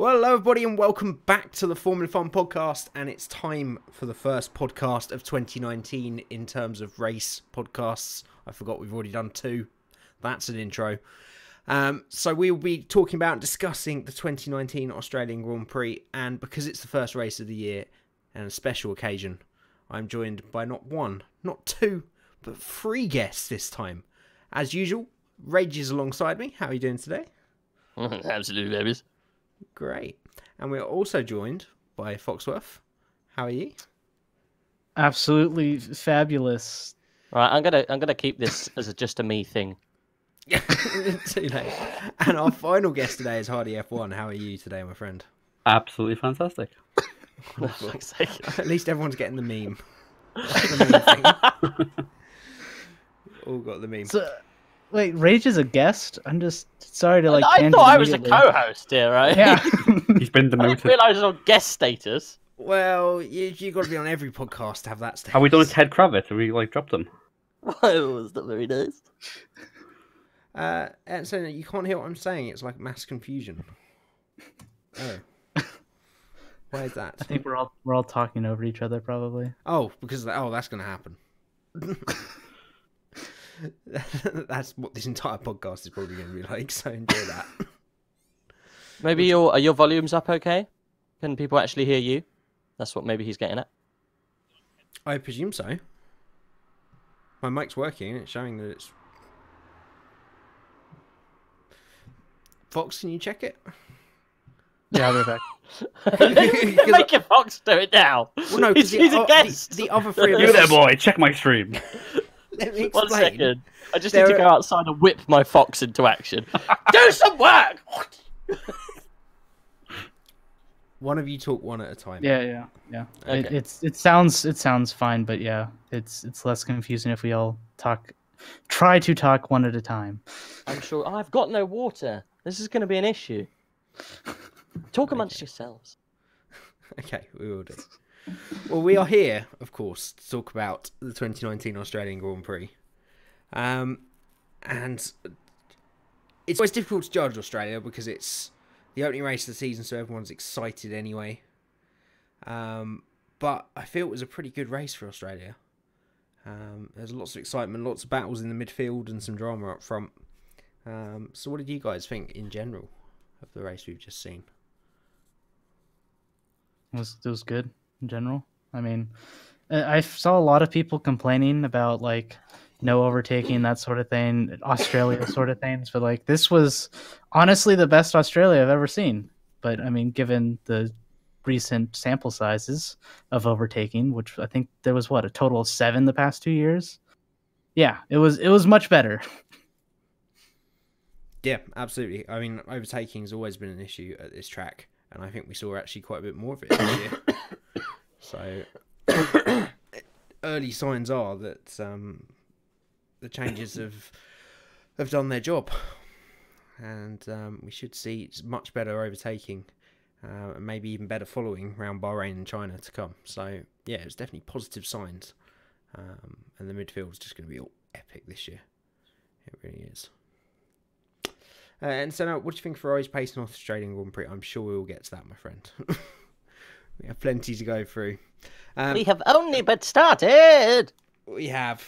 Well, hello everybody and welcome back to the Formula Fun podcast, and it's time for the first podcast of 2019 in terms of race podcasts. I forgot we've already done 2. That's an intro. So we'll be talking about and discussing the 2019 Australian Grand Prix, and because it's the first race of the year and a special occasion, I'm joined by not 1, not 2, but 3 guests this time. As usual, Rage is alongside me. How are you doing today? Absolutely, babies. Great. And we're also joined by Foxworth. How are you? Absolutely fabulous. Right, I'm gonna keep this as just a me thing. Too late. And our final guest today is Hardy F1. How are you today, my friend? Absolutely fantastic. For fuck's sake. At least everyone's getting the meme. The meme thing. All got the meme. So, wait, Rage is a guest? I'm just sorry to I thought I was a co-host here, right? Yeah. He's been I demoted. didn't realise I was on guest status. Well, you got to be on every podcast to have that status. Have we done a Ted Kravitz? Have we dropped him? Well, was that very nice? And so you can't hear what I'm saying. It's like mass confusion. Oh. Why is that? I think we're all talking over each other probably. Oh, because that's going to happen. That's what this entire podcast is probably going to be like, so enjoy that. Maybe are your volumes up okay? Can people actually hear you? That's what maybe he's getting at. I presume so. My mic's working, it's showing that it's... Fox, can you check it? Yeah, I'll be back. Make your Fox do it now. Well, no, he's a guest. The other 3 of You us... there, boy! Check my stream. Let me explain. 1 second. I just need to go outside and whip my Fox into action. Do some work! One of you talk one at a time. Yeah. Okay. It sounds fine, but yeah, it's less confusing if we all try to talk one at a time. I'm sure. Oh, I've got no water. This is going to be an issue. Talk amongst yourselves. Okay, we will do. Well, we are here, of course, to talk about the 2019 Australian Grand Prix. And it's always difficult to judge Australia because it's the opening race of the season, so everyone's excited anyway. But I feel it was a pretty good race for Australia. There's lots of excitement, lots of battles in the midfield and some drama up front. So what did you guys think in general of the race we've just seen? It was good in general. I mean, I saw a lot of people complaining about like no overtaking, that sort of thing, Australia sort of things, but like this was honestly the best Australia I've ever seen. But I mean, given the recent sample sizes of overtaking, which I think there was a total of 7 the past 2 years. Yeah, it was much better. Yeah, absolutely. I mean, overtaking has always been an issue at this track, and I think we saw actually quite a bit more of it this year. So, early signs are that the changes have done their job, and we should see much better overtaking, and maybe even better following around Bahrain and China to come. So, yeah, it's definitely positive signs, and the midfield is just going to be all epic this year. It really is. And so now, what do you think of Ferrari's pace in Australian Grand Prix? I'm sure we will get to that, my friend. We have plenty to go through. We have only but started. We have.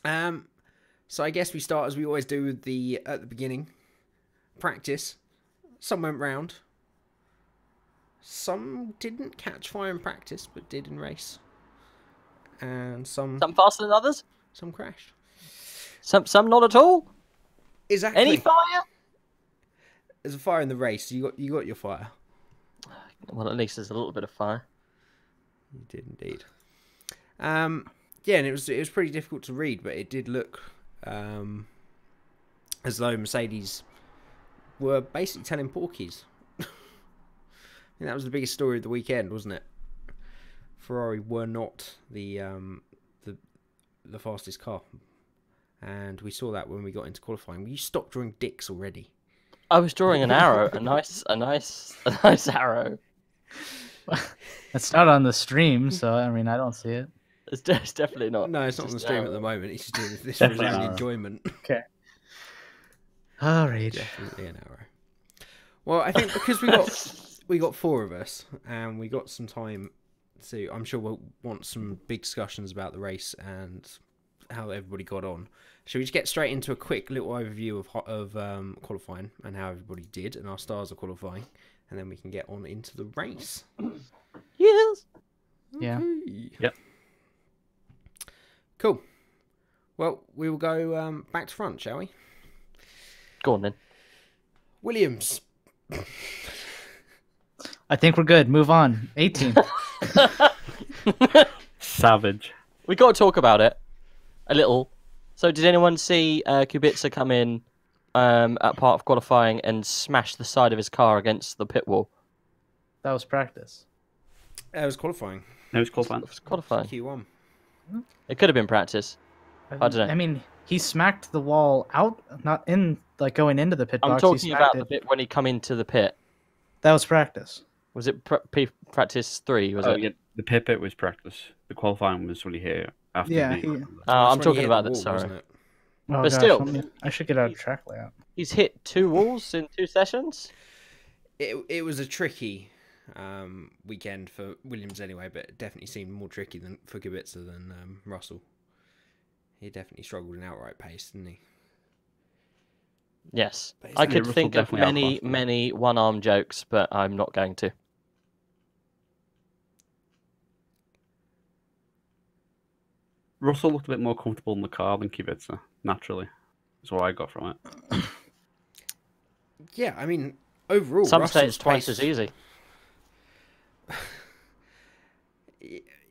So I guess we start as we always do with at the beginning. Practice. Some went round. Some didn't catch fire in practice, but did in race. And some faster than others. Some crashed. Some not at all. Exactly. Any fire? There's a fire in the race. You got your fire. Well, at least there's a little bit of fire. You did indeed. Yeah, and it was pretty difficult to read, but it did look as though Mercedes were basically telling porkies. I think that was the biggest story of the weekend, wasn't it? Ferrari were not the fastest car, and we saw that when we got into qualifying. You stopped drawing dicks already. I was drawing an arrow, a nice arrow. It's not on the stream, so I mean I don't see it. It's definitely not. No, it's not on the stream at the moment. He's just doing this for his Definitely own not. enjoyment. Okay. All right. Definitely an arrow. Well, I think because we got four of us and we got some time to. I'm sure we'll want some big discussions about the race and how everybody got on. Should we just get straight into a quick little overview of qualifying and how everybody did and our stars of qualifying, and then we can get on into the race. Yes. Yeah. Okay. Yep. Cool. Well, we will go back to front, shall we? Go on then. Williams. I think we're good. Move on. 18. Savage. We got to talk about it a little. So, did anyone see Kubica come in at part of qualifying and smash the side of his car against the pit wall? That was practice. It was qualifying. It was qualifying. It was qualifying. Q1. It could have been practice. I don't know. I mean, he smacked the wall out, not in, like going into the pit I'm box. talking he about smacked the it. bit when he come into the pit. That was practice. Was it practice 3? Was Oh, it? yeah, the pit bit was practice. The qualifying was really here after Yeah, the he- I'm That's when he talking hit about the that. wall, Sorry. wasn't it? Oh, But still- I should get out of track layout. He's hit 2 walls in 2 sessions. It was a tricky weekend for Williams anyway, but it definitely seemed more tricky than for Kubica than Russell. He definitely struggled in outright pace, didn't he? Yes. But I isn't could Russell think of definitely many, outclassed him? many one-arm jokes, but I'm not going to. Russell looked a bit more comfortable in the car than Kubica, naturally. That's what I got from it. Yeah, I mean, overall, Some say Russell's it's twice pace- as easy.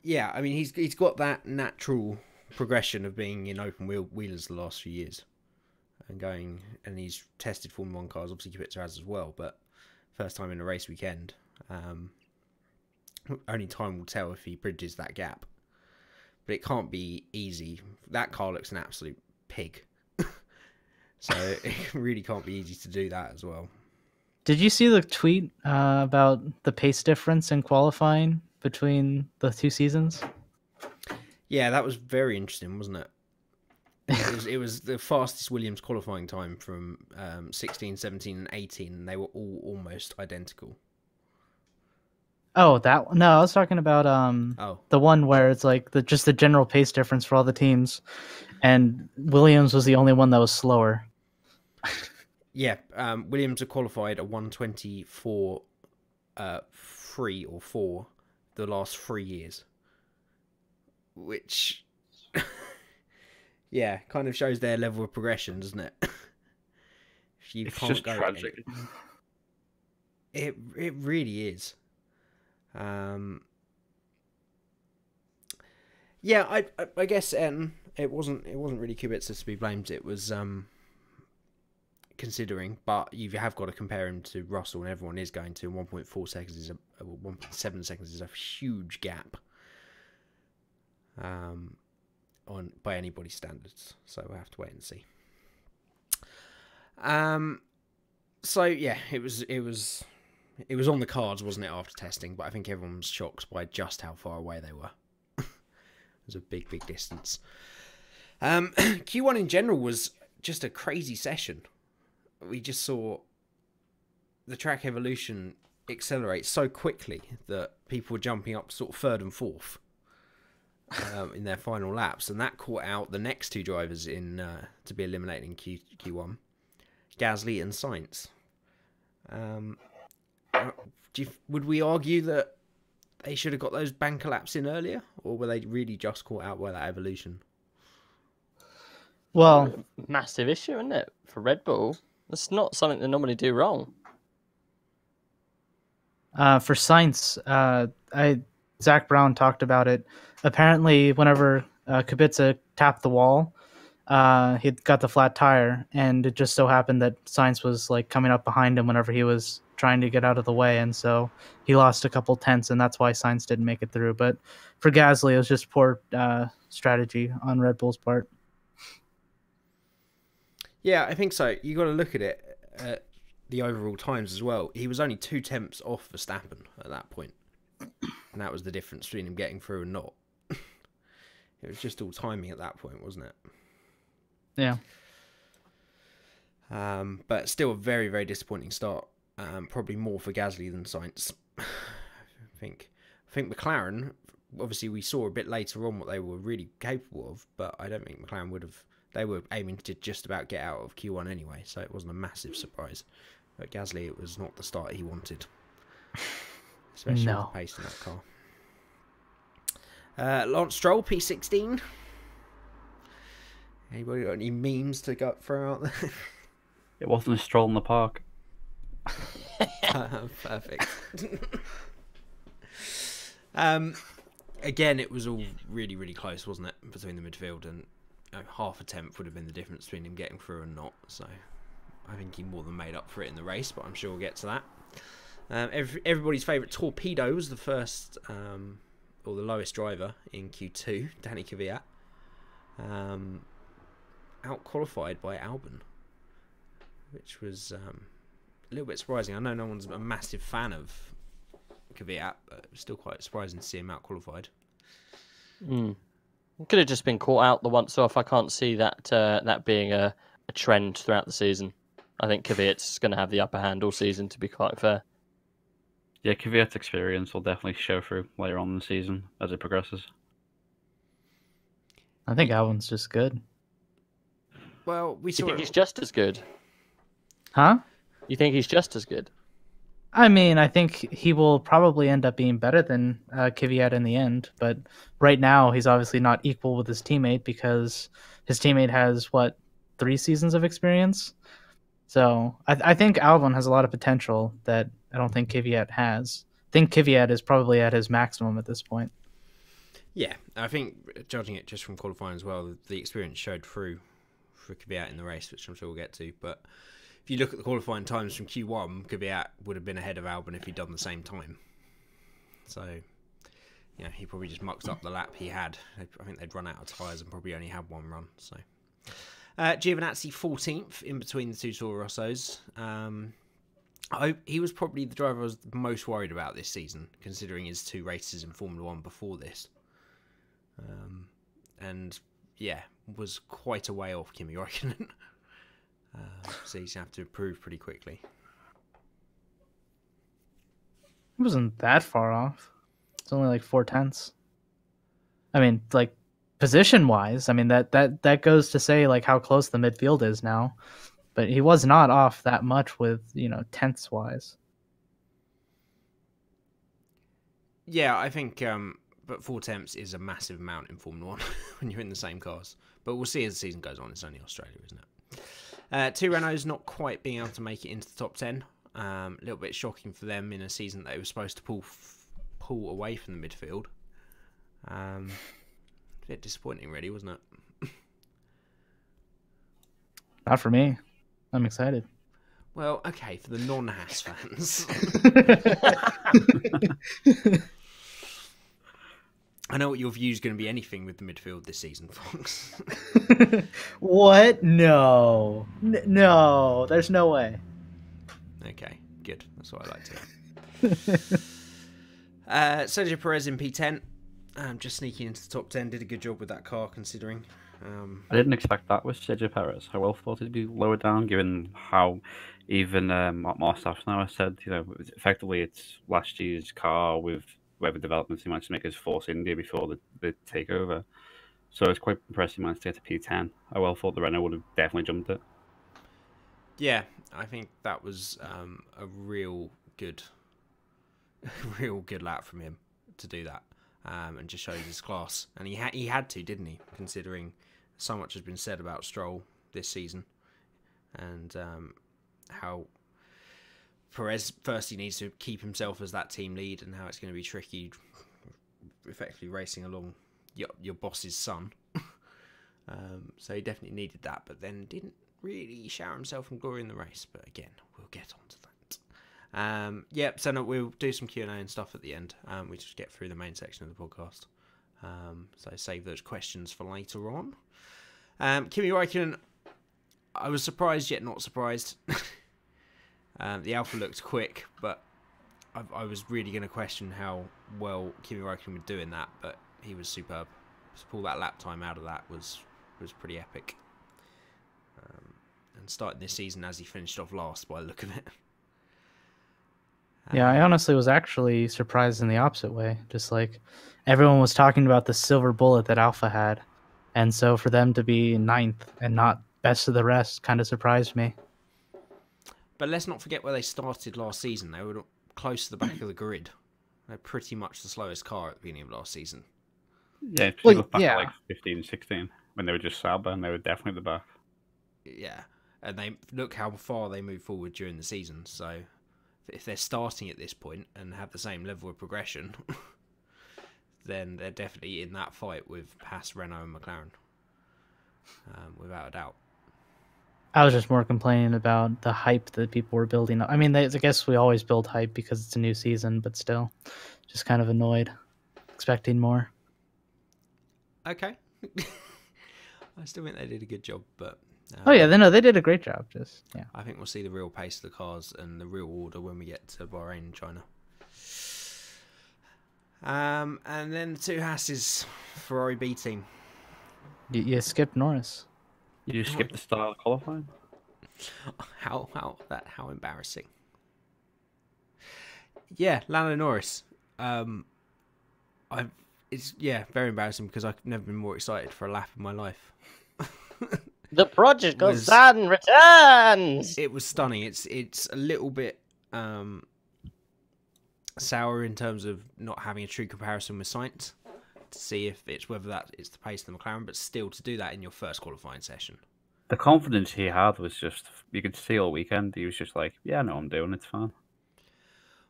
Yeah, I mean, he's got that natural progression of being in open wheelers the last few years, and he's tested Formula 1 cars. Obviously, Kubica has as well, but first time in a race weekend. Only time will tell if he bridges that gap, but it can't be easy. That car looks an absolute pig, so it really can't be easy to do that as well. Did you see the tweet about the pace difference in qualifying between the 2 seasons? Yeah, that was very interesting, wasn't it? It was the fastest Williams qualifying time from 16, 17, and 18, and they were all almost identical. Oh, no, I was talking about Oh, the one where it's like just the general pace difference for all the teams, and Williams was the only one that was slower. yeah. Williams have qualified a 124, 3 or 4 the last 3 years, which, yeah, kind of shows their level of progression, doesn't it? If you It's can't just go tragic. It really is. Yeah, I guess it wasn't really Kubica to be blamed. It was considering, but you have got to compare him to Russell, and everyone is going to. 1.4 seconds is 1.7 seconds is a huge gap. On by anybody's standards, so we'll have to wait and see. So yeah, it was on the cards, wasn't it, after testing? But I think everyone was shocked by just how far away they were. It was a big distance. Q1 in general was just a crazy session. We just saw the track evolution accelerate so quickly that people were jumping up sort of third and fourth in their final laps, and that caught out the next 2 drivers in to be eliminated in Q1, Gasly and Sainz. Would we argue that they should have got those banker laps in earlier, or were they really just caught out by that evolution? Well, Massive issue, isn't it, for Red Bull? That's not something they normally do wrong. for Sainz, Zach Brown talked about it. Apparently, whenever Kubica tapped the wall, he got the flat tire, and it just so happened that Sainz was like coming up behind him whenever he was trying to get out of the way, and so he lost a couple tenths, and that's why Sainz didn't make it through. But for Gasly, it was just poor strategy on Red Bull's part. Yeah, I think so. You got to look at it at the overall times as well. He was only 2 tenths off Verstappen at that point, and that was the difference between him getting through and not. It was just all timing at that point, wasn't it? Yeah. But still a very, very disappointing start probably more for Gasly than Sainz. I think McLaren, obviously we saw a bit later on what they were really capable of, but I don't think McLaren would have. They were aiming to just about get out of Q1 anyway, so it wasn't a massive surprise. But Gasly, it was not the start he wanted, especially with the pace in that car. Lance Stroll, P16. Anybody got any memes to throw out there? It wasn't a stroll in the park. Perfect. Again, it was all really, really close, wasn't it, between the midfield, and half a tenth would have been the difference between him getting through and not. So I think he more than made up for it in the race, but I'm sure we'll get to that. Everybody's favourite torpedo was the first, or the lowest driver in Q2, Danny Kvyat, out qualified by Albon, which was a little bit surprising. I know no one's a massive fan of Kvyat, but it was still quite surprising to see him out qualified. Could have just been caught out the once off. I can't see that that being a trend throughout the season. I think Kvyat's going to have the upper hand all season, to be quite fair. Yeah, Kvyat's experience will definitely show through later on in the season as it progresses. I think Albon's just good. Well, we You saw think he's just as good? Huh? You think he's just as good? I mean, I think he will probably end up being better than Kvyat in the end, but right now he's obviously not equal with his teammate because his teammate has, 3 seasons of experience? So I think Albon has a lot of potential that I don't think Kvyat has. I think Kvyat is probably at his maximum at this point. Yeah, I think judging it just from qualifying as well, the experience showed through for Kvyat in the race, which I'm sure we'll get to, but if you look at the qualifying times from Q1, Kvyat would have been ahead of Albon if he'd done the same time. So, he probably just mucked up the lap he had. I think they'd run out of tyres and probably only had one run. So, Giovinazzi 14th in between the two Toro Rossos. He was probably the driver I was most worried about this season, considering his 2 races in Formula 1 before this. Was quite a way off Kimi Räikkönen. So he's going to have to improve pretty quickly. It wasn't that far off. It's only like 4/10. I mean, like position-wise, I mean that goes to say like how close the midfield is now. But he was not off that much with, tenths-wise. Yeah, I think, but 4 tenths is a massive amount in Formula 1 when you're in the same cars. But we'll see as the season goes on. It's only Australia, isn't it? 2 Renaults not quite being able to make it into the top 10. A little bit shocking for them in a season that they were supposed to pull away from the midfield. A bit disappointing, really, wasn't it? Not for me. I'm excited. Well, okay, for the non-Haas fans. I know what your view is going to be anything with the midfield this season, Fox. What? No. No, there's no way. Okay, good. That's what I like to hear. Sergio Perez in P10. Just sneaking into the top 10. Did a good job with that car, considering. I didn't expect that with Sergio Perez. I well thought it'd be lower down, given how even Mark Staff now has said, effectively it's last year's car with whatever developments he managed to make as Force India before the takeover. So it's quite impressive he managed to get to P10. I well thought the Renault would have definitely jumped it. Yeah, I think that was a real good lap from him to do that, and just shows his class. And he had to, didn't he? Considering so much has been said about Stroll this season, and how Perez firstly needs to keep himself as that team lead, and how it's going to be tricky, effectively racing along your boss's son. So he definitely needed that, but then didn't really shower himself in glory in the race. But again, we'll get on to that. So no, we'll do some Q&A and stuff at the end. We just get through the main section of the podcast. So save those questions for later on. Kimi Räikkönen, I was surprised yet not surprised. The Alpha looked quick, but I was really going to question how well Kimi Räikkönen would do in that, but he was superb. To pull that lap time out of that was pretty epic. And starting this season as he finished off last by the look of it. Yeah, I honestly was actually surprised in the opposite way. Just like everyone was talking about the silver bullet that Alpha had. And so for them to be ninth and not best of the rest kind of surprised me. But let's not forget where they started last season. They were close to the back of the grid. They're pretty much the slowest car at the beginning of last season. Yeah, if you Well, look back yeah. at like 15, 16, when they were just Sauber, and they were definitely the back. Yeah, and they look how far they moved forward during the season. So if they're starting at this point and have the same level of progression, then they're definitely in that fight with Haas, Renault, and McLaren, without a doubt. I was just more complaining about the hype that people were building up. I mean, I guess we always build hype because it's a new season, but still, just kind of annoyed, expecting more. Okay. I still think they did a good job, but... Oh yeah, they did a great job. Just yeah. I think we'll see the real pace of the cars and the real order when we get to Bahrain and China. And then the two Haas's Ferrari B team. You skipped Norris. You just skipped the start of qualifying. How embarrassing. Yeah, Lando Norris. It's very embarrassing because I've never been more excited for a lap in my life. The prodigal son returns. It was stunning. It's a little bit sour in terms of not having a true comparison with Sainz to see if whether that is the pace of the McLaren, but still to do that in your first qualifying session. The confidence he had was just, you could see all weekend. He was just like, yeah, I know what I'm doing. It's fine.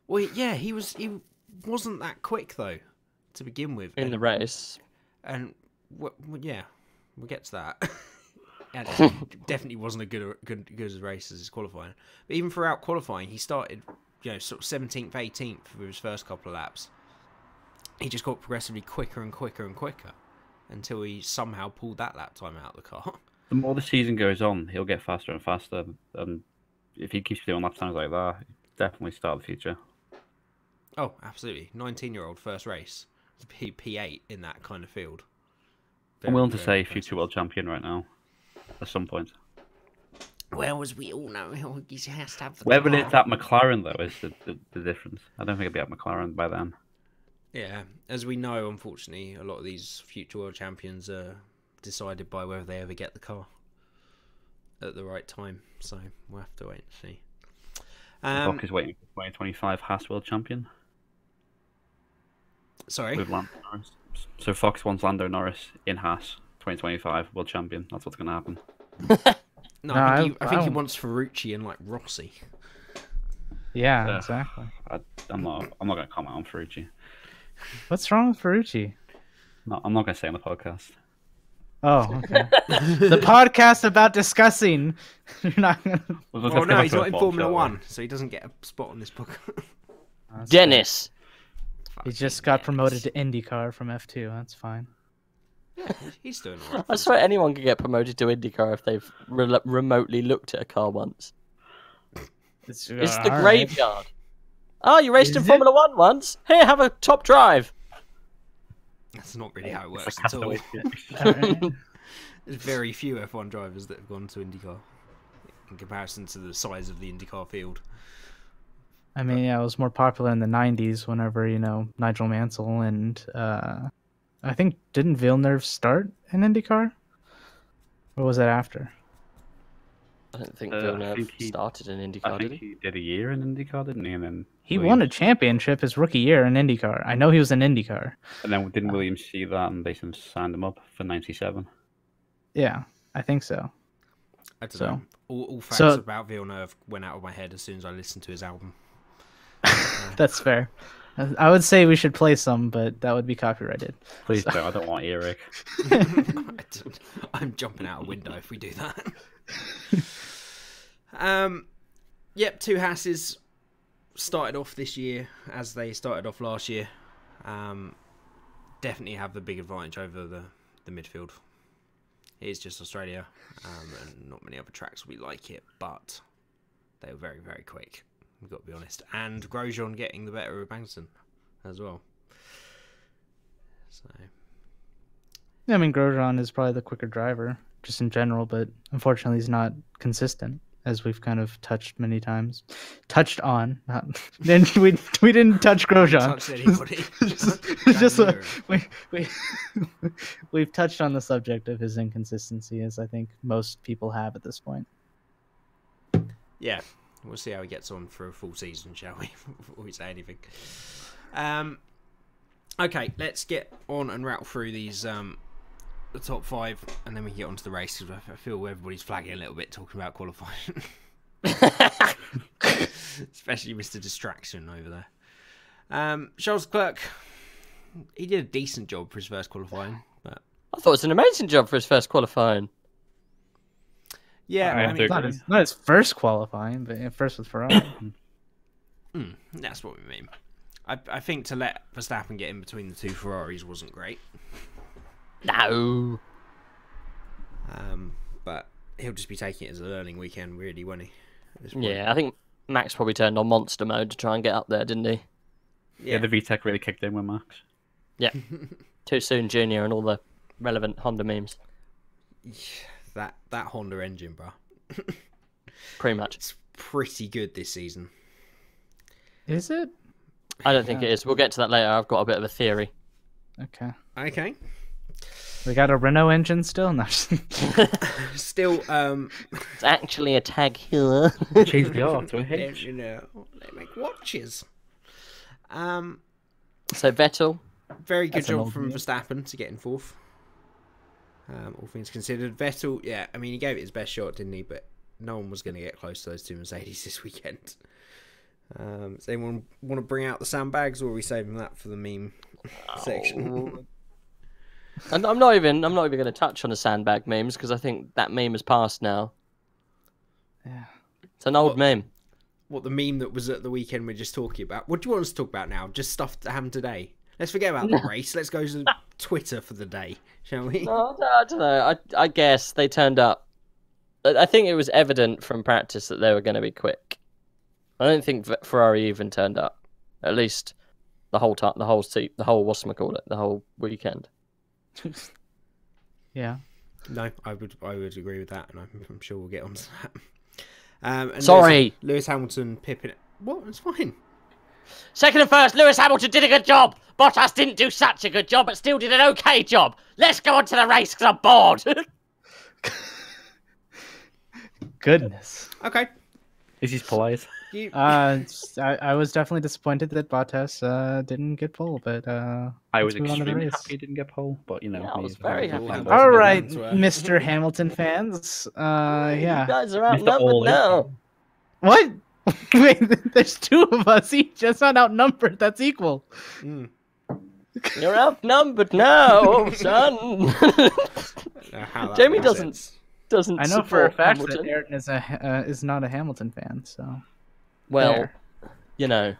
Well, yeah, he wasn't that quick though to begin with In the race. and yeah, we'll get to that. And it definitely wasn't a good as a race as his qualifying. But even throughout qualifying, he started, sort of 17th, 18th with his first couple of laps. He just got progressively quicker and quicker and quicker until he somehow pulled that lap time out of the car. The more the season goes on, he'll get faster and faster. And if he keeps doing lap times like that, he'll definitely start the future. Oh, absolutely. 19-year-old first race. P8 in that kind of field. I'm willing to Very say impressive. future world champion right now. At some point. Well, as we all know, he has to have the Whether car. it's at McLaren, though, is the difference. I don't think it'll be at McLaren by then. Yeah, as we know, unfortunately, a lot of these future world champions are decided by whether they ever get the car at the right time. So we'll have to wait and see. Fox is waiting for 2025 Haas world champion Sorry? with Lando Norris. So Fox wants Lando Norris in Haas 2025 world champion. That's what's going to happen. No, No, I think he don't- wants Ferrucci and like Rossi. Yeah, exactly. I'm not going to comment on Ferrucci. What's wrong with Ferrucci? No, I'm not going to say on the podcast. Oh, okay. The podcast about discussing. You're not gonna... Well, no, he's not in Formula One, so he doesn't get a spot on this book. Dennis. He just got promoted to IndyCar from F2. That's fine. Yeah, he's doing all right. I swear anyone can get promoted to IndyCar if they've remotely looked at a car once. It's the all graveyard. Oh, you raced Is in it? Formula One once? Here, have a top drive. That's not really how it It's works a at all. castaway. All right. There's very few F1 drivers that have gone to IndyCar in comparison to the size of the IndyCar field. I mean, yeah, it was more popular in the 90s whenever, Nigel Mansell and I think, didn't Villeneuve start in IndyCar? Or was that after? I don't think I Villeneuve think he- started in I IndyCar, think did he? he did a year in IndyCar, didn't he? And then He won a championship his rookie year in IndyCar. I know he was in IndyCar. And then didn't Williams see that and they signed him up for 97? Yeah, I think so. I don't So- know. All facts so- about Villeneuve went out of my head as soon as I listened to his album. That's fair. I would say we should play some, but that would be copyrighted. Please don't. I don't want Eric. I'm jumping out a window if we do that. Yep, two Haas's started off this year as they started off last year. Definitely have the big advantage over the midfield. It is just Australia, and not many other tracks will be like it, but they were very, very quick. We've got to be honest. And Grosjean getting the better of Magnussen as well. So I mean, Grosjean is probably the quicker driver, just in general, but unfortunately he's not consistent. as we've kind of touched many times. Touched on. Not, then we didn't touch Grosjean. Touched anybody. We've touched on the subject of his inconsistency, as I think most people have at this point. Yeah, we'll see how he gets on for a full season, shall we? Before we say anything. Okay, let's get on and rattle through these the top 5, and then we can get onto the race, because I feel everybody's flagging a little bit talking about qualifying. Especially Mr. Distraction over there. Charles Leclerc, he did a decent job for his first qualifying. But... I thought it was an amazing job for his first qualifying. Yeah, I mean, not his first qualifying, but first with Ferrari. That's what we mean. I think to let Verstappen get in between the two Ferraris wasn't great. No. But he'll just be taking it as a learning weekend, really, won't he? Yeah, I think Max probably turned on monster mode to try and get up there, didn't he? Yeah, the VTEC really kicked in with Max. Yeah. Too soon, Junior, and all the relevant Honda memes. That Honda engine, bro. Pretty much. It's pretty good this season. Is it? I don't think it is. We'll get to that later. I've got a bit of a theory. Okay. Okay. We got a Renault engine still? No. Still, It's actually a tag here. Change the R to a H. you know, they make watches. So Vettel. Very good That's an job old from name. Verstappen to get in 4th. All things considered. Vettel, yeah, I mean, he gave it his best shot, didn't he? But no one was going to get close to those two Mercedes this weekend. Does anyone want to bring out the sandbags, or are we saving that for the meme section? And I'm not even going to touch on the sandbag memes because I think that meme has passed now. Yeah. It's an old meme. What, the meme that was at the weekend we're just talking about? What do you want us to talk about now? Just stuff that happened today. Let's forget about the race. Let's go to Twitter for the day, shall we? No, I don't know. I guess they turned up. I think it was evident from practice that they were going to be quick. I don't think Ferrari even turned up. At least the whole time, the whole weekend. Yeah. No, I would agree with that, and I'm sure we'll get onto that. And Sorry. Lewis Hamilton pipping it. What? It's fine. Second and first, Lewis Hamilton did a good job. Bottas didn't do such a good job, but still did an okay job. Let's go on to the race because I'm bored. Goodness. Okay. This is polite. I was definitely disappointed that Bottas didn't get pole, but I was let's move on to the extremely race. happy he didn't get pole, but you know. Yeah, I was he's- very he's happy. fine. All right, That's right. Mr. Hamilton fans. You Yeah. guys are Mr. outnumbered All-In. now. What? Wait, there's 2 of us each. That's not outnumbered. That's equal. You're outnumbered now, son. Jamie doesn't I know for a support fact Hamilton. that Aaron is not a Hamilton fan. So Well, there. you know.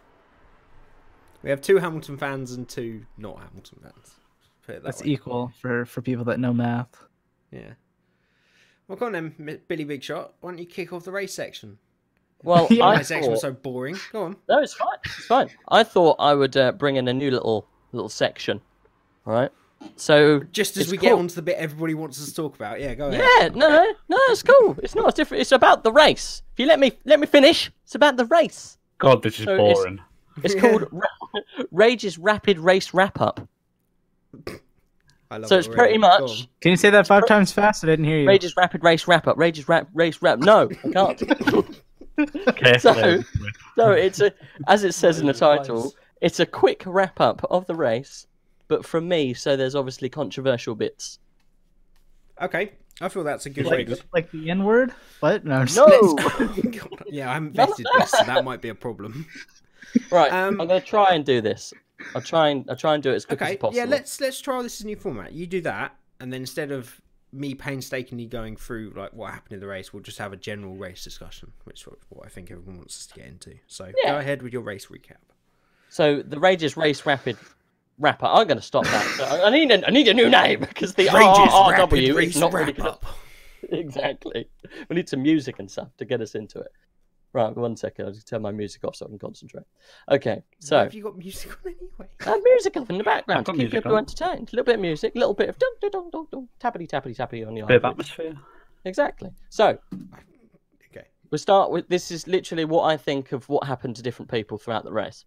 We have 2 Hamilton fans and 2 not Hamilton fans. Put it that that's way. equal for people that know math. Yeah. Well, go on then, Billy Big Shot. Why don't you kick off the race section? Well, Yeah. I My section was thought... so boring. Go on. No, it's fine. It's fine. I thought I would bring in a new little section. All right. So Just as it's we get cool. on to the bit everybody wants us to talk about. Yeah, go ahead. Yeah, no, it's cool. It's not. It's different. It's about the race. If you let me finish, it's about the race. God, this is So it's- boring. It's called Rage's Rapid Race Wrap Up. I love So it it's already. pretty Go on. much Can you say that 5 times fast? I didn't hear you. Rage's Rapid Race Wrap Up. Rage's Race Wrap. No, I can't. Carefully. So it's as it says in the title, it's a quick wrap up of the race, but from me. So there's obviously controversial bits. Okay, I feel that's a good way to... Like the N word? What? No. I'm just- No. God, yeah, I haven't vetted this, so that might be a problem. Right, Um, I'm going to try and do this. I'll try and do it as quick as Okay, possible. yeah, let's try this as a new format. You do that, and then instead of me painstakingly going through like what happened in the race, we'll just have a general race discussion, which is what I think everyone wants us to get into. So Yeah. go ahead with your race recap. So the Rage's Race Rapid Wrap Up. I'm going to stop that. So I need a new name because the Rage's RRW Rapid is Race not really Wrap Up. Exactly. We need some music and stuff to get us into it. Right, 1 second. I'll just turn my music off so I can concentrate. Okay, so Have you got music on anyway? I have music off in the background to got keep music people on. entertained. A little bit of music, a little bit of dun dun dun dun dun, tappity tappity tappity on your Bit of iPod. atmosphere. Exactly. So Okay. We'll start with, this is literally what I think of what happened to different people throughout the race.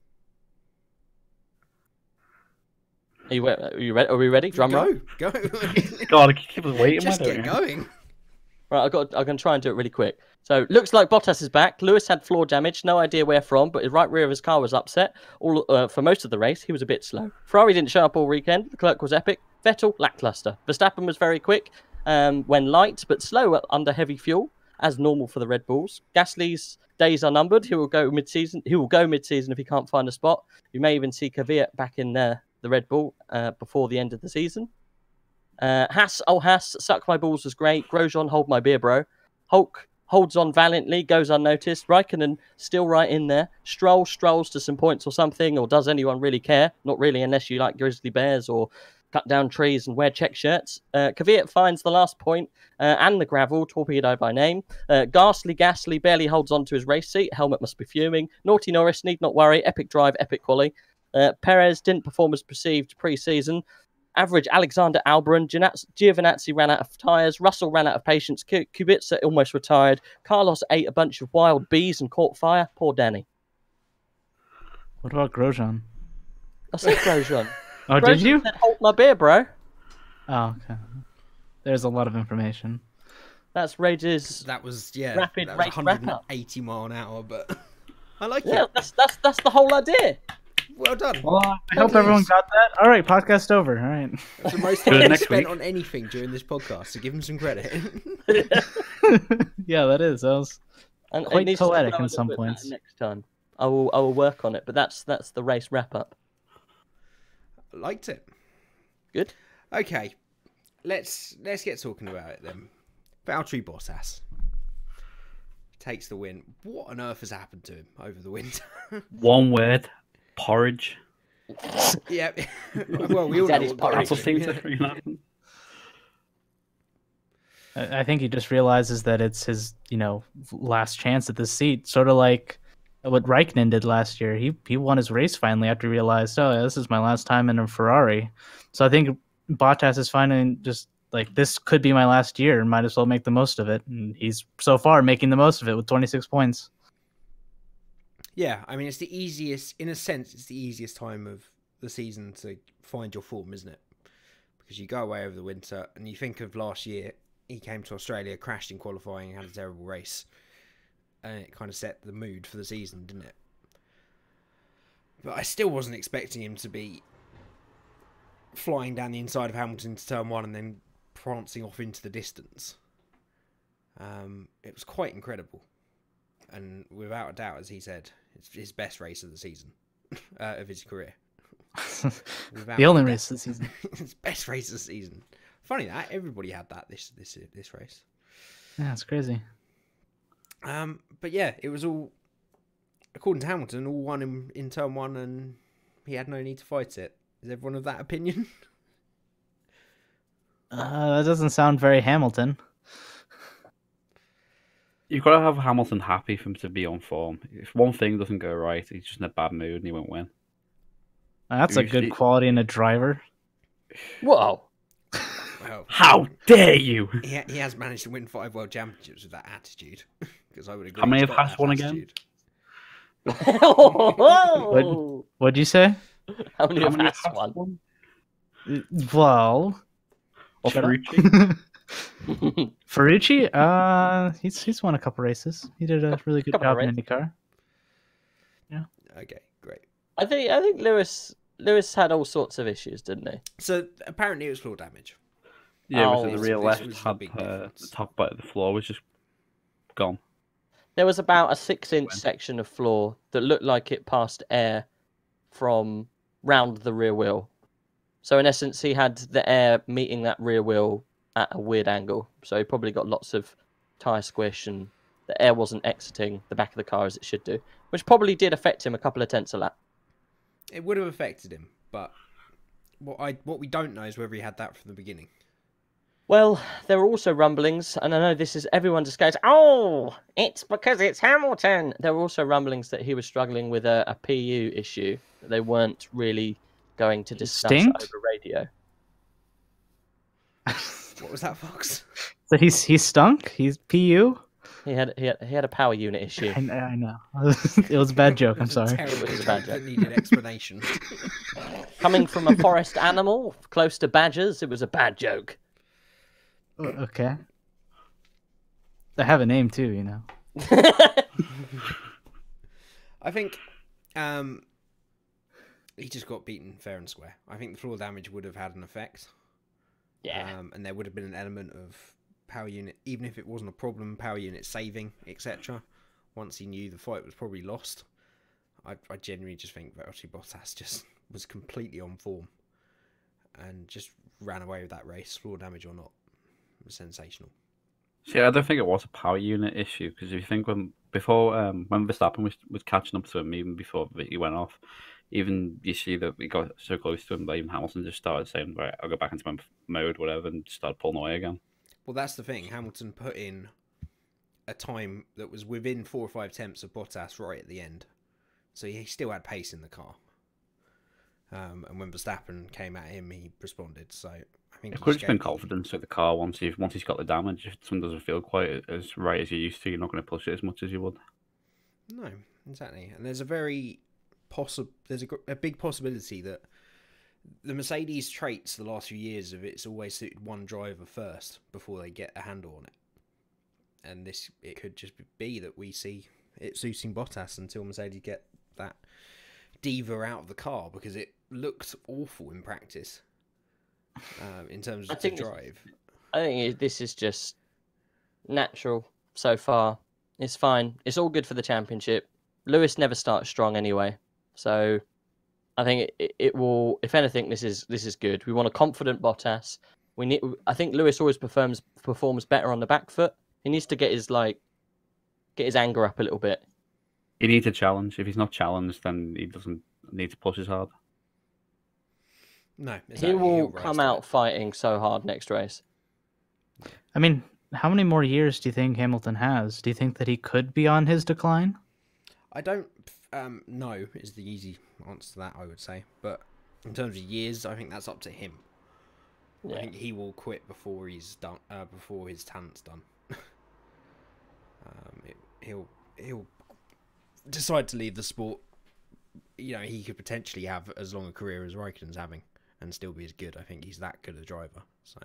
Are you ready? Are we ready? Drum roll. Go. God, keep us waiting. Just why don't get you? going. Right, I'm going to try and do it really quick. So, looks like Bottas is back. Lewis had floor damage, no idea where from, but the right rear of his car was upset. For most of the race, he was a bit slow. Ferrari didn't show up all weekend. Leclerc was epic. Vettel, lackluster. Verstappen was very quick when light, but slow under heavy fuel, as normal for the Red Bulls. Gasly's days are numbered. He will go mid-season if he can't find a spot. You may even see Kvyat back in the Red Bull before the end of the season. Haas, suck my balls was great. Grosjean, hold my beer, bro. Hulk holds on valiantly, goes unnoticed. Raikkonen still right in there. Stroll strolls to some points or something, or does anyone really care? Not really, unless you like grizzly bears or cut down trees and wear check shirts. Kvyat finds the last point and the gravel, torpedo by name. Gasly barely holds on to his race seat. Helmet must be fuming. Naughty Norris, need not worry. Epic drive, epic quali. Perez didn't perform as perceived pre-season. Average Alexander Albon, Giovinazzi ran out of tyres, Russell ran out of patience, Kubica almost retired, Carlos ate a bunch of wild bees and caught fire. Poor Danny. What about Grosjean? I said Grosjean. Oh, did you? Said, hold my beer, bro. Oh, okay. There's a lot of information. That's Rage's. That was rapid that was race 180 mile an hour, but I like Yeah, it. that's the whole idea. Well done. Well, I hope everyone got that. All right, podcast over. All right. That's the most Good time next spent week. on anything during this podcast, so give him some credit. Yeah, that is. That was And quite it needs to poetic grow a in little some bit points. better next time. I will work on it, but that's the race wrap up. Liked it. Good. Okay, let's get talking about it then. Valtteri Bottas takes the win. What on earth has happened to him over the winter? One word: porridge. Yeah. Well, we all know Daddy's what porridge. That's what seems yeah. to really happen. I think he just realizes that it's his, last chance at the seat. Sort of like what Raikkonen did last year. He won his race finally after he realized, oh, yeah, this is my last time in a Ferrari. So I think Bottas is finally just like, this could be my last year and might as well make the most of it. And he's so far making the most of it with 26 points. Yeah, I mean, it's the easiest, in a sense, it's the easiest time of the season to find your form, isn't it? Because you go away over the winter and you think of last year, he came to Australia, crashed in qualifying, had a terrible race. And it kind of set the mood for the season, didn't it? But I still wasn't expecting him to be flying down the inside of Hamilton to turn one and then prancing off into the distance. It was quite incredible. And without a doubt, as he said, it's his best race of the season, of his career. The only race of the season. His best race of the season. Funny that everybody had that this race. Yeah, it's crazy. But yeah, it was all, according to Hamilton, all won in turn one, and he had no need to fight it. Is everyone of that opinion? That doesn't sound very Hamilton. You've got to have Hamilton happy for him to be on form. If one thing doesn't go right, he's just in a bad mood and he won't win. That's a good quality in a driver. Whoa. Well, How dare you? he has managed to win 5 world championships with that attitude. Because I would agree. How many he's have got Haas that won again? attitude. What'd you say? How many have Haas Haas won? won? Well, Or Shut up. Ferrucci? Ferrucci, he's won a couple races. He did a really good Couple job of in IndyCar. Okay, great. I think Lewis had all sorts of issues, didn't he? So apparently it was floor damage. Yeah, Oh, was it the this- real this left was the had big the difference. top bit of the floor was just gone. There was about a 6-inch section of floor that looked like it passed air from round the rear wheel. So in essence, he had the air meeting that rear wheel at a weird angle. So he probably got lots of tyre squish and the air wasn't exiting the back of the car as it should do, which probably did affect him a couple of tenths a lap. It would have affected him, but what we don't know is whether he had that from the beginning. Well, there were also rumblings, and I know this is everyone just goes, "Oh, it's because it's Hamilton." There were also rumblings that he was struggling with a PU issue that they weren't really going to discuss Stinked? over radio. What was that, Fox? So he stunk? He's PU? He had a power unit issue. I know. It was a bad joke. I'm It was a sorry. terrible It was a joke bad that joke. needed explanation. Coming from a forest animal close to badgers, it was a bad joke. Okay. I have a name too, you know. I think he just got beaten fair and square. I think the floor damage would have had an effect. Yeah. And there would have been an element of power unit, even if it wasn't a problem, power unit saving, etc. Once he knew the fight was probably lost. I genuinely just think Valtteri Bottas just was completely on form and just ran away with that race, floor damage or not. It was sensational. See, I don't think it was a power unit issue because if you think when Verstappen was catching up to him even before he went off, even you see that he got so close to him that even Hamilton just started saying, "Right, I'll go back into my mode, whatever," and started pulling away again. Well, that's the thing. Hamilton put in a time that was within 4 or 5 tenths of Bottas right at the end, so he still had pace in the car. And when Verstappen came at him, he responded. So I think It could have just been confidence with the car once he's got the damage. If something doesn't feel quite as right as you used to, you're not going to push it as much as you would. No, exactly. And there's a big possibility that the Mercedes traits the last few years of it's always suited one driver first before they get a handle on it. And it could just be that we see it suiting Bottas until Mercedes get that diva out of the car, because it looked awful in practice in terms of the drive. I think this is just natural so far. It's fine. It's all good for the championship. Lewis never starts strong anyway, so I think it will. If anything, this is good. We want a confident Bottas. I think Lewis always performs better on the back foot. He needs to get his anger up a little bit. He needs a challenge. If he's not challenged, then he doesn't need to push as hard. No, exactly. He will come out fighting so hard next race. I mean, how many more years do you think Hamilton has? Do you think that he could be on his decline? I don't know is the easy answer to that, I would say. But in terms of years, I think that's up to him. Yeah. I think he will quit before he's done. Before his talent's done. He'll decide to leave the sport. You know, he could potentially have as long a career as Raikkonen's having and still be as good. I think he's that good a driver. So,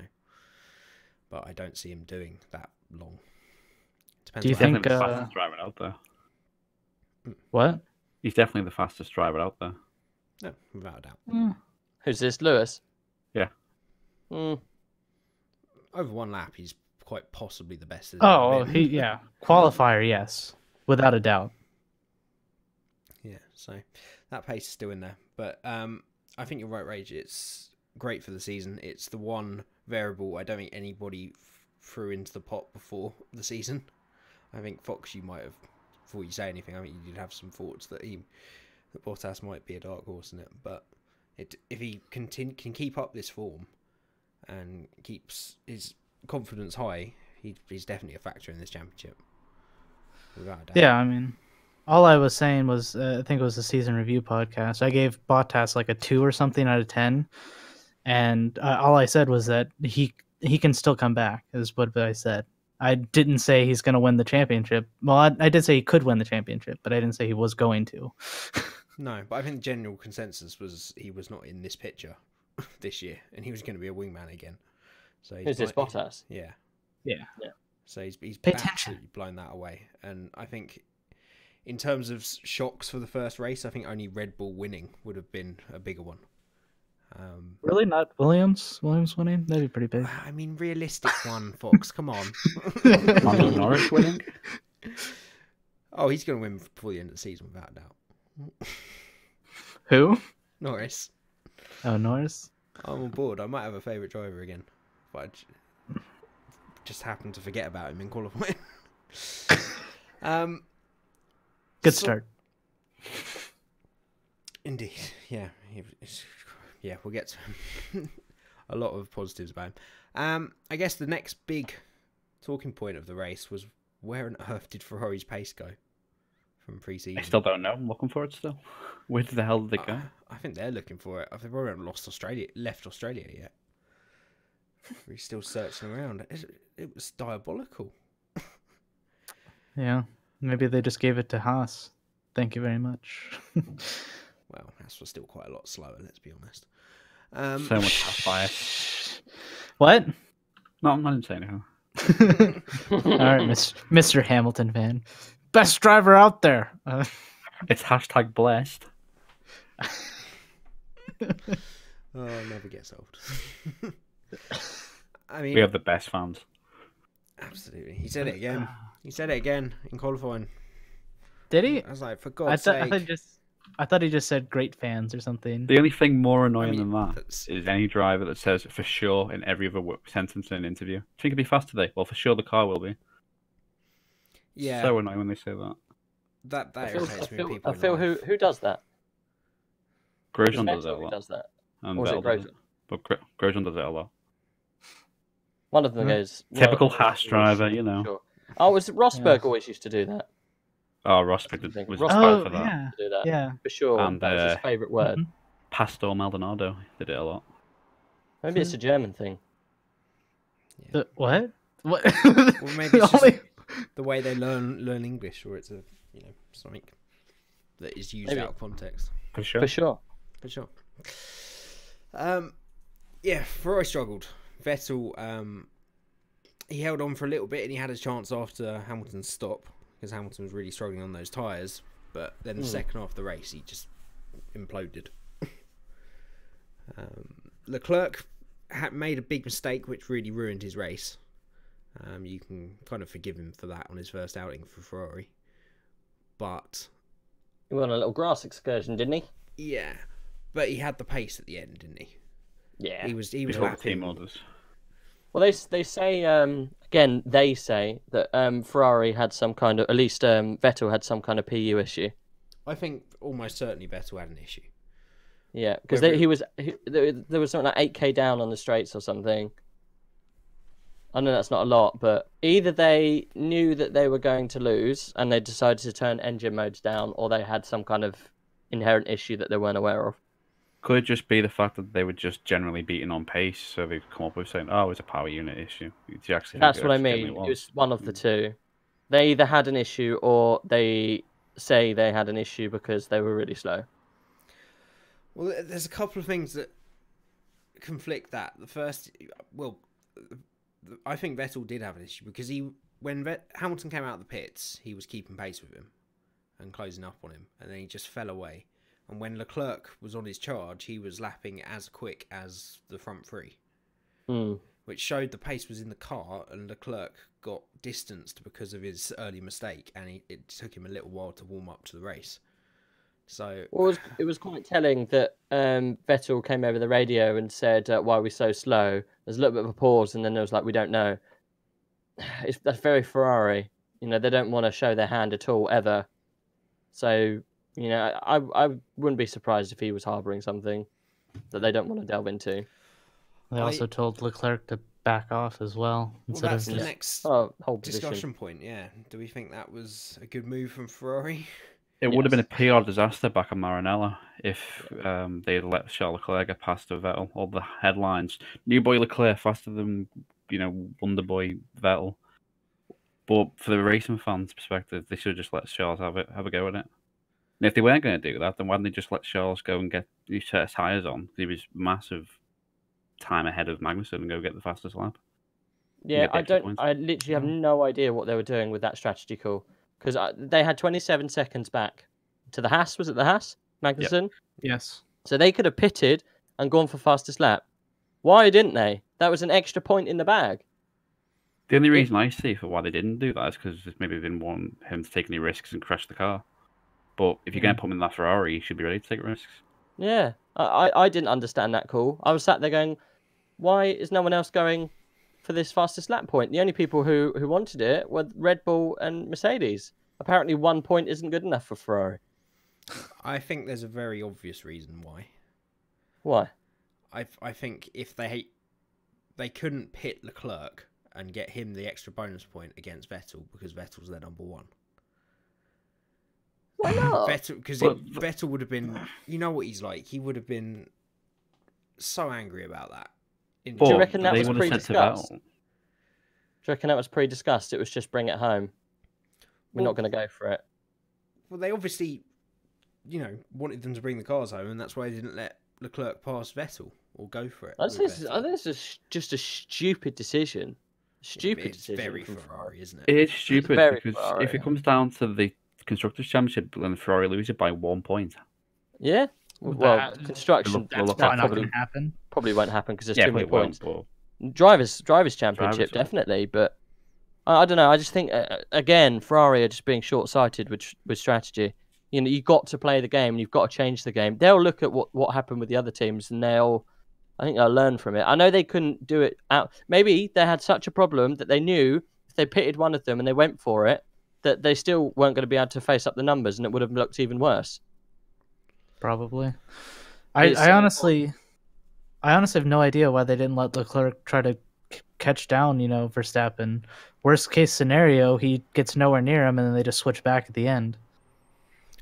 but I don't see him doing that long. Depends. Do you think the fastest driver out there? What? He's definitely the fastest driver out there. No, without a doubt. Who's this, Lewis? Yeah. Over one lap, he's quite possibly the best. Qualifier, yes, without a doubt. Yeah, so that pace is still in there, but I think you're right, Rage. It's great for the season. It's the one variable I don't think anybody threw into the pot before the season. I think Fox, you might have, before you say anything, I think you did have some thoughts that Bottas might be a dark horse in it, but if he can keep up this form and keeps his confidence high, he's definitely a factor in this championship. Without a doubt. Yeah, I mean, all I was saying was, I think it was a season review podcast. I gave Bottas like a 2 or something out of 10, and all I said was that he can still come back. Is what I said. I didn't say he's going to win the championship. Well, I did say he could win the championship, but I didn't say he was going to. No, but I think the general consensus was he was not in this picture this year, and he was going to be a wingman again. So who's this, Bottas? Yeah. So he's absolutely blown that away, and I think in terms of shocks for the first race, I think only Red Bull winning would have been a bigger one. Really, not Williams? Williams winning? That'd be pretty big. I mean, realistic one, Fox. Come on. Norris winning? Oh, he's going to win before the end of the season, without a doubt. Who? Norris. Oh, Norris. I'm on board. I might have a favourite driver again, but I just happened to forget about him in qualifying. Good start. Indeed, yeah. Yeah, we'll get to a lot of positives about him. I guess the next big talking point of the race was, where on earth did Ferrari's pace go from pre-season? I still don't know. I'm looking for it still. Where the hell did they go? I think they're looking for it. They've probably haven't left Australia yet. We're still searching around. It was diabolical. Yeah, maybe they just gave it to Haas. Thank you very much. Well, Haas was still quite a lot slower. Let's be honest. So much half bias. What? No, I'm not insane anything. All right, Mr. Hamilton fan, best driver out there. It's hashtag blessed. Oh, never gets old. I mean, We have the best fans. absolutely. He said it again. He said it again in qualifying. Did he? I was like, for I God's thought sake. I thought he just said great fans or something. The only thing more annoying mean, than that that's- is any driver that says for sure in every other sentence in an interview. Do you think it'll be fast today? Well, for sure the car will be. Yeah, So annoying when they say that. that I irritates me. When people feel annoy. who does that? Grosjean Is does it a Vettel who lot. does that? And Or is it Vettel does Grosjean? it. But Grosjean does it a lot. One of them goes. Typical well, Haas driver, you know. Sure. Oh, was Rosberg always used to do that? Oh, Rosberg was Rosberg bad for that. yeah, Do that yeah. for sure. And, that was his favourite word. Pastor Maldonado did it a lot. Maybe it's a German thing. What? What? Well, maybe it's just the way they learn English, or it's something that is used Maybe. out of context. For sure. For sure. For sure. Yeah, Ferrari struggled. Vettel, he held on for a little bit, and he had a chance after Hamilton's stop, because Hamilton was really struggling on those tyres. But then the second half of the race, he just imploded. Leclerc made a big mistake, which really ruined his race. You can kind of forgive him for that on his first outing for Ferrari. But He went on a little grass excursion, didn't he? yeah, but he had the pace at the end, didn't he? Yeah. He was Before the lapping. team orders. Well, they say again. They say that Ferrari had some kind of, at least Vettel had some kind of PU issue. I think almost certainly Vettel had an issue. Yeah, because Whether- there was something like 8k down on the straights or something. I know that's not a lot, but either they knew that they were going to lose and they decided to turn engine modes down, or they had some kind of inherent issue that they weren't aware of. Could it just be the fact that they were just generally beating on pace, so they've come up with saying, "Oh, it's a power unit issue." Do you actually think That's it what I actually mean. genuinely It was one of the two. They either had an issue or they say they had an issue because they were really slow. Well, there's a couple of things that conflict that. The first, well, I think Vettel did have an issue because when Hamilton came out of the pits, he was keeping pace with him and closing up on him, and then he just fell away. And when Leclerc was on his charge, he was lapping as quick as the front three, which showed the pace was in the car, and Leclerc got distanced because of his early mistake, and it took him a little while to warm up to the race. So Well, it was quite telling that Vettel came over the radio and said, "Why are we so slow?" There's a little bit of a pause, and then there was like, "We don't know." That's very Ferrari. You know, they don't want to show their hand at all ever. So, you know, I wouldn't be surprised if he was harboring something that they don't want to delve into. They also told Leclerc to back off as well. Well, Instead that's of the just... next Whole position. discussion point, yeah. Do we think that was a good move from Ferrari? It would have been a PR disaster back on Maranello if they had let Charles Leclerc get past Vettel. All the headlines: "New boy Leclerc faster than Wonder Boy Vettel." But for the racing fans' perspective, they should have just let Charles have a go at it. And if they weren't going to do that, then why didn't they just let Charles go and get these set of tyres on? He was massive time ahead of Magnussen and go get the fastest lap. Yeah, get the extra points. I literally have no idea what they were doing with that strategy call. Because they had 27 seconds back to the Haas. Was it the Haas? Magnussen? Yes. So they could have pitted and gone for fastest lap. Why didn't they? That was an extra point in the bag. The only reason I see for why they didn't do that is because maybe they didn't want him to take any risks and crash the car. But if you're going to put him in that Ferrari, you should be ready to take risks. Yeah, I didn't understand that call. I was sat there going, why is no one else going for this fastest lap point? The only people who wanted it were Red Bull and Mercedes. Apparently 1 point isn't good enough for Ferrari. I think there's a very obvious reason why. Why? I think if they couldn't pit Leclerc and get him the extra bonus point against Vettel because Vettel's their number one. Why not? Vettel would have been, you know what he's like. He would have been so angry about that. Do you reckon that they was would have said to pre-discussed? Vettel, Do you reckon that was pre-discussed? It was just bring it home. We're not going to go for it. Well, they obviously, wanted them to bring the cars home, and that's why they didn't let Leclerc pass Vettel or go for it. I think this is just a stupid decision. It's very from Ferrari, isn't it? It is stupid very because Ferrari. if it comes down to the Constructors' Championship and Ferrari lose it by 1 point. Yeah. Well, That- construction That's look, probably not probably going to happen. won't happen because there's Yeah, too many it won't, points. but Drivers' championship Drivers will. definitely, but I don't know. I just think again, Ferrari are just being short-sighted with strategy. You got to play the game and you've got to change the game. They'll look at what happened with the other teams and I think they'll learn from it. I know they couldn't do it out. Maybe they had such a problem that they knew if they pitted one of them and they went for it, that they still weren't going to be able to face up the numbers and it would have looked even worse. Probably. I honestly have no idea why they didn't let Leclerc try to catch down, Verstappen. Worst case scenario, he gets nowhere near him, and then they just switch back at the end.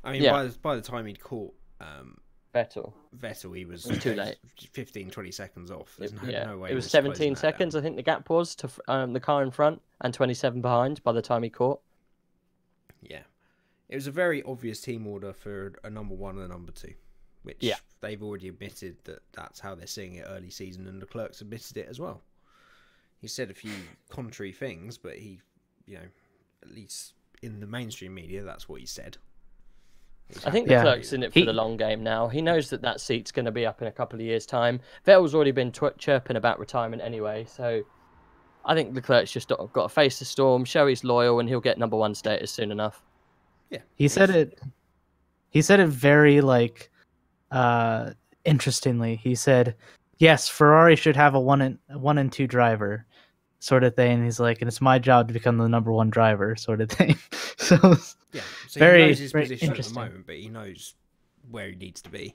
I mean, Yeah. by the time he'd caught Vettel, he was It was too late. 15, 20 seconds off. There's no way. It he was closing 17 that seconds, down. I think the gap was to the car in front, and 27 behind by the time he caught. Yeah. It was a very obvious team order for a number one and a number two, which they've already admitted that that's how they're seeing it early season, and Leclerc's admitted it as well. He said a few contrary things, but he, at least in the mainstream media, that's what he said. I think Yeah. Leclerc's in it for the long game now. He knows that seat's going to be up in a couple of years' time. Vettel's already been chirping about retirement anyway, so I think Leclerc's just got to face the storm, show he's loyal, and he'll get number one status soon enough. Yeah. He said it very interestingly. He said, "Yes, Ferrari should have a one and two driver, sort of thing." He's like, "And it's my job to become the number one driver," sort of thing. So Yeah. So Very- he knows his very position at the interesting. moment, but he knows where he needs to be.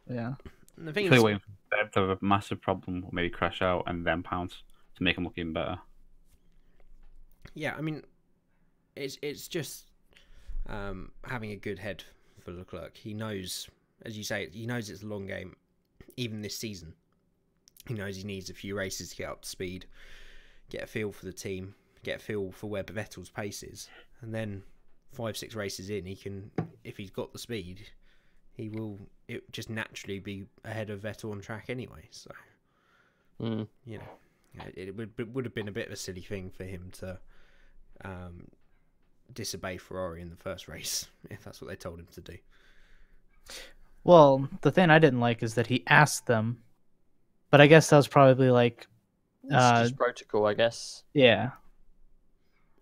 yeah, And the thing clearly is, waiting for them to have a massive problem, or maybe crash out and then pounce to make him look even better. yeah, I mean, it's just having a good head for Leclerc. He knows, as you say, he knows it's a long game. Even this season, he knows he needs a few races to get up to speed, get a feel for the team, get a feel for where Vettel's pace is, and then 5-6 races in, he can, if he's got the speed, it just naturally be ahead of Vettel on track anyway. So, it would have been a bit of a silly thing for him to disobey Ferrari in the first race if that's what they told him to do. Well, the thing I didn't like is that he asked them, but I guess that was probably like, It's just protocol, I guess. yeah.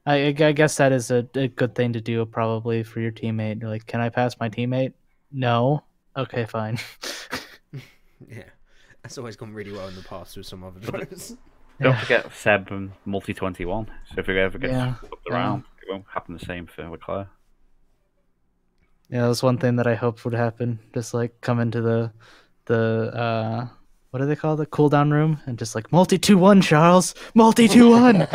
I guess that is a good thing to do probably for your teammate. You're like, can I pass my teammate? No. Okay, fine. Yeah, that's always gone really well in the past with some other drivers. Don't Yeah. forget Seb and Multi 21. So if he ever gets Yeah. flipped around, it won't happen the same for Leclerc. Yeah, that's one thing that I hoped would happen. Just like come into the what do they call it? The cool down room and just like multi 2-1, Charles, multi 2-1.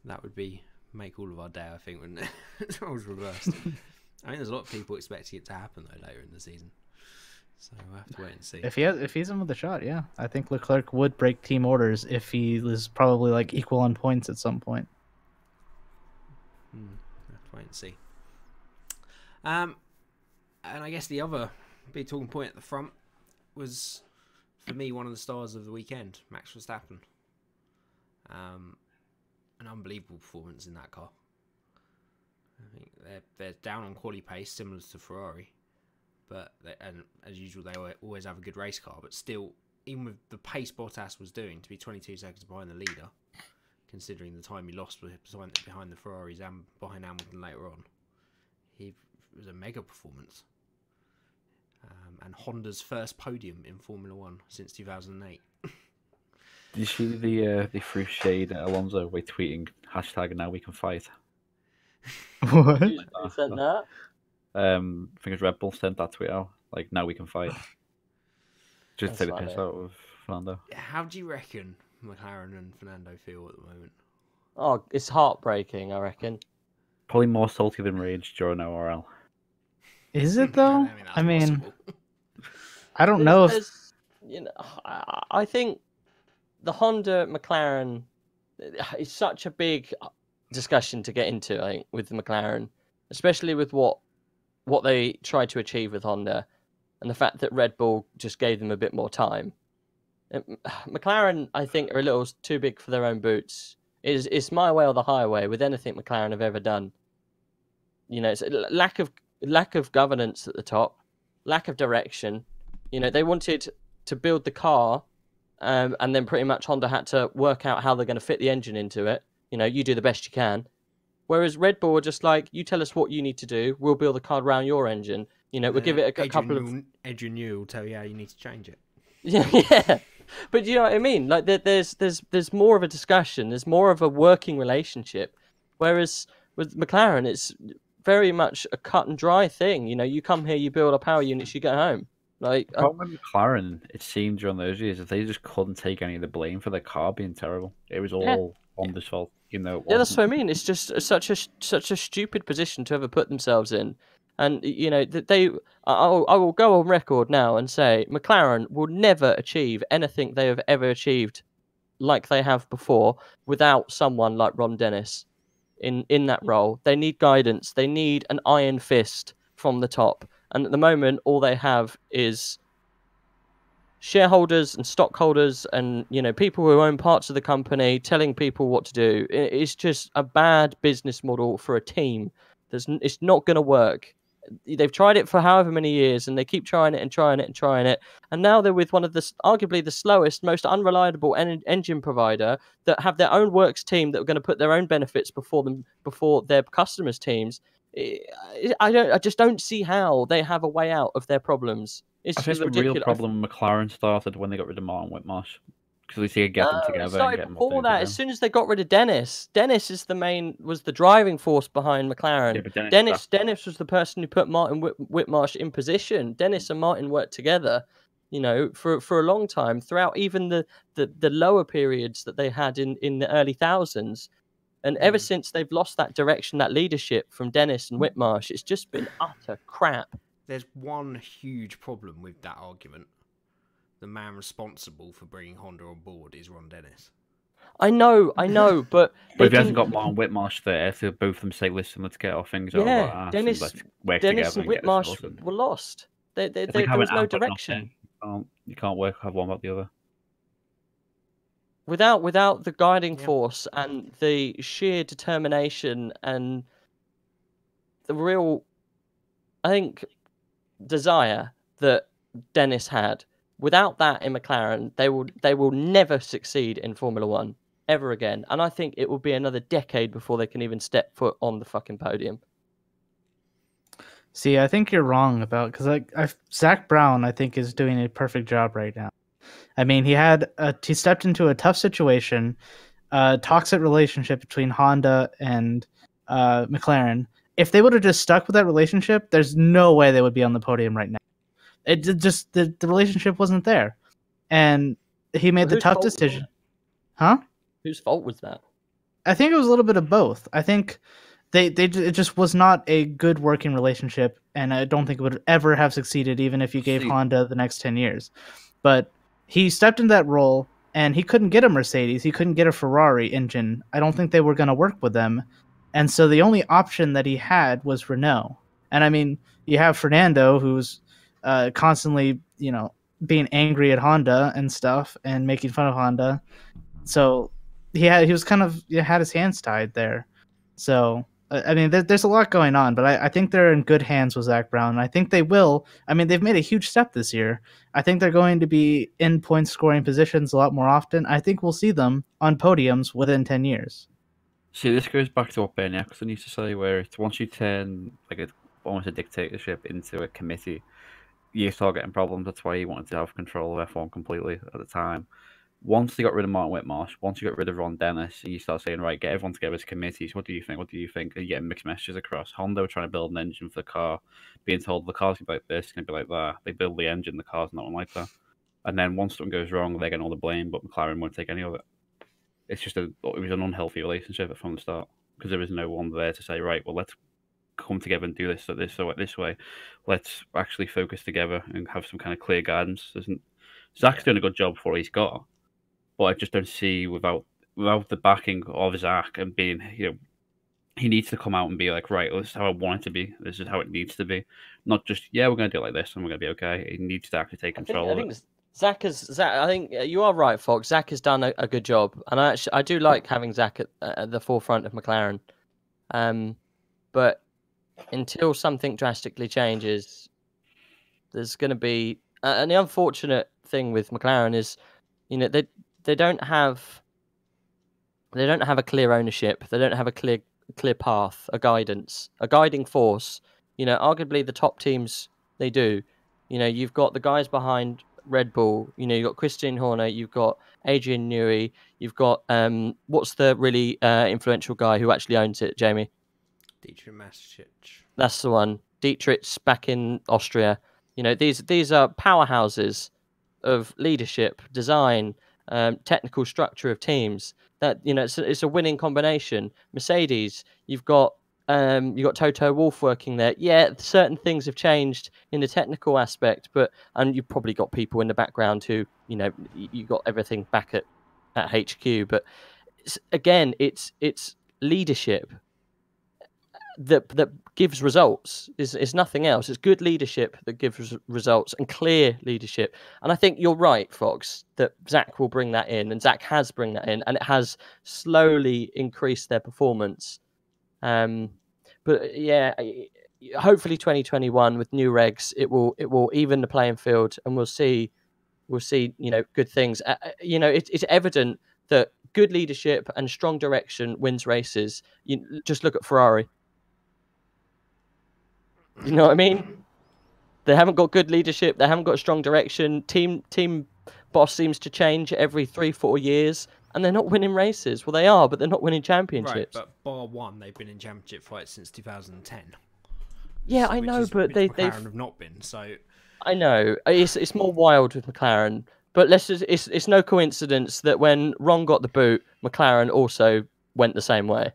That would make all of our day, I think, wouldn't it? If it was reversed. I mean, there's a lot of people expecting it to happen though later in the season, so we'll have to wait and see. If he's in with a shot, yeah, I think Leclerc would break team orders if he was probably like equal on points at some point. We'll have to wait and see. And I guess the other big talking point at the front was, for me, one of the stars of the weekend, Max Verstappen. An unbelievable performance in that car. I think they're down on quali pace, similar to Ferrari, and as usual they always have a good race car. But still, even with the pace Bottas was doing, to be 22 seconds behind the leader, considering the time he lost behind the Ferraris and behind Hamilton later on, it was a mega performance. And Honda's first podium in Formula One since 2008. Did you see the threw shade at Alonso by tweeting #now we can fight? What? Who sent that? I think it was Red Bull sent that tweet out, like, now we can fight. Just That's take the piss funny. out of Fernando. How do you reckon McLaren and Fernando feel at the moment? Oh, it's heartbreaking, I reckon. Probably more salty than rage during ORL. Is it though? that's I mean, possible. I don't know if I think the Honda McLaren is such a big discussion to get into, I think, with the McLaren, especially with what they tried to achieve with Honda, and the fact that Red Bull just gave them a bit more time. McLaren, I think, are a little too big for their own boots. It's my way or the highway with anything McLaren have ever done. You know, it's a lack of governance at the top, lack of direction. You know, they wanted to build the car, and then pretty much Honda had to work out how they're going to fit the engine into it. You know, you do the best you can. Whereas Red Bull were just like, you tell us what you need to do, we'll build the car around your engine. You know, we'll give it a couple of... Adrian Newey will tell you how you need to change it. Yeah. But you know what I mean? Like, there's more of a discussion, there's more of a working relationship. Whereas with McLaren, it's very much a cut and dry thing. You know, you come here, you build our power units, you get home. Like, the problem with McLaren, it seemed during those years that they just couldn't take any of the blame for their car being terrible. It was all Honda's fault, you know. Yeah, that's what I mean. It's just such a stupid position to ever put themselves in. And you know that I will go on record now and say McLaren will never achieve anything they have ever achieved like they have before without someone like Ron Dennis in that role. They need guidance. They need an iron fist from the top. And at the moment, all they have is shareholders and stockholders and, you know, people who own parts of the company telling people what to do. It's just a bad business model for a team. It's not going to work. They've tried it for however many years, and they keep trying it and trying it and trying it. And now they're with one of the arguably the slowest, most unreliable engine provider that have their own works team that are going to put their own benefits before their customers' teams. I just don't see how they have a way out of their problems. I think the ridiculous. real problem with McLaren started when they got rid of Martin Whitmarsh. Because at least he could get them together. It started before that. As soon as they got rid of Dennis, Dennis was the driving force behind McLaren. Yeah, Dennis was the person who put Martin Whitmarsh in position. Dennis and Martin worked together, you know, for a long time, throughout even the lower periods that they had in the early thousands. And ever since they've lost that direction, that leadership from Dennis and Whitmarsh, it's just been utter crap. There's one huge problem with that argument. The man responsible for bringing Honda on board is Ron Dennis. I know, but if he hasn't got Martin Whitmarsh there, to both of them say, "Listen, let's get our things out of our ass Dennis and Whitmarsh were lost. There was no direction. You can't have one without the other. Without the guiding force and the sheer determination and the real, I think, desire that Dennis had. Without that in McLaren, they will never succeed in Formula One ever again. And I think it will be another decade before they can even step foot on the fucking podium. See, I think you're wrong about, because Zach Brown, I think, is doing a perfect job right now. I mean, he stepped into a tough situation, toxic relationship between Honda and McLaren. If they would have just stuck with that relationship, there's no way they would be on the podium right now. It just the relationship wasn't there, and he made the tough decision. Huh? Whose fault was that? I think it was a little bit of both. I think it just was not a good working relationship, and I don't think it would ever have succeeded, even if you gave Honda the next 10 years. But he stepped into that role, and he couldn't get a Mercedes. He couldn't get a Ferrari engine. I don't think they were going to work with them. And so the only option that he had was Renault. And I mean, you have Fernando, who's constantly, you know, being angry at Honda and stuff and making fun of Honda. So he was kind of had his hands tied there. So I mean, there's a lot going on, but I think they're in good hands with Zach Brown. And I think they will. I mean, they've made a huge step this year. I think they're going to be in point scoring positions a lot more often. I think we'll see them on podiums within 10 years. See, this goes back to what Bernie Eccleston used to say, where it's once you turn almost a dictatorship into a committee, you start getting problems. That's why he wanted to have control of F1 completely at the time. Once they got rid of Martin Whitmarsh, once you got rid of Ron Dennis, you start saying, right, get everyone together as committees. What do you think? What do you think? And you get mixed messages across. Honda were trying to build an engine for the car, being told the car's going to be like this, going to be like that. They build the engine, the car's not like that. And then once something goes wrong, they're getting all the blame, but McLaren won't take any of it. It's just it was an unhealthy relationship from the start, because there was no one there to say, right, well, let's come together and do this way. Let's actually focus together and have some kind of clear guidance. Zach's doing a good job for what he's got, but I just don't see without the backing of Zach and being, he needs to come out and be like, right, this is how I want it to be. This is how it needs to be. Not just, yeah, we're going to do it like this and we're going to be okay. He needs to actually take control of it. Zach. I think you are right, Fox. Zach has done a good job, and I do like having Zach at the forefront of McLaren. But until something drastically changes, there's going to be, and the unfortunate thing with McLaren is, they don't have a clear ownership. They don't have a clear path, a guidance, a guiding force. Arguably the top teams, they do. You've got the guys behind Red Bull. You've got Christian Horner, you've got Adrian Newey, you've got what's the really influential guy who actually owns it, Jamie? Dietrich Mateschitz. That's the one. Dietrich's back in Austria. These are powerhouses of leadership, design, technical structure of teams. That it's a winning combination. Mercedes, you've got Toto Wolff working there. Yeah, certain things have changed in the technical aspect, and you've probably got people in the background who you got everything back at HQ. But it's leadership that gives results. Is nothing else. It's good leadership that gives results, and clear leadership. And I think you're right, Fox, that Zach will bring that in, and Zach has bring that in, and it has slowly increased their performance. But yeah, hopefully 2021 with new regs, it will even the playing field, and we'll see good things. It's evident that good leadership and strong direction wins races. You just look at Ferrari. You know what I mean? They haven't got good leadership. They haven't got strong direction. Team boss seems to change every 3-4 years, and they're not winning races. Well, they are, but they're not winning championships. Right, but bar one, they've been in championship fights since 2010. Yeah, I know, but McLaren have not been. So I know it's more wild with McLaren, but it's no coincidence that when Ron got the boot, McLaren also went the same way.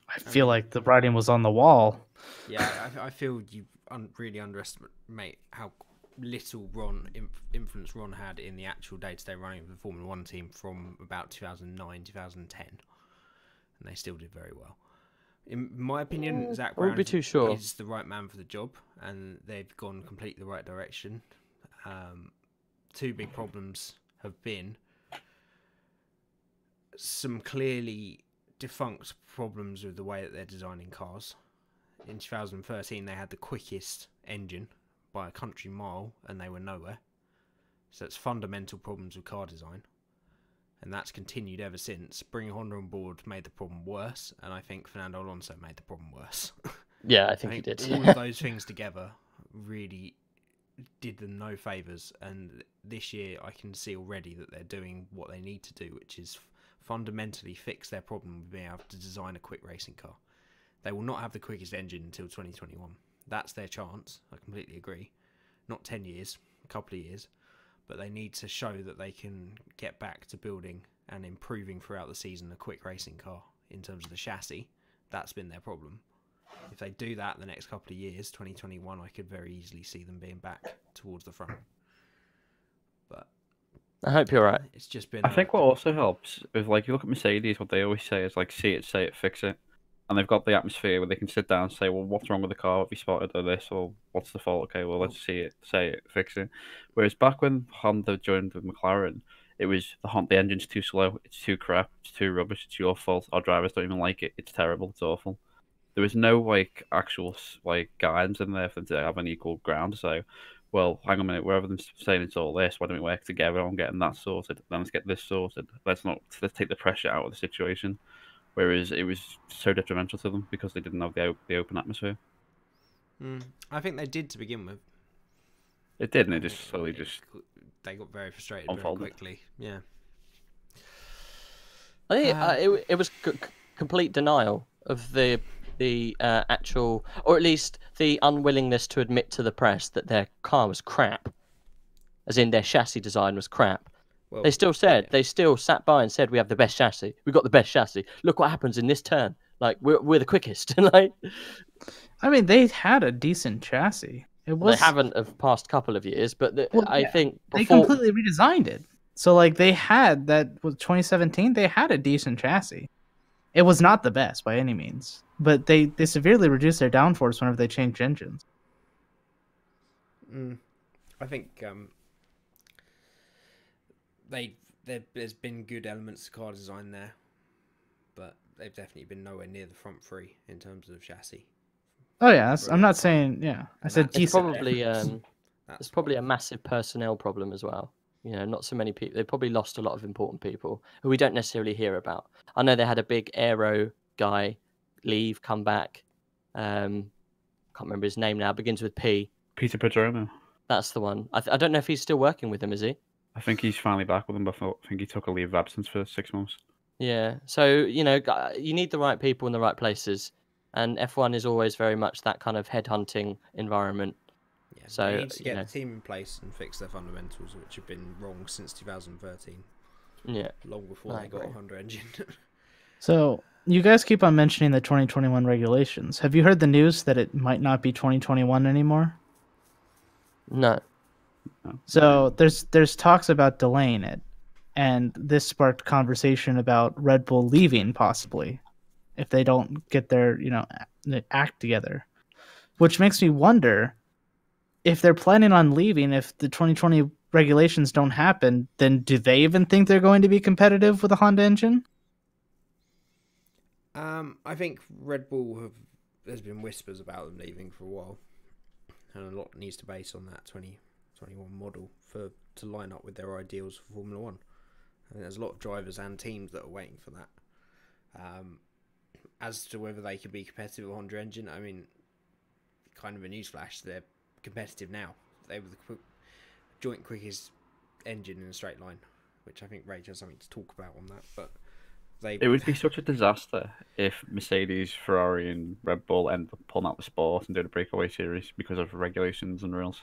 I feel like the writing was on the wall. Yeah, I feel you really underestimate how little influence Ron had in the actual day-to-day running of the Formula 1 team from about 2009, 2010. And they still did very well. In my opinion, Zach Brown is the right man for the job, and they've gone completely the right direction. Two big problems have been some clearly defunct problems with the way that they're designing cars. In 2013, they had the quickest engine by a country mile, and they were nowhere. So it's fundamental problems with car design, and that's continued ever since. Bringing Honda on board made the problem worse, and I think Fernando Alonso made the problem worse. Yeah, I think he did. All of those things together really did them no favours, and this year I can see already that they're doing what they need to do, which is fundamentally fix their problem with being able to design a quick racing car. They will not have the quickest engine until 2021. That's their chance. I completely agree. Not 10 years, a couple of years. But they need to show that they can get back to building and improving throughout the season a quick racing car in terms of the chassis. That's been their problem. If they do that the next couple of years, 2021, I could very easily see them being back towards the front. But I hope you're right. It's just been. I think what also helps is, like, you look at Mercedes, what they always say is, like, see it, say it, fix it. And they've got the atmosphere where they can sit down and say, well, what's wrong with the car? Have you spotted this? Or what's the fault? Okay, well, let's see it, say it, fix it. Whereas back when Honda joined with McLaren, it was the engine's too slow, it's too crap, it's too rubbish, it's your fault, our drivers don't even like it, it's terrible, it's awful. There was no, like, actual, like, guidance in there for them to have an equal ground. So, well, hang on a minute, wherever they're saying it's all this, why don't we work together on getting that sorted? Then let's get this sorted. Let's take the pressure out of the situation. Whereas it was so detrimental to them because they didn't have the open atmosphere. I think they did to begin with. It did, and it just slowly they got very frustrated very quickly. Yeah. I think it was complete denial of the actual, or at least the unwillingness to admit to the press that their car was crap, as in their chassis design was crap. Well, they still sat by and said, we have the best chassis. We've got the best chassis. Look what happens in this turn. Like, we're the quickest. Like, I mean, they had a decent chassis. They haven't of past couple of years, but I think they completely redesigned it. So like they had that with 2017, they had a decent chassis. It was not the best by any means, but they severely reduced their downforce whenever they changed engines. I think there's been good elements to car design there, but they've definitely been nowhere near the front three in terms of chassis. Oh yeah, I'm not saying I said It's decent. It's probably a massive personnel problem as well. You know, not so many people. They probably lost a lot of important people who we don't necessarily hear about. I know they had a big aero guy leave, come back. Can't remember his name now. Begins with P. Peter Pedromo. That's the one. I don't know if he's still working with them. Is he? I think he's finally back with them, but I think he took a leave of absence for 6 months. Yeah. So, you know, you need the right people in the right places. And F1 is always very much that kind of headhunting environment. Yeah, so they need to get you know, the team in place and fix their fundamentals, which have been wrong since 2013. Yeah. Long before they got a Honda engine. So you guys keep on mentioning the 2021 regulations. Have you heard the news that it might not be 2021 anymore? No. So there's talks about delaying it, and this sparked conversation about Red Bull leaving possibly if they don't get their act together, which makes me wonder if they're planning on leaving. If the 2020 regulations don't happen, then do they even think they're going to be competitive with a Honda engine? I think Red Bull there's been whispers about them leaving for a while, and a lot needs to base on that 2021 model to line up with their ideals for Formula One. And there's a lot of drivers and teams that are waiting for that. As to whether they can be competitive with a Honda engine, I mean, kind of a newsflash, they're competitive now. They were the joint quickest engine in a straight line, which I think Rage has something to talk about on that. But it would be such a disaster if Mercedes, Ferrari, and Red Bull end up pulling out the sport and doing a breakaway series because of regulations and rules.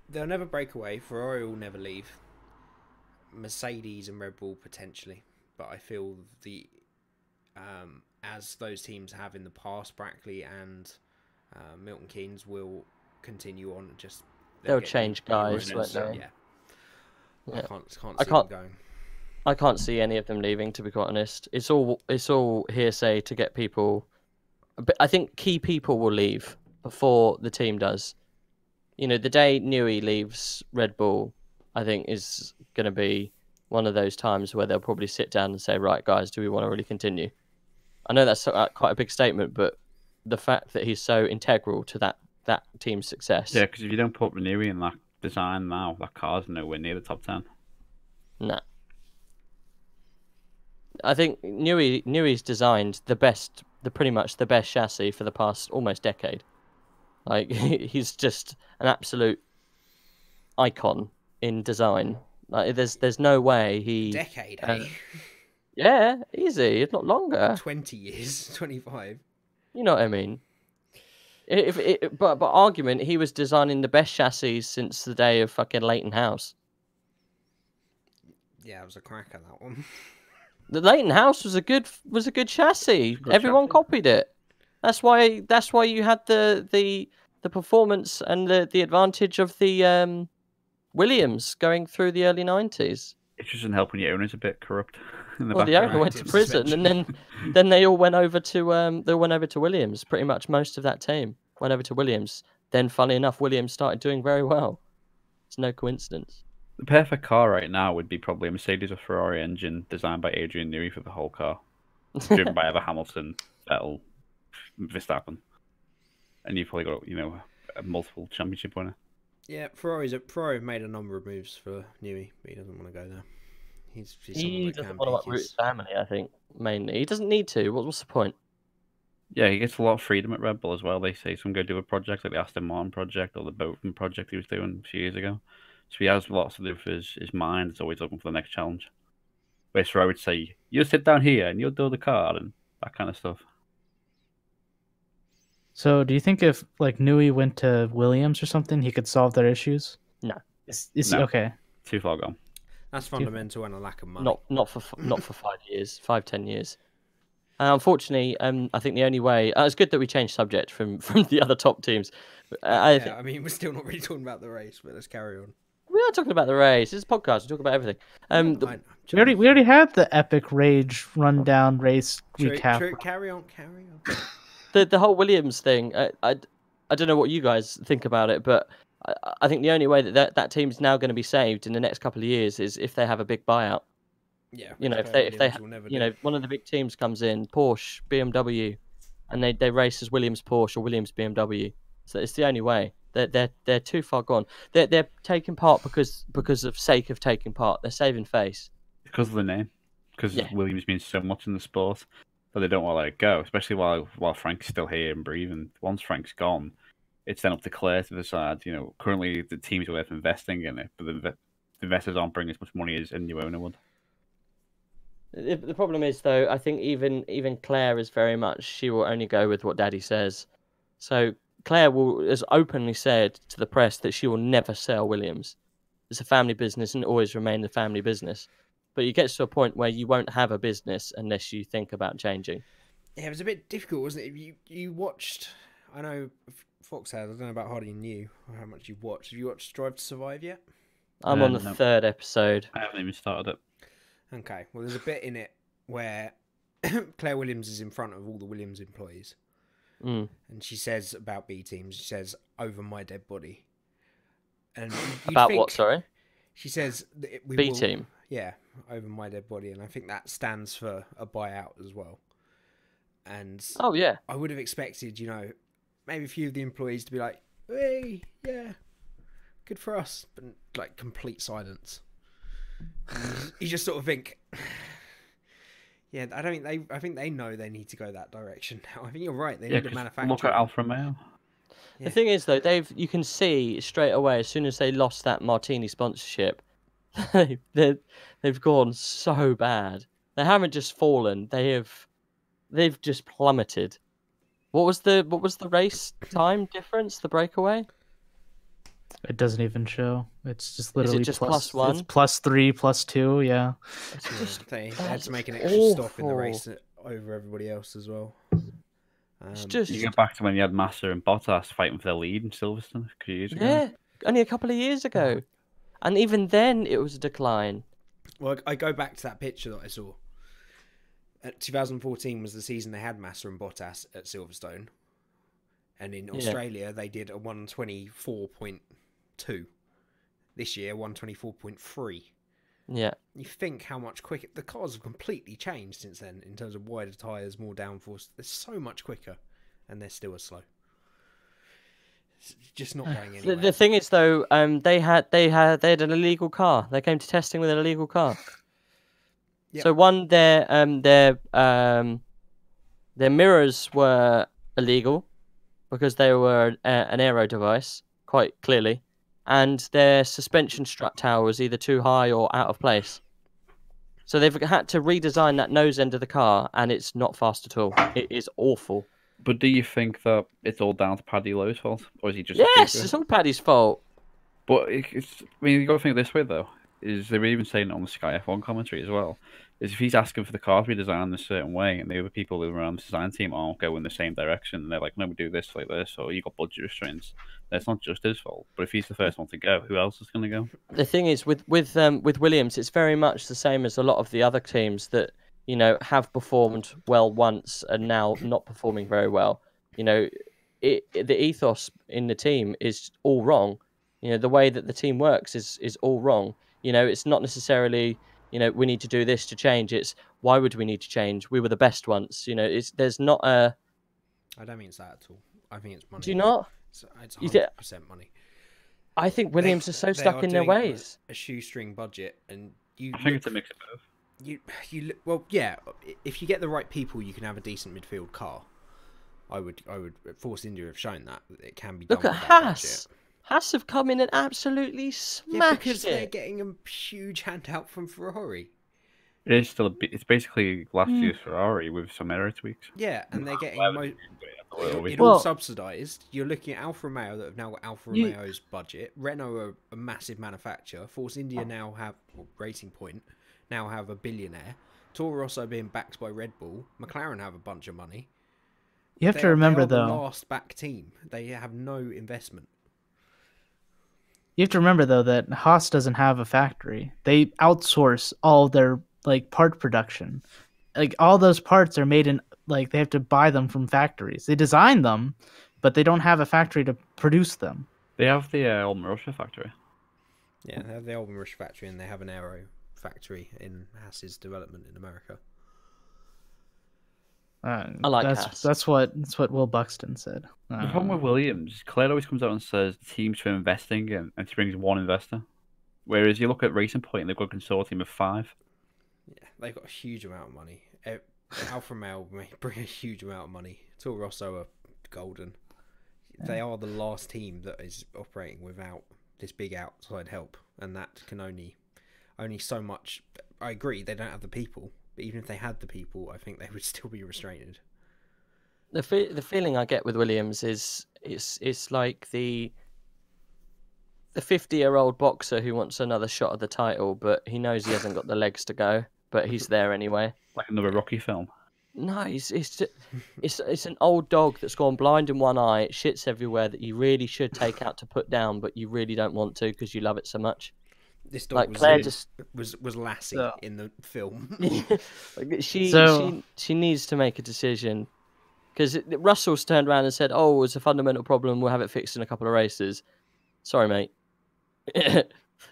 They'll never break away. Ferrari will never leave. Mercedes and Red Bull potentially, but I feel as those teams have in the past, Brackley and Milton Keynes will continue on. They'll change guys, won't they? Yeah. I can't see them going. I can't see any of them leaving, to be quite honest. It's all hearsay to get people. But I think key people will leave before the team does. You know, the day Newey leaves Red Bull, I think is going to be one of those times where they'll probably sit down and say, right, guys, do we want to really continue? I know that's quite a big statement, but the fact that he's so integral to that team's success. Yeah, because if you don't put Newey in that design now, that car's nowhere near the top 10. No. I think Newey's designed pretty much the best chassis for the past almost decade. Like, he's just an absolute icon in design. Like, there's no way he... Decade, eh? Yeah, easy. If not longer. 20 years, 25. You know what I mean? But argument, he was designing the best chassis since the day of fucking Leighton House. Yeah, it was a cracker, that one. The Leighton House was a good chassis. Everyone copied it. That's why you had the performance and the advantage of the Williams going through the early 90s. It's just helping your owners a bit corrupt. The owner went to prison, and then they all went over to Williams. Pretty much most of that team went over to Williams. Then, funny enough, Williams started doing very well. It's no coincidence. The perfect car right now would be probably a Mercedes or Ferrari engine designed by Adrian Newey for the whole car, driven by either Hamilton, Vettel, Verstappen, and you've probably got a multiple championship winner. Yeah, Ferrari have made a number of moves for Newey, but he doesn't want to go there. He doesn't want to uproot his family, I think, mainly. He doesn't need to. What's the point? Yeah, he gets a lot of freedom at Red Bull as well. They say some go do a project like the Aston Martin project or the Boatman project he was doing a few years ago. So he has lots to do for his mind. He's always looking for the next challenge. Whereas Ferrari would say, you'll sit down here and you'll do the car and that kind of stuff. So do you think if Newey went to Williams or something, he could solve their issues? No. No. Okay. Too far gone. That's fundamental and a lack of money. Not for 5-10 years. Unfortunately, I think the only way it's good that we changed subject from the other top teams. I mean, we're still not really talking about the race, but let's carry on. We are talking about the race. It's a podcast. We talk about everything. I- We already had the epic rage rundown race recap. True. Carry on. The whole Williams thing. I don't know what you guys think about it, but I think the only way that team's now going to be saved in the next couple of years is if they have a big buyout. Yeah, You know, which if Claire they Williams will never you do. know, one of the big teams comes in, Porsche, BMW, and they race as Williams Porsche or Williams BMW. So it's the only way. They're too far gone. They're taking part because of sake of taking part. They're saving face. Because of the name. Because Yeah. Williams means so much in the sport, but they don't want to let it go, especially while Frank's still here and breathing. Once Frank's gone, it's then up to Claire to decide. You know, currently the team's worth investing in it, but the investors aren't bringing as much money as a new owner would. The problem is, though, I think even Claire is very much, she will only go with what Daddy says. So Claire has openly said to the press that she will never sell Williams. It's a family business and always remain a family business. But you get to a point where you won't have a business unless you think about changing. Yeah, it was a bit difficult, wasn't it? You watched. I know Fox had. I don't know about Hardy and you, or how much you watched. Have you watched Drive to Survive yet? I'm on the No. third episode. I haven't even started it. Okay. Well, there's a bit in it where Claire Williams is in front of all the Williams employees, Mm. and she says about B teams. She says, "Over my dead body." And About what? Sorry, She says we B will- team. Yeah, over my dead body, and I think that stands for a buyout as well. And Oh yeah. I would have expected, maybe a few of the employees to be like, "Hey, yeah, good for us," but like complete silence. And you just sort of think, yeah, I think they know they need to go that direction now. I think you're right. They need a 'cause manufacturer. look at Alfa Romeo. Yeah. The thing is, though, you can see straight away as soon as they lost that Martini sponsorship, they've gone so bad. They haven't just fallen; they've just plummeted. What was the race time difference? The breakaway? It doesn't even show. It's just literally just plus +1? It's +3, +2. Yeah. It's Yeah, just they had that's to make an extra stop in the awful. race over everybody else as well. It's just You go back to when you had Massa and Bottas fighting for the lead in Silverstone a few years ago. yeah, only a couple of years ago, and even then it was a decline. Well, I go back to that picture that I saw. 2014 was the season they had Massa and Bottas at Silverstone, and in Australia they did a 124.2. This year 124.3. Yeah. You think how much quicker the cars have completely changed since then in terms of wider tyres, more downforce. They're so much quicker, and they're still as slow. It's just not going anywhere. The thing is, though, they had an illegal car. They came to testing with an illegal car. Yep. So their mirrors were illegal because they were an aero device, quite clearly, and their suspension strut tower was either too high or out of place. So they've had to redesign that nose end of the car, and it's not fast at all. It is awful. But do you think that it's all down to Paddy Lowe's fault, or is he just? Yes, it's all Paddy's fault. But it's. I mean, you got to think this way though. Is they were even saying it on the Sky F1 commentary as well. Is if he's asking for the car to be designed in a certain way, and the other people who are on the design team aren't going in the same direction, and they're like, "No, we do this like this," or you got budget restraints. That's not just his fault. But if he's the first one to go, who else is going to go? The thing is, with Williams, it's very much the same as a lot of the other teams that have performed well once and now not performing very well. The ethos in the team is all wrong. The way that the team works is all wrong. It's not necessarily we need to do this to change. It's why would we need to change? We were the best once. There's not a. I don't think it's that at all. I think it's money. Do you not? It's You thi- 100% money. I think Williams is so They stuck are in their doing ways. a shoestring budget, and I think it's a mix of both. If you get the right people, you can have a decent midfield car. I would Force India have shown that it can be done. Look at with that Haas. budget. Haas have come in and absolutely Yeah, smashed because they're it. getting a huge handout from Ferrari. It is still it's basically last year's Ferrari with some error tweaks. Yeah, and they're getting it Well- all subsidised. You're looking at Alfa Romeo that have now got Alfa You- Romeo's budget. Renault are a massive manufacturer. Force India now have Racing Point now have a billionaire. Toro Rosso being backed by Red Bull. McLaren have a bunch of money. You have They to remember are the though. last back team. They have no investment. You have to remember though that Haas doesn't have a factory. They outsource all their like part production. Like all those parts are made in like they have to buy them from factories. They design them, but they don't have a factory to produce them. They have the Old Russia factory. Yeah, they have the Old Rush factory, and they have an aero factory in Haas's development in America. I like Haas. That's what Will Buxton said. The problem with Williams, Claire always comes out and says the team's for investing and she brings one investor. Whereas you look at Racing Point and they've got a consortium of 5. Yeah, they've got a huge amount of money. Alfa Romeo may bring a huge amount of money. Toro Rosso are golden. Yeah. They are the last team that is operating without this big outside help, and that can only so much. I agree, they don't have the people, but even if they had the people, I think they would still be restrained. The feeling I get with Williams is it's like the 50-year-old boxer who wants another shot at the title, but he knows he hasn't got the legs to go, but he's there anyway. Like another Rocky film. No, it's an old dog that's gone blind in one eye. It shits everywhere that you really should take out to put down, but you really don't want to because you love it so much. This dog like was, Claire was Lassie in the film. She needs to make a decision because Russell's turned around and said, "Oh, it's a fundamental problem. We'll have it fixed in a couple of races." Sorry, mate.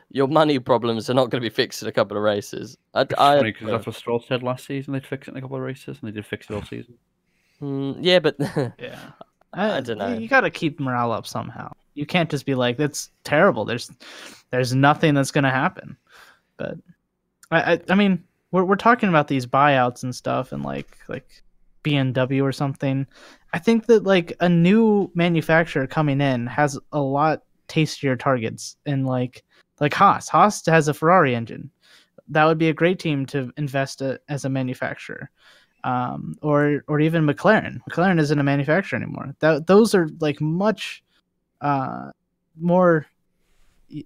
Your money problems are not going to be fixed in a couple of races. It's funny because that's what Stroll said last season. They'd fix it in a couple of races, and they did fix it all season. Yeah, but yeah, I don't know. You got to keep morale up somehow. You can't just be like, "That's terrible." There's nothing that's going to happen. But I mean, we're talking about these buyouts and stuff, and like BMW or something. I think that like a new manufacturer coming in has a lot tastier targets, and like Haas. Haas has a Ferrari engine. That would be a great team to invest as a manufacturer. Or even McLaren. McLaren isn't a manufacturer anymore. Those are like much more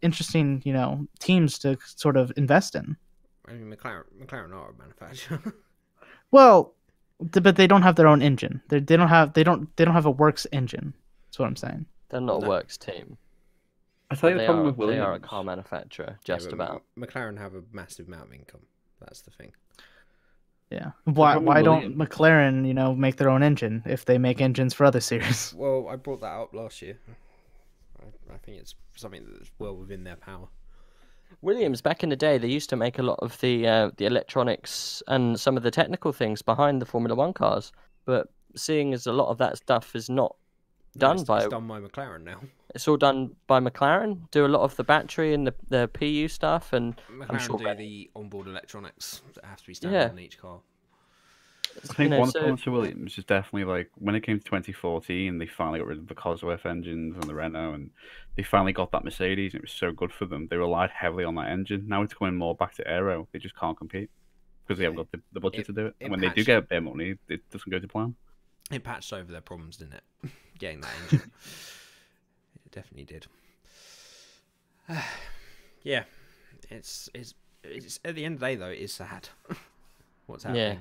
interesting, teams to sort of invest in. I mean, McLaren are a manufacturer. Well, but they don't have their own engine. They don't have a works engine. That's what I'm saying. They're not a works team. I tell you the problem with Williams. They are a car manufacturer, just about. McLaren have a massive amount of income. That's the thing. Yeah. Why don't McLaren, make their own engine if they make engines for other series? Well, I brought that up last year. I think it's something that's well within their power. Williams, back in the day, they used to make a lot of the electronics and some of the technical things behind the Formula One cars. But seeing as a lot of that stuff is not done by McLaren now. It's all done by McLaren. Do a lot of the battery and the PU stuff, and McLaren do the onboard electronics that have to be standard on each car. I think one problem to Williams is definitely like when it came to 2014, they finally got rid of the Cosworth engines and the Renault, and they finally got that Mercedes, and it was so good for them. They relied heavily on that engine. Now it's going more back to aero. They just can't compete because they haven't got the budget to do it. And when they do get their money, it doesn't go to plan. It patched over their problems, didn't it? Getting that engine. It definitely did. Yeah, it's at the end of the day though, it is sad what's happening. Yeah.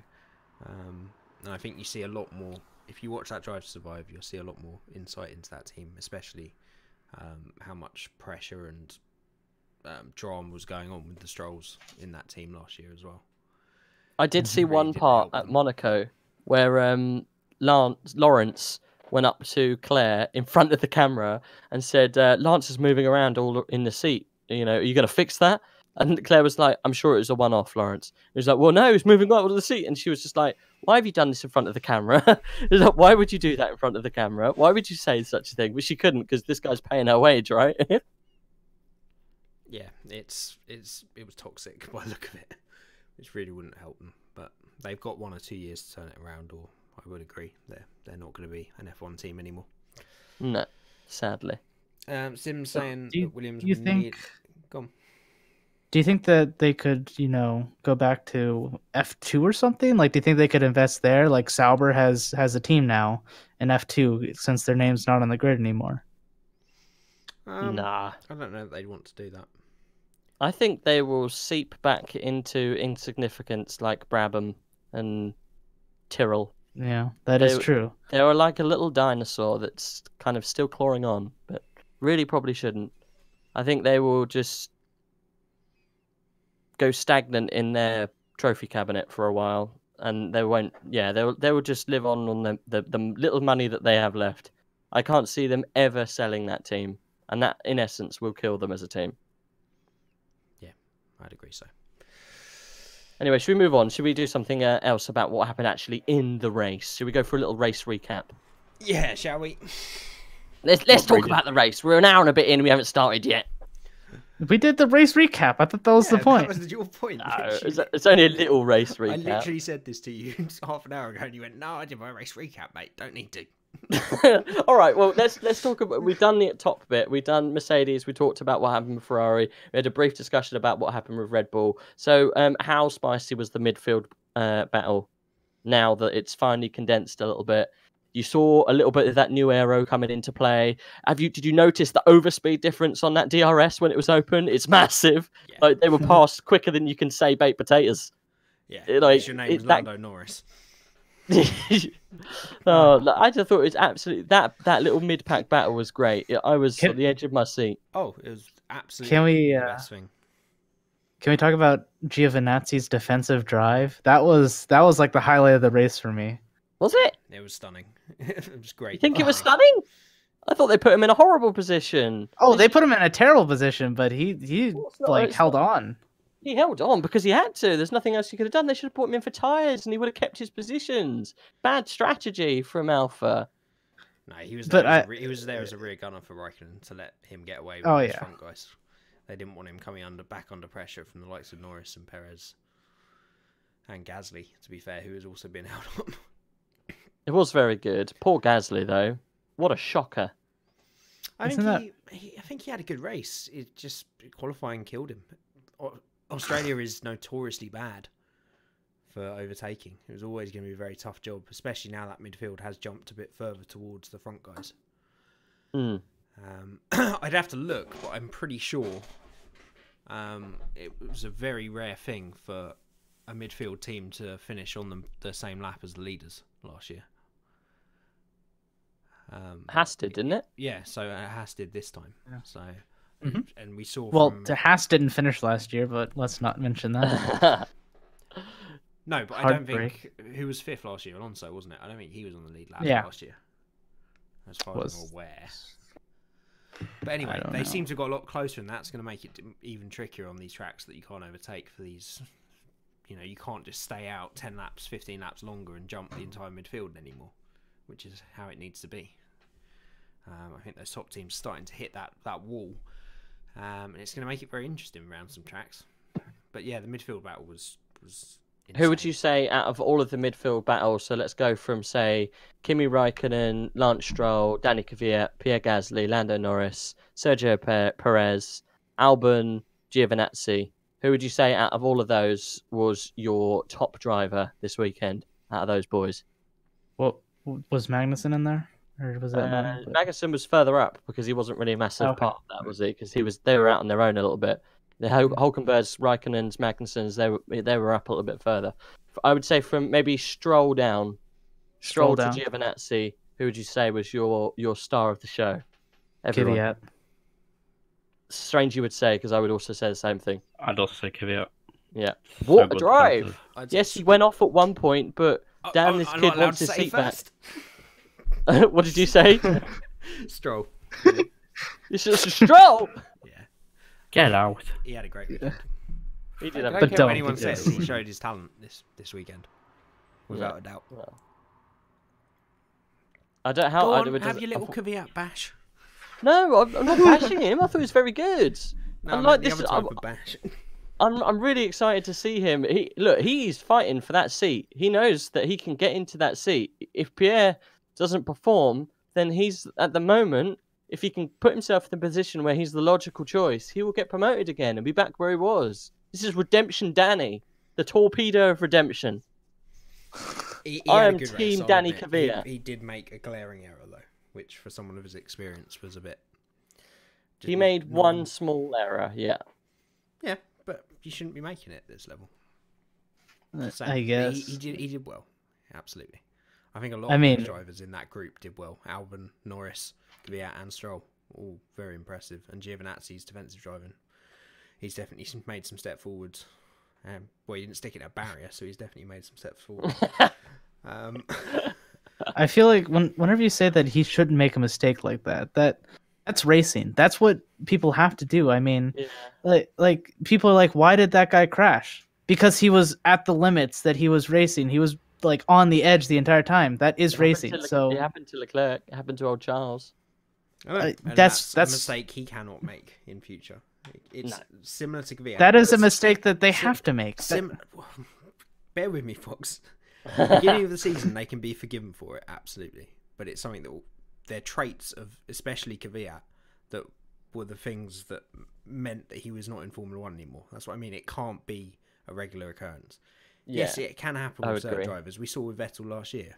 And I think you see a lot more if you watch that Drive to Survive. You'll see a lot more insight into that team, especially how much pressure and drama was going on with the Strolls in that team last year as well. I did see one part at Monaco where Lawrence went up to Claire in front of the camera and said, Lance is moving around all in the seat. Are you going to fix that? And Claire was like, I'm sure it was a one-off, Lawrence. He was like, well, no, he's moving up to the seat. And she was just like, why have you done this in front of the camera? He was like, why would you do that in front of the camera? Why would you say such a thing? But she couldn't because this guy's paying her wage, right? Yeah, it was toxic by the look of it, which really wouldn't help them. But they've got 1 or 2 years to turn it around, or I would agree they're not going to be an F1 team anymore. No, sadly. Sim's saying that Williams do you will think, need... Go on. Do you think that they could, go back to F2 or something? Like, do you think they could invest there? Like, Sauber has a team now in F2 since their name's not on the grid anymore. Nah. I don't know if they'd want to do that. I think they will seep back into insignificance like Brabham and Tyrrell. Yeah, that is true. They are like a little dinosaur that's kind of still clawing on, but really probably shouldn't. I think they will just go stagnant in their trophy cabinet for a while, and they won't. Yeah, they will just live on the little money that they have left. I can't see them ever selling that team, and that in essence will kill them as a team. Yeah, I'd agree so. Anyway, should we move on? Should we do something else about what happened actually in the race? Should we go for a little race recap? Yeah, shall we? Let's talk about the race. We're an hour and a bit in. We haven't started yet. We did the race recap. I thought that was the point. That was your point. No, it's only a little race recap. I literally said this to you half an hour ago, and you went, "No, I did my race recap, mate. Don't need to." All right. Well, let's talk about. We've done the top bit. We've done Mercedes. We talked about what happened with Ferrari. We had a brief discussion about what happened with Red Bull. So, how spicy was the midfield battle? Now that it's finally condensed a little bit, you saw a little bit of that new aero coming into play. Did you notice the overspeed difference on that DRS when it was open? It's massive. Yeah. Like they were passed quicker than you can say baked potatoes. Yeah, like your name is Lando Norris. I just thought it was absolutely that little mid-pack battle was great. I was on the edge of my seat. Oh, it was absolutely the best thing. Can we talk about Giovinazzi's defensive drive? That was like the highlight of the race for me. Was it? It was stunning. It was great. You think it was stunning? I thought they put him in a horrible position. Oh, they put him in a terrible position, but he held on. He held on because he had to. There's nothing else he could have done. They should have put him in for tyres and he would have kept his positions. Bad strategy from Alpha. No, he was there, he was there as a rear gunner for Raikkonen to let him get away with his front guys. They didn't want him coming back under pressure from the likes of Norris and Perez. And Gasly, to be fair, who has also been held on. It was very good. Poor Gasly, though. What a shocker. I think he had a good race. It just qualifying killed him. Australia is notoriously bad for overtaking. It was always going to be a very tough job, especially now that midfield has jumped a bit further towards the front guys. I'd have to look, but I'm pretty sure it was a very rare thing for a midfield team to finish on the same lap as the leaders last year. Haas did, didn't it? Yeah, so Haas did this time. Yeah. So, and we saw. Well, Haas didn't finish last year, but let's not mention that. No, but I don't think who was fifth last year. Alonso, wasn't it? I don't think he was on the lead lap last year, as far as I'm aware. But anyway, they seem to have got a lot closer, and that's going to make it even trickier on these tracks that you can't overtake for these. You know, you can't just stay out 10 laps, 15 laps longer and jump the entire midfield anymore, which is how it needs to be. I think those top teams are starting to hit that wall, and it's going to make it very interesting around some tracks. But yeah, the midfield battle was insane. Who would you say out of all of the midfield battles? So let's go from, say, Kimi Raikkonen, Lance Stroll, Danny Kvyat, Pierre Gasly, Lando Norris, Sergio Perez, Albon, Giovinazzi. Who would you say out of all of those was your top driver this weekend out of those boys? What was Magnussen in there? Or was that Magnussen was further up because he wasn't really a massive part of that, was he? Because they were out on their own a little bit. The Hulkenbergs, Raikkonens, Magnussen's, they were up a little bit further. I would say from maybe Stroll down to Giovinazzi. Who would you say was your star of the show? Kvyat. Strange you would say, because I would also say the same thing. I'd also say Kvyat. Yeah. What a drive! Yes, he went off at one point, but damn, this kid wants his seat back. What did you say? Stroll. It's just Stroll! Yeah. Get out. He had a great weekend. He did. I don't care what anyone says. He showed his talent this weekend, without a doubt. Well, I don't how. Go I on, have your little Kvyat bash. No, I'm not bashing him. I thought he was very good. No, like the this. other type of bash. I'm really excited to see him. He's fighting for that seat. He knows that he can get into that seat. If Pierre doesn't perform, then he's at the moment. If he can put himself in the position where he's the logical choice, he will get promoted again and be back where he was. This is redemption, Danny, the torpedo of redemption. I am team Danny Kvyat. He did make a glaring error though, which for someone of his experience was a bit. He made one small error, yeah. Yeah, but you shouldn't be making it at this level. I guess he did well, absolutely. I think a lot of the drivers in that group did well. Albon, Norris, Kvyat, and Stroll. all very impressive. And Giovinazzi's defensive driving, he's definitely made some step forwards. Well, he didn't stick it at a barrier, so he's definitely made some steps forward. I feel like whenever you say that he shouldn't make a mistake like that, that's racing. That's what people have to do. I mean, like people are like, why did that guy crash? Because he was at the limits that he was racing. He was like on the edge the entire time. That is racing. So it happened to Leclerc. It happened to old Charles. And that's a mistake he cannot make in future. It's similar to Kvyat. That is a mistake that they have to make. Bear with me, Fox. Beginning of the season, they can be forgiven for it, absolutely. But it's something that their traits of, especially Kvyat, that were the things that meant that he was not in Formula 1 anymore. That's what I mean. It can't be a regular occurrence. Yeah, yes, it can happen with certain drivers. We saw with Vettel last year.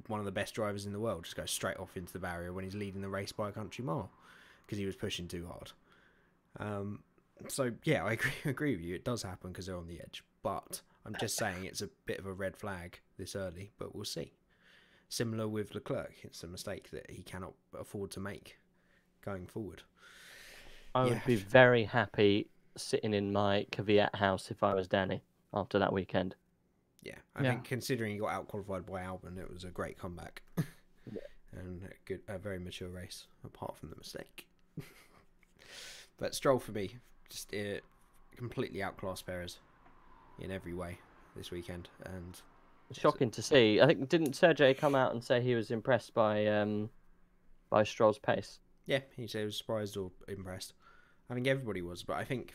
One of the best drivers in the world just goes straight off into the barrier when he's leading the race by a country mile because he was pushing too hard. So yeah, I agree with you. It does happen because they're on the edge, but I'm just saying it's a bit of a red flag this early, but we'll see. Similar with Leclerc, it's a mistake that he cannot afford to make going forward. I would be very happy sitting in my Kvyat house if I was Danny after that weekend. Yeah, I think considering he got out-qualified by Albon, it was a great comeback. And a very mature race, apart from the mistake. But Stroll, for me, just completely outclassed Perez in every way this weekend. And shocking to see. I think, didn't Sergio come out and say he was impressed by Stroll's pace? Yeah, he said he was surprised or impressed. I think everybody was, but I think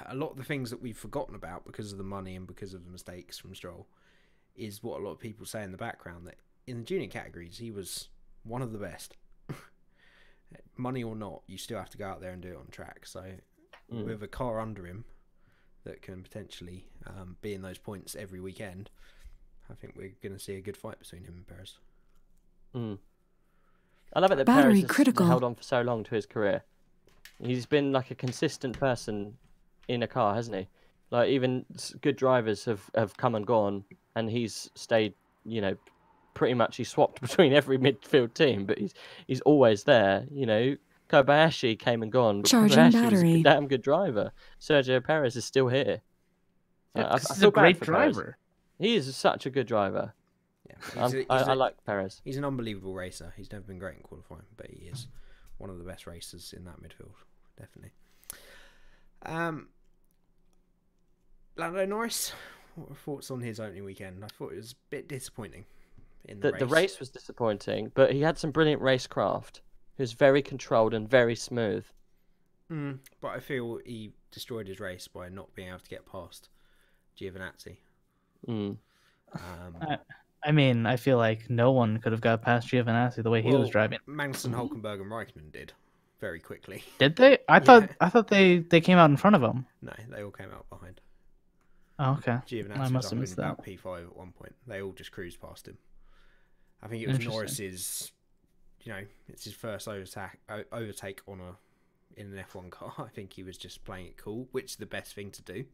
a lot of the things that we've forgotten about because of the money and because of the mistakes from Stroll is what a lot of people say in the background, that in the junior categories he was one of the best. Money or not, you still have to go out there and do it on track. So with a car under him that can potentially be in those points every weekend, I think we're going to see a good fight between him and Perez. I love it that Perez has held on for so long to his career. He's been like a consistent person in a car, hasn't he? Like, even good drivers have come and gone, and he's stayed, pretty much he swapped between every midfield team, but he's always there. Kobayashi came and gone, but Kobayashi was a damn good driver. Sergio Perez is still here. He's a great driver. He is such a good driver. Yeah, I like Perez. He's an unbelievable racer. He's never been great in qualifying, but he is one of the best racers in that midfield, definitely. Lando Norris, what are thoughts on his opening weekend? I thought it was a bit disappointing in the race. The race was disappointing, but he had some brilliant racecraft. He was very controlled and very smooth. But I feel he destroyed his race by not being able to get past Giovinazzi. I mean, I feel like no one could have got past Giovinazzi the way he was driving. Magnussen, Hulkenberg, and Raikkonen did very quickly. Did they? I thought they came out in front of him. No, they all came out behind. Oh, okay. Giovinazzi was up in about P5 at one point. They all just cruised past him. I think it was Norris's. It's his first overtake in an F1 car. I think he was just playing it cool, which is the best thing to do.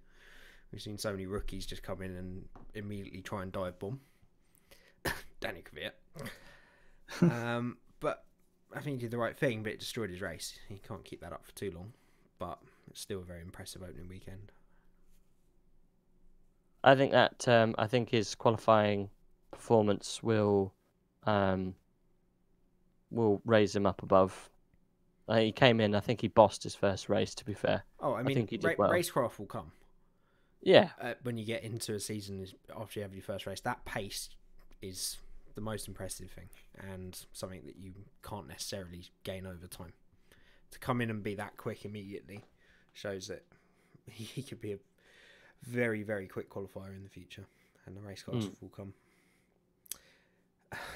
We've seen so many rookies just come in and immediately try and dive bomb. Danny Kvyat. But I think he did the right thing, but it destroyed his race. He can't keep that up for too long. But it's still a very impressive opening weekend. I think that I think his qualifying performance will raise him up above. He came in. I think he bossed his first race. To be fair, I think he did well. Racecraft will come. Yeah, when you get into a season after you have your first race, that pace is the most impressive thing and something that you can't necessarily gain over time. To come in and be that quick immediately shows that he could be a very, very quick qualifier in the future, and the race cars will come.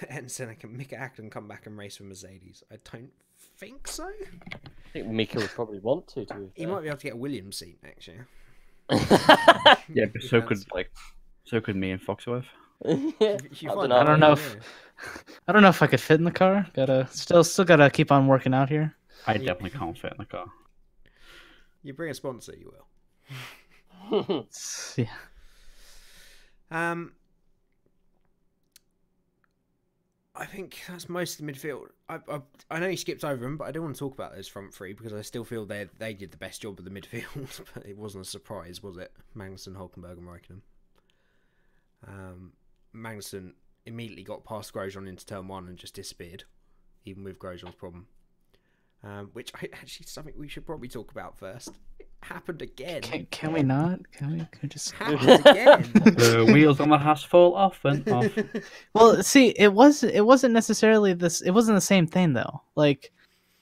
And Senna can Mika Hakkinen come back and race for Mercedes? I don't think so. I think Mika would probably want to. He might be able to get a Williams seat next year. Yeah, but so could me and Foxworth. Yeah. I don't know if I could fit in the car. Still gotta keep on working out here. I definitely can't fit in the car. You bring a sponsor, you will. Yeah. I think that's most of the midfield. I know you skipped over them, but I do want to talk about those front three because I still feel they did the best job of the midfield. But it wasn't a surprise, was it? Magnussen, Hulkenberg, and Raikkonen. Magnussen immediately got past Grosjean into turn one and just disappeared, even with Grosjean's problem. Which actually is something we should probably talk about first. It happened again. Can we not? Can we just Happened again. The wheels on the house fall off and off. Well, see, it wasn't necessarily this. It wasn't the same thing though. Like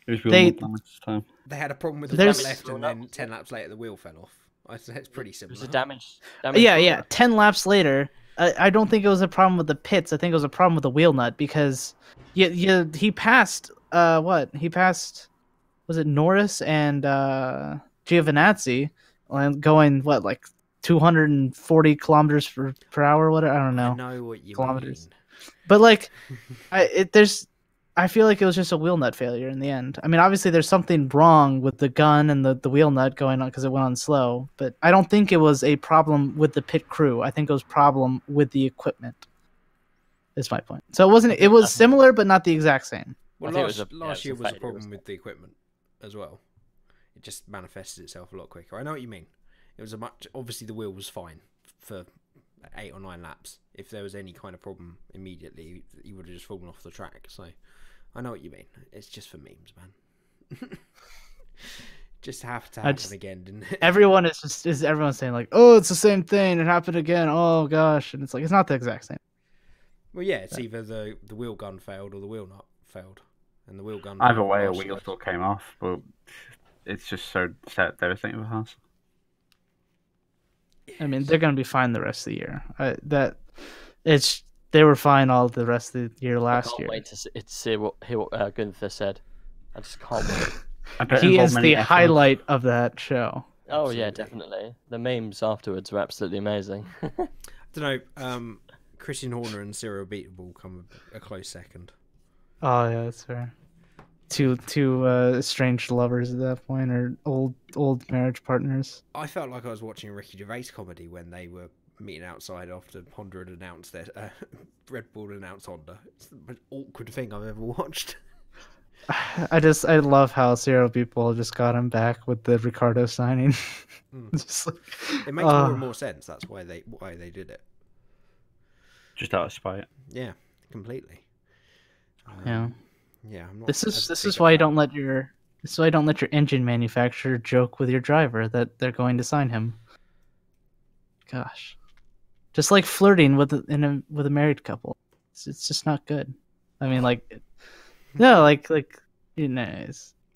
It was They- wheel this time. They had a problem with the There's- front left, and then 10 laps later the wheel fell off. I'd say it's pretty It similar. was a damage. yeah. 10 laps later, I don't think it was a problem with the pits. I think it was a problem with the wheel nut because he passed. He passed. Was it Norris and Giovinazzi going like 240 kilometers per hour? What I don't know. I know what you Kilometers. mean. But like, I feel like it was just a wheel nut failure in the end. I mean, obviously there's something wrong with the gun and the wheel nut going on because it went on slow. But I don't think it was a problem with the pit crew. I think it was a problem with the equipment. Is my point. So it wasn't. It was similar, but not the exact same. Well, I think it was last year was a failure, problem wasn't with the equipment as well. It just manifested itself a lot quicker. I know what you mean. It was obviously the wheel was fine for 8 or 9 laps. If there was any kind of problem immediately, he would have just fallen off the track. So I know what you mean. It's just for memes, man. Just have to happen again, didn't it? Everyone is everyone saying like, oh, it's the same thing. It happened again. Oh gosh, and it's like it's not the exact same. Well, yeah, it's either the wheel gun failed or the wheel nut failed, and the wheel gun. Either failed way, a last wheel year. still came off, but it's just so devastating for Haas. I mean, they're gonna be fine the rest of the year. They were fine all the rest of the year I last can't year. wait to hear what Gunther said. I just can't wait. I bet it He involved is many the F1s. highlight of that show. Oh yeah, Absolutely. definitely. The memes afterwards were absolutely amazing. I don't know. Christian Horner and Cyril Beaton will come a close second. Oh yeah, that's fair. Two estranged lovers at that point, or old marriage partners. I felt like I was watching a Ricky Gervais comedy when they were meeting outside after Honda had announced their Red Bull announced Honda. It's the most awkward thing I've ever watched. I love how Cyril people just got him back with the Ricardo signing. Just like, It makes more and more sense. That's why they did it. Just out of spite. Yeah, completely. yeah. Yeah, I'm not This as is big a why you fan. don't let your engine manufacturer joke with your driver that they're going to sign him. Gosh, just like flirting with a married couple, it's just not good. I mean, like, no, like you know,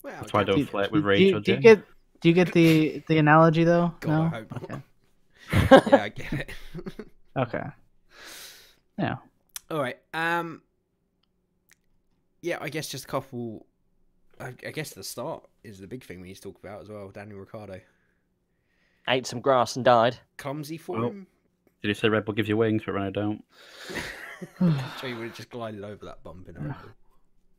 Well, That's why I do don't you- flirt with do Rachel. you get the analogy though? God, No. I hope not. Okay. Yeah, I get it. Okay. Yeah. All right. Yeah, I guess just a couple. I guess the start is the big thing we need to talk about as well. Daniel Ricciardo, Ate some grass and died. clumsy for Well, him. Did you say Red Bull gives you wings, but Renault don't? So he would have just glided over that bump in a Red Bull.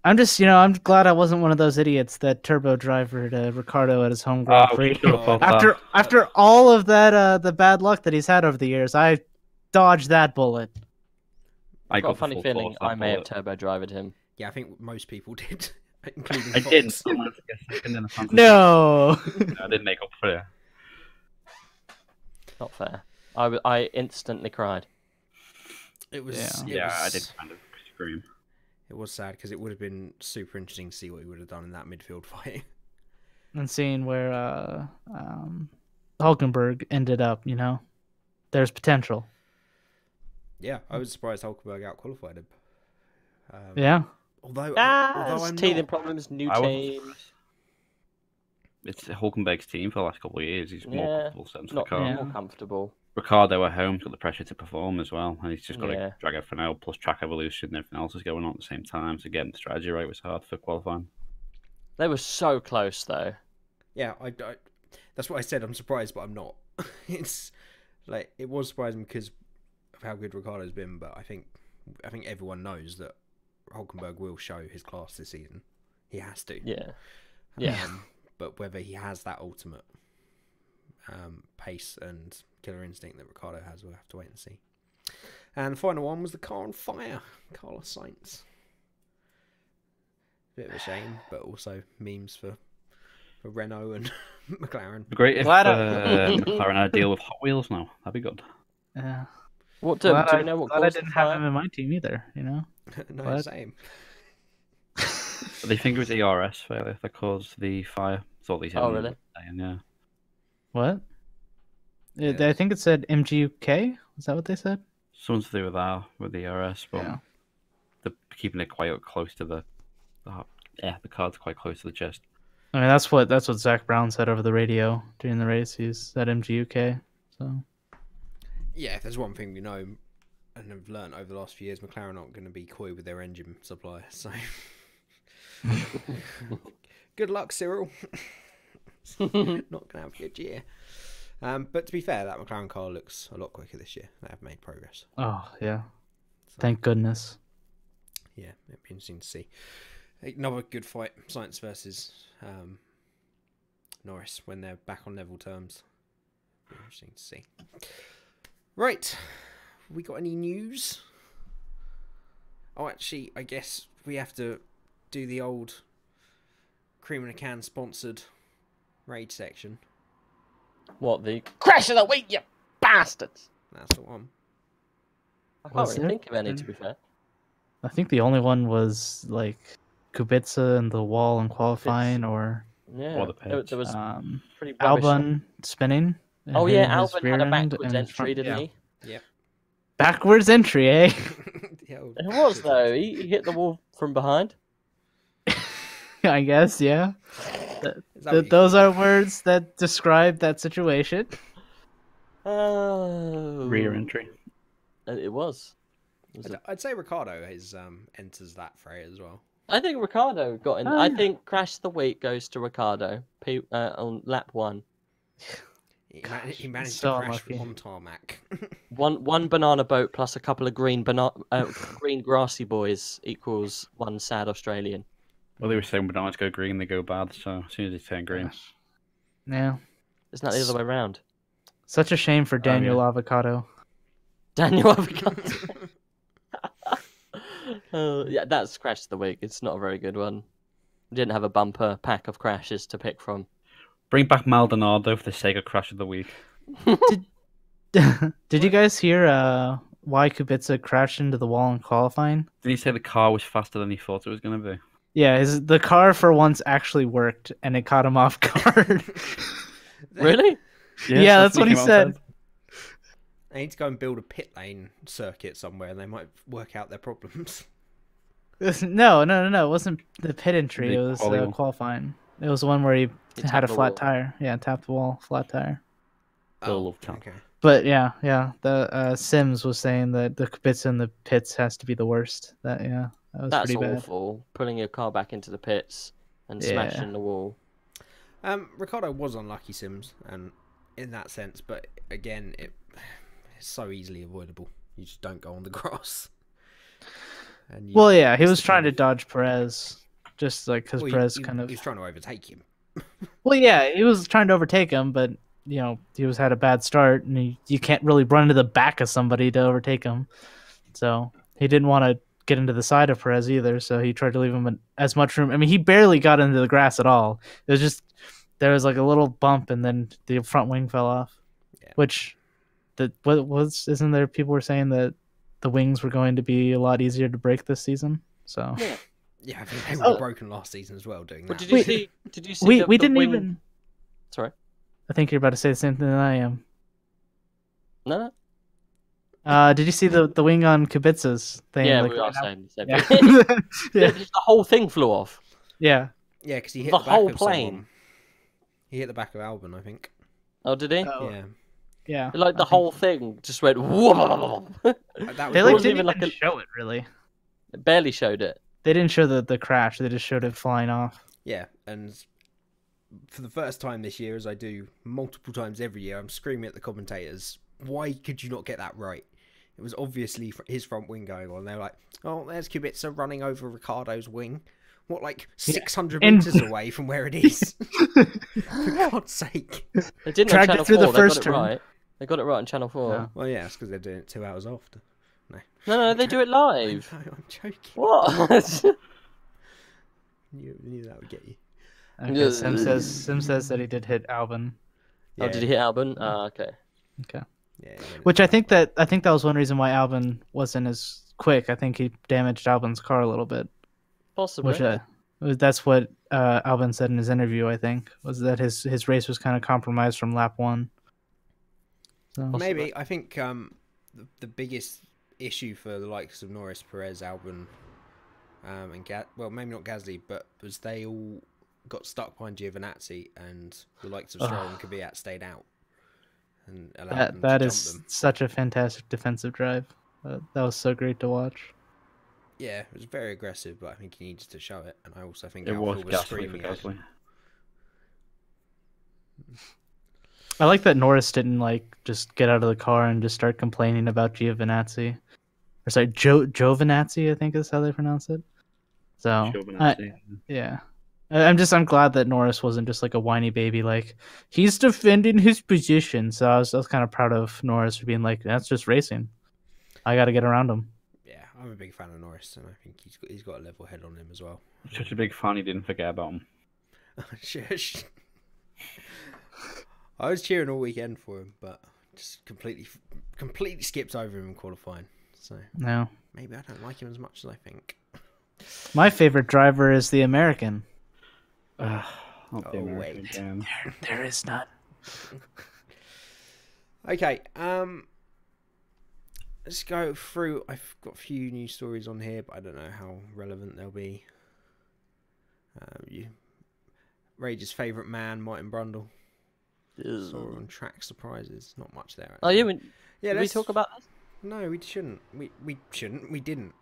I'm glad I wasn't one of those idiots that turbo drivered Ricardo at his home Grand Oh, Prix. shut up about that. After all of that the bad luck that he's had over the years, I dodged that bullet. I I've got a the funny full feeling force of I may have bullet. turbo driven him. Yeah, I think most people did, including I Fox. didn't. I managed to get second in the fantasy. No. I didn't make up for it. Not fair. I instantly cried. It was. Yeah. It Yeah, I was- did kind of scream. It was sad because it would have been super interesting to see what he would have done in that midfield fight. And seeing where Hulkenberg ended up, there's potential. Yeah, I was surprised Hulkenberg outqualified him. Yeah. Although It's I'm teething not. problems, new I was- team. It's Hulkenberg's team for the last couple of years. He's more Yeah, comfortable setting to the Not car. Yeah. more comfortable. Ricardo at home's got the pressure to perform as well, and he's just got Yeah. to drag everything out, plus track evolution and everything else is going on at the same time. So getting the strategy right was hard for qualifying. They were so close though. Yeah, I that's what I said. I'm surprised, but I'm not. It's like it was surprising because of how good Ricardo's been, but I think everyone knows that Hulkenberg will show his class this season. He has to. Yeah. Yeah. But whether he has that ultimate pace and killer instinct that Ricardo has, we'll have to wait and see. And the final one was the car on fire, Carlos Sainz. bit of a shame, but also memes for Renault and McLaren. Great if Glad McLaren had a deal with Hot Wheels now. That'd be good. Yeah. What do we know? What Glad I caused the didn't have fire? him in my team either. You know. No, What? same. They think it was ERS failure that caused the fire. That's all these. Oh, really? Yeah. What? Yes. I think it said MGUK. Is that what they said? Something to do with that, with the ERS, but Yeah. they're keeping it quite close to the card's quite close to the chest. I mean, that's what Zach Brown said over the radio during the race. He said MGUK. So Yeah, if there's one thing we know and have learnt over the last few years, McLaren aren't going to be coy with their engine supplier. So, good luck, Cyril. Not going to have a good year. But to be fair, that McLaren car looks a lot quicker this year. They have made progress. oh yeah, So, thank goodness. yeah, it'd be interesting to see. Another good fight, Sainz versus Norris, when they're back on level terms. Be interesting to see. Right, we got any news? Oh, actually, I guess we have to do the old Cream in a Can sponsored raid section. What, the crash of the week, you bastards? That's the one. I can't Was really there? think of any, to be fair. I think the only one was like Kubica and the wall in qualifying, or Yeah, Or the there pitch. was pretty rubbish. Albon spinning. and Oh yeah, hitting his Albon rear had a end backwards and his entry, front- didn't yeah. he? Backwards entry, eh? The old- It was though. He hit the wall from behind. I guess, yeah. Is that what you Those call are it? words that describe that situation. Oh, Rear entry. It was. It was I'd say Ricardo enters that phrase as well. I think Ricardo got in. Oh, I yeah. think crash of the week goes to Ricardo on lap 1. He managed So to crash unlucky. on tarmac. One banana boat plus a couple of green green grassy boys equals one sad Australian. Well, they were saying bananas go green, they go bad. So as soon as they turn green, Yeah. Isn't that the other way around? Such a shame for Daniel yeah. Avocado. Daniel Avocado. Yeah, that's crash of the week. It's not a very good one. Didn't have a bumper pack of crashes to pick from. bring back Maldonado for the sake of crash of the week. Did you guys hear why Kubica crashed into the wall in qualifying? Did he say the car was faster than he thought it was going to be? Yeah, the car for once actually worked, and it caught him off guard. Really? Yeah, that's what he came out and said. They need to go and build a pit lane circuit somewhere, and they might work out their problems. No. It wasn't the pit entry. The It was quali one. qualifying. It was the one where he He had a tapped the flat wall. tire. Yeah, tapped the wall, flat tire. Still love town. okay. But yeah. The Sims was saying that the Kubica in the pits has to be the worst. That was That's pretty bad. awful. Pulling your car back into the pits and Yeah. smashing the wall. Ricardo was unlucky, Sims, and in that sense, but again, it's so easily avoidable. You just don't go on the grass. And Well, yeah, he it's was the trying to kind of- dodge Perez, just like because well, Perez he kind of. was trying to overtake him. Well, yeah, he was trying to overtake him, but he had a bad start, and you can't really run into the back of somebody to overtake him. So he didn't want to get into the side of Perez either. So he tried to leave him as much room. I mean, he barely got into the grass at all. It was just there was like a little bump, and then the front wing fell off. Yeah. Which, isn't there? People were saying that the wings were going to be a lot easier to break this season. So Yeah, I think they were Oh. broken last season as well doing But that. did you Wait. see? Did you see? we the didn't wing... even. Sorry. I think you're about to say the same thing that I am. No. Did you see the wing on Kubica's thing? Yeah, like, we are right now? saying the same Yeah. thing. Yeah. The whole thing flew off. Yeah. Yeah, because he hit The the, back whole of plane. someone. He hit the back of Albon, I think. Oh, did he? Oh, Yeah. yeah. Like the I think- whole thing just went. Whoa! That They was like wasn't didn't even even like a- show it really. It barely showed it. They didn't show the crash. They just showed it flying off. Yeah, and for the first time this year, as I do multiple times every year, I'm screaming at the commentators, why could you not get that right? It was obviously his front wing going on. They're like, oh, there's Kubica running over Ricardo's wing. What, like 600 And- meters away from where it is? For God's sake. They didn't Dragged on it Channel through the 4. They first got it turn. right. They got it right on Channel 4. Yeah. Well, yeah, it's because they're doing it 2 hours after. No, they do it live. No, I'm joking. What? Knew that would get you. Okay, Sim says that he did hit Albon. Oh, did he hit Albon? Okay. Okay. Yeah. Which I think that was one reason why Albon wasn't as quick. I think he damaged Albon's car a little bit. Possibly. Which that's what Albon said in his interview. I think was that his race was kind of compromised from lap 1. So maybe I think the biggest issue for the likes of Norris, Perez, Albon, and maybe not Gasly, but was they all got stuck behind Giovinazzi, and the likes of Stroll and Kvyat stayed out and allowed them that to is jump them. such a fantastic defensive drive. That was so great to watch. Yeah, it was very aggressive, but I think he needed to show it, and I also think It was Alpha was screaming at him. I like that Norris didn't just get out of the car and just start complaining about Giovinazzi. Or sorry, Giovinazzi, I think is how they pronounce it. So yeah. I'm glad that Norris wasn't just like a whiny baby, like he's defending his position. So I was kind of proud of Norris for being like, that's just racing. I got to get around him. Yeah, I'm a big fan of Norris, and I think he's got a level head on him as well. Such a big fan, he didn't forget about him. Shush. I was cheering all weekend for him, but just completely skipped over him in qualifying. So no, maybe I don't like him as much as I think. My favorite driver is the American. Wait, there is none. Okay, let's go through. I've got a few news stories on here, but I don't know how relevant they'll be. Rage's favourite man, Martin Brundle. Saw on track surprises. Not much there. Actually. Oh, did we talk about this? No, we shouldn't. We shouldn't. We didn't.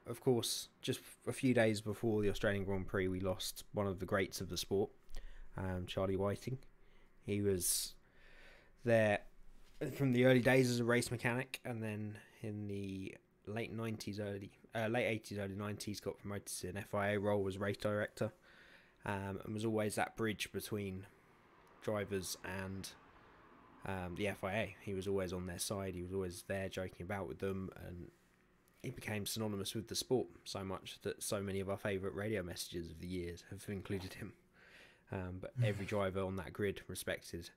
Of course, just a few days before the Australian Grand Prix, we lost one of the greats of the sport, Charlie Whiting. He was there from the early days as a race mechanic, and then in the late 80s, early 90s, got promoted to an FIA role as race director, and was always that bridge between drivers and the FIA. He was always on their side. He was always there joking about with them, and he became synonymous with the sport so much that so many of our favourite radio messages of the years have included him. But every driver on that grid respected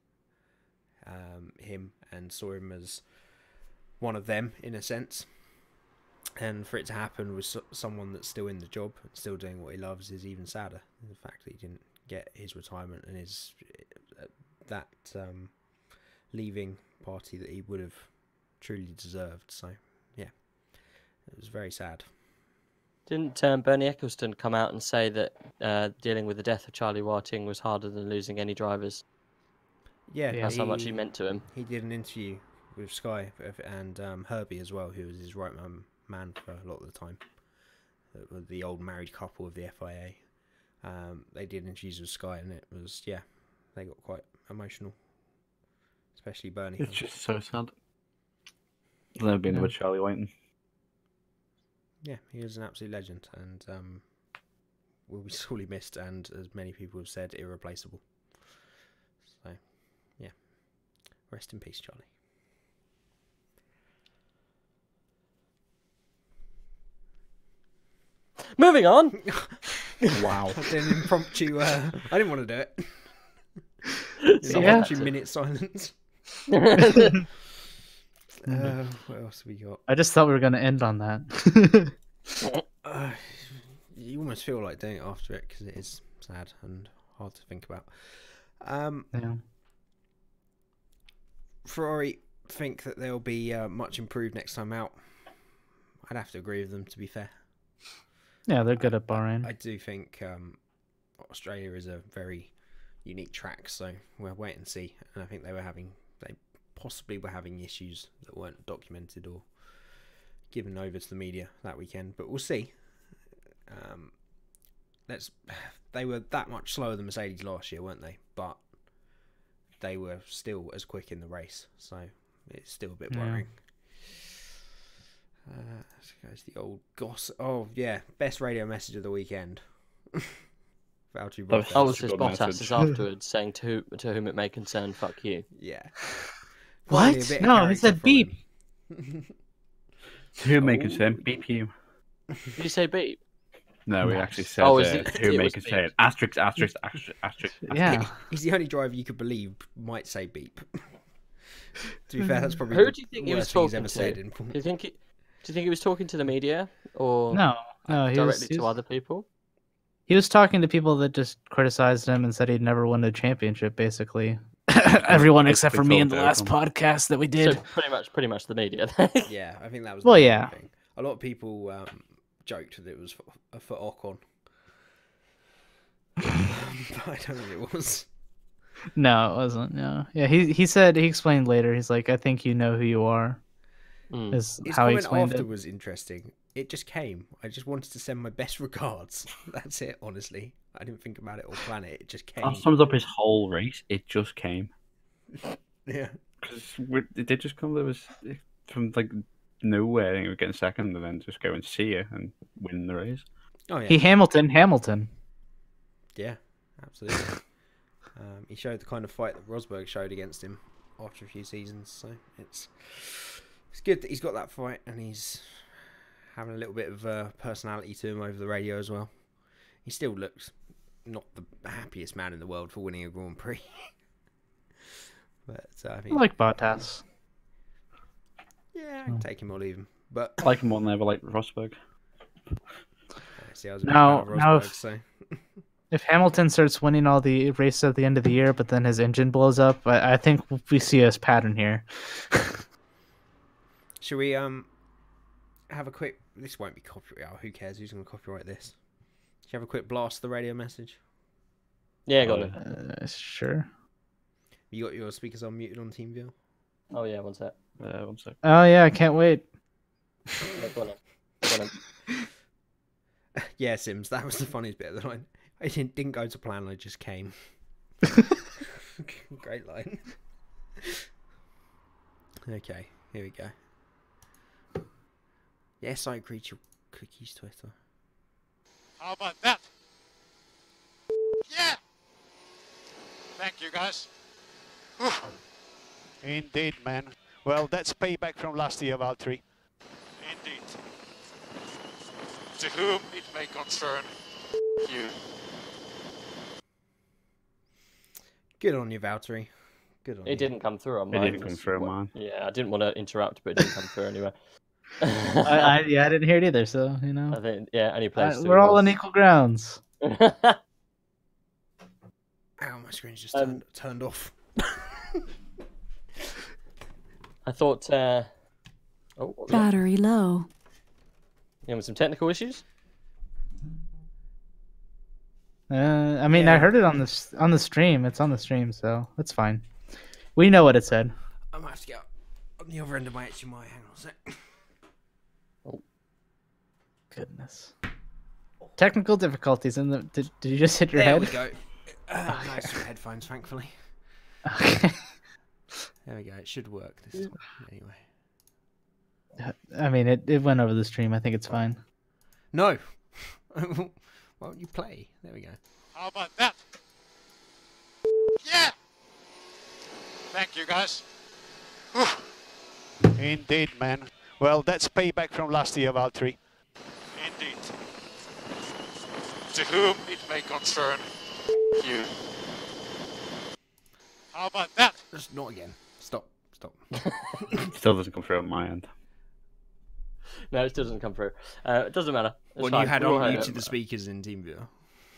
him and saw him as one of them in a sense. And for it to happen with someone that's still in the job and still doing what he loves is even sadder. The fact that he didn't get his retirement and his that leaving party that he would have truly deserved. So yeah, it was very sad. Didn't Bernie Ecclestone come out and say that dealing with the death of Charlie Whiting was harder than losing any drivers? Yeah, that's how much he meant to him. He did an interview with Sky and Herbie as well, who was his right man for a lot of the time. The old married couple of the FIA. They did interviews with Sky, and it was they got quite emotional, especially Bernie. It's just so sad. I've never been with Charlie Whiting. Yeah, he was an absolute legend, and will be sorely missed, and as many people have said, irreplaceable. So, yeah, rest in peace, Charlie. Moving on. Wow, I did an impromptu. I didn't want to do it. Impromptu minute silence. What else have we got? I just thought we were going to end on that. You almost feel like doing it after it because it is sad and hard to think about. Ferrari think that they'll be much improved next time out. I'd have to agree with them, to be fair. Yeah, they're good at Bahrain. I do think Australia is a very unique track, so we'll wait and see. And I think they possibly were having issues that weren't documented or given over to the media that weekend, but we'll see. They were that much slower than Mercedes last year, weren't they? But they were still as quick in the race, so it's still a bit worrying. Goes the old gossip. Oh yeah, best radio message of the weekend. Valtteri Bottas. Oh, it was Bottas afterwards saying to whom it may concern, "Fuck you." Yeah. What? No, he said beep. To whom may concern, beep you. Did you say beep? No, he Nice. actually said Oh, is it- who it make was it say it. Asterisk, asterisk, asterisk, asterisk. Yeah. He's the only driver you could believe might say beep. To be fair, that's probably Who the do you think he was worst thing he's talking ever to? said. In... Do you think he was talking to the media or No, no, directly to other people? he was talking to people that just criticized him and said he'd never win a championship, basically. Everyone except for me in the last podcast that we did. So pretty much the media. Yeah, I think that was. Well, the main yeah. thing. A lot of people joked that it was for Ocon. But I don't think it was. No, it wasn't. No, yeah, he said, he explained later. He's like, I think you know who you are. Is His how he comment explained after it. was interesting. It just came. I just wanted to send my best regards. That's it. Honestly, I didn't think about it or plan it. It just came. That sums up his whole race. It just came. Yeah. Because it did just come. There was from like nowhere. I think we were getting second, and then just go and see you and win the race. Oh yeah. He Hamilton. Yeah, absolutely. He showed the kind of fight that Rosberg showed against him after a few seasons, so it's good that he's got that fight and he's having a little bit of personality to him over the radio as well. He still looks not the happiest man in the world for winning a Grand Prix, but I I think like Bottas. yeah, I can take him or leave him. But I like him more than ever, like Rosberg. see, I was a big Now- fan of now Rosberg, if- so If Hamilton starts winning all the races at the end of the year, but then his engine blows up, I think we see a pattern here. should we have a quick? This won't be copyright. Oh, who cares? Who's going to copyright this? Should you have a quick blast of the radio message? Yeah, got it. Sure. You got your speakers on muted on TeamViewer? Oh yeah, one sec. 1 sec. Oh yeah, I can't wait. Yeah, go on then. Yeah, Sims, that was the funniest bit of the line. I didn't go to plan, I just came. Great line. Okay, here we go. Yes, I agree to your cookies, Twitter. How about that? Yeah! Thank you, guys. Whew. Indeed, man. Well, that's payback from last year, Valtteri. Indeed. To whom it may concern you. Good on you, Valtteri. Good on you. It didn't come through on It mine. didn't come through, man. Yeah, I didn't want to interrupt, but it didn't come through anyway. I didn't hear it either, so you know. I think any place. We're all on equal grounds. Ow, my screen's just turned off. I thought. Oh, what was that? Battery low. You having some technical issues? I mean, Yeah. I heard it on the stream. It's on the stream, so it's fine. We know what it said. I might have to get on the other end of my HDMI. Hang on a sec. Goodness. Technical difficulties in the. Did you just hit your There head? we go. Nice headphones, thankfully. Okay. There we go. It should work this time. Anyway. I mean, it went over the stream. I think it's fine. No. Why don't you play? There we go. How about that? Yeah! Thank you, guys. Whew. Indeed, man. Well, that's payback from last year, Valtteri. Indeed. To whom it may concern you. How about that? Just not again. Stop. Still doesn't come through on my end. No, it still doesn't come through. It doesn't matter. It's Well, fine. you had We all heard unmuted it. the speakers in TeamViewer.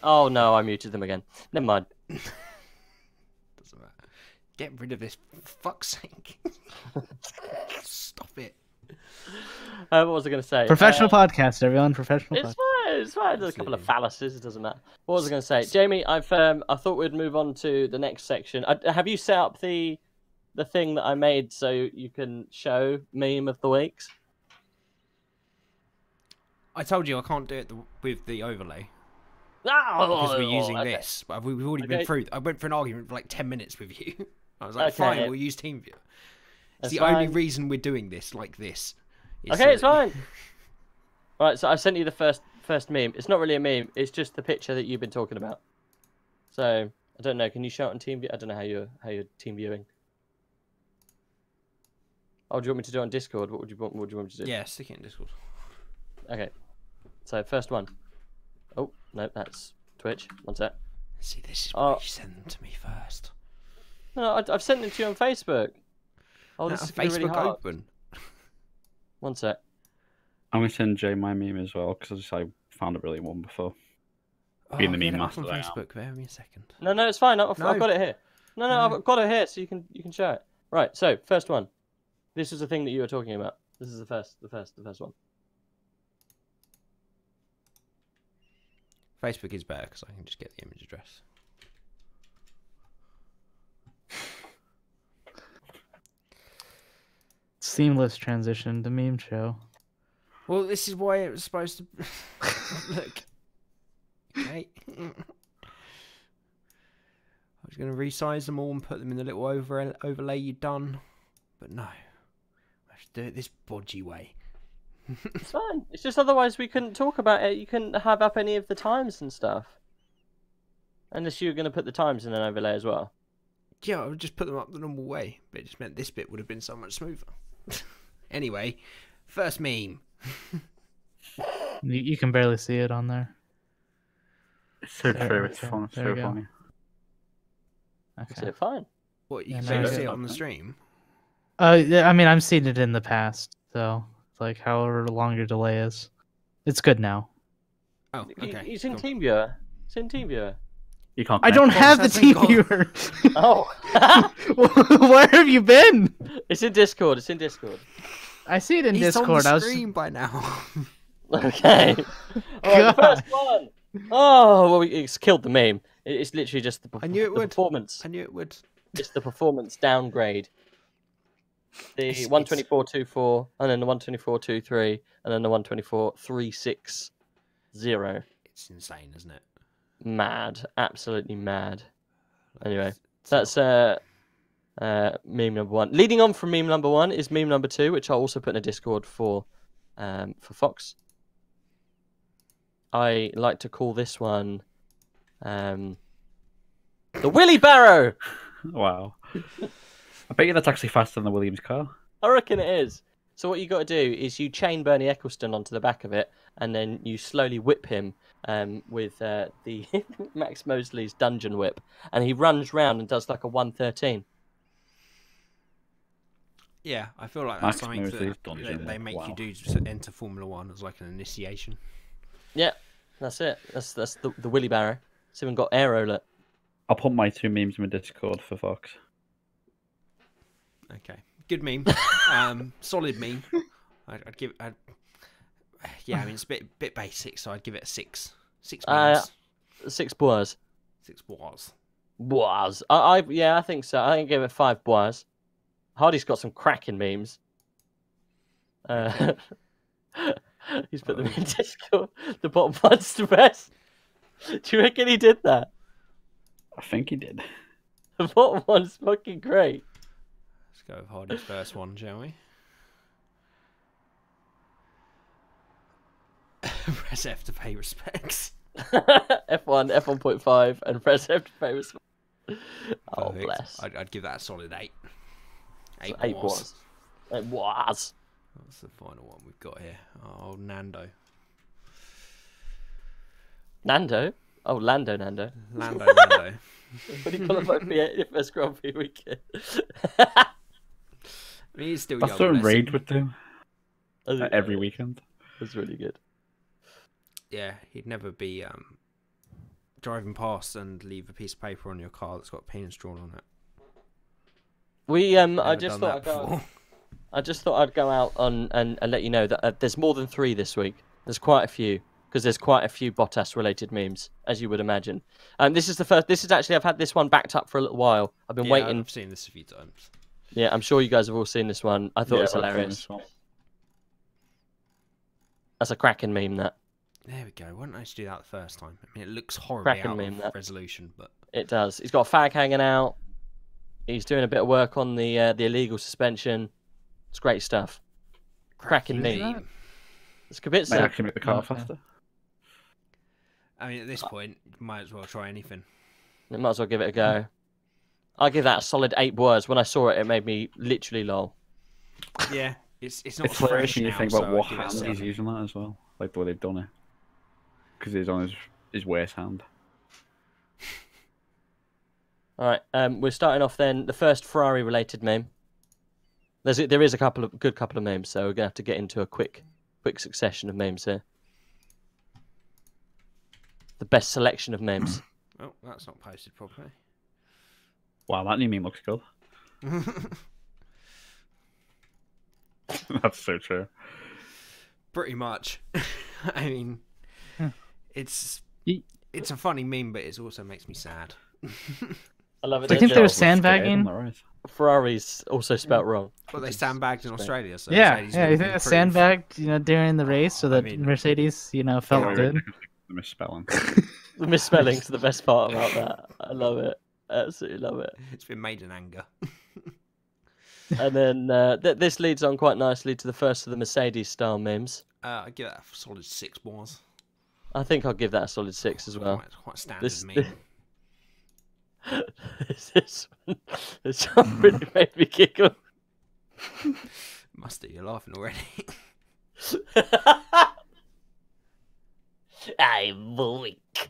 Oh no, I muted them again. Never mind. Doesn't matter. Get rid of this, for fuck's sake. Stop it. What was I going to say? Professional podcast, everyone. Professional It's podcast. fine. It's fine. There's a couple of Absolutely. fallacies. It doesn't matter. What was I going to say, Jamie? I thought we'd move on to the next section. Have you set up the thing that I made so you can show meme of the weeks? I told you I can't do it with the overlay Oh, because we're using okay. this. But we've already been Okay. through. I went for an argument for like 10 minutes with you. I was like, Okay. fine, we'll use TeamViewer. It's That's the only fine. reason we're doing this like this. is Okay, so it's that- fine. Right, so I sent you the first meme. It's not really a meme. It's just the picture that you've been talking about. So I don't know. Can you show it on team view? I don't know how you're team viewing. Oh, do you want me to do it on Discord? What would you want me to do? Yeah, stick it in Discord. Okay. So first one. Oh no, that's Twitch. One sec. See, this is why you send them to me first. No, I've sent them to you on Facebook. Oh, this is gonna be really Facebook hard. open. One sec. I'm going to send Jay my meme as well, because I found a brilliant one before. Being the get meme it up master on that I am. Facebook. Bear with me a second. No, it's fine. I've No. got it here. No, I've got it here, so you can show it. Right. So first one. This is the thing that you were talking about. This is the first one. Facebook is better because I can just get the image address. Seamless transition to meme show. Well, this is why it was supposed to look. Okay. I was going to resize them all and put them in the little overlay you'd done, but no. I have to do it this bodgy way. It's fine. It's just otherwise we couldn't talk about it. You couldn't have up any of the times and stuff. Unless you were going to put the times in an overlay as well. Yeah, I would just put them up the normal way, but it just meant this bit would have been so much smoother. Anyway, first meme. You can barely see it on there. It's so There- true. It's okay, fun. It's there so we go. funny. Is Okay. it fine? What, you Yeah, can no, barely I see it get on the that. stream? Yeah, I mean, I've seen it in the past, so it's like however long your delay is. It's good now. Oh, okay. It's in cool. TeamViewer. It's in TeamViewer. You can't. I don't connect. have the hasn't team got- viewer. Oh, Where have you been? it's in Discord. It's in Discord. I see it in He's Discord. on I the was stream by now. Okay. All right, the first one. Oh, well, it's killed the meme. It's literally just the, I knew it the would. performance. I knew it would. It's the performance downgrade. The It's- 124.24, and then the 124.23, and then the 124.360. It's insane, isn't it? Mad, absolutely mad. Anyway, It's that's not- meme number one. Leading on from meme number one is meme number two, which I'll also put in a Discord for Fox. I like to call this one the Willy Barrow. Wow. I bet you that's actually faster than the Williams car. I reckon it is. So what you got to do is you chain Bernie Ecclestone onto the back of it, and then you slowly whip him with the Max Mosley's dungeon whip, and he runs round and does like a 113. Yeah, I feel like Max that's something Mosley's that dungeon they whip, make wow. you do to enter Formula One as like an initiation. Yeah, that's it. That's the Willy Barrow. It's even got air roller. I'll put my two memes in my Discord for Fox. Okay, good meme. Solid meme. I'd give. Yeah, I mean it's a bit basic, so I'd give it a 6. 6 memes. 6 bois. 6 bars. Bois. Yeah, I think so. I think give it 5 bois. Hardy's got some cracking memes. He's put them in Discord. The bottom one's the best. Do you reckon he did that? I think he did. The bottom one's fucking great. Let's go with Hardy's first one, shall we? Press F to pay respects. F1, F1.5, and press F to pay respect. Oh, Perfect. bless. I'd give that a solid 8. 8 8 bars. was. It was. What's the final one we've got here? Oh, Nando. Nando? Oh, Lando. Nando. What do you call it about the first Grand Prix weekend? I mean, he's still That's young. what bless him. Raid would do every weekend. It was really good. Yeah, he'd never be driving past and leave a piece of paper on your car that's got penis drawn on it. I Never just done thought that before. I just thought I'd go out on and let you know that there's more than 3 this week. There's quite a few because there's quite a few Bottas related memes, as you would imagine. And this is the first. This is actually I've had this one backed up for a little while. I've been Yeah, waiting. I've seen this a few times. Yeah, I'm sure you guys have all seen this one. I thought it was I've seen hilarious. this one. That's a cracking meme. That There we go. Why didn't I just do that the first time? I mean, it looks horribly Cracking out meme, of that. resolution, but it does. He's got a fag hanging out. He's doing a bit of work on the illegal suspension. It's great stuff. Cracking meme. It's a bit Might sick. actually make the car Okay. faster. I mean, at this point, you might as well try anything. You might as well give it a go. I'll give that a solid 8 words. When I saw it, it made me literally lol. Yeah, it's not It's hilarious fresh when you now, think so about what I'd give it a hand he's 7. using that as well. Like the way they've done it. because he's on his waist hand. All right, we're starting off then. The first Ferrari-related meme. There is a couple of memes, so we're gonna have to get into a quick succession of memes here. The best selection of memes. Oh, that's not posted properly. Wow, that new meme looks good. That's so true. Pretty much. I mean, it's a funny meme, but it also makes me sad. I love it. Do you think they're sandbagging? Ferrari's also spelt wrong. Well, they sandbagged in Australia, so Yeah, Mercedes yeah. will You think they improve. sandbagged, during the race so that mean, Mercedes, felt Oh, good? The misspelling. The misspelling's the best part about that. I love it. Absolutely love it. It's been made in anger. And then this leads on quite nicely to the first of the Mercedes-style memes. I give that a solid 6 bars. I think I'll give that a solid 6 as well. Quite standard This- meme. This one really made me giggle. Must do, you're laughing already. I'm weak.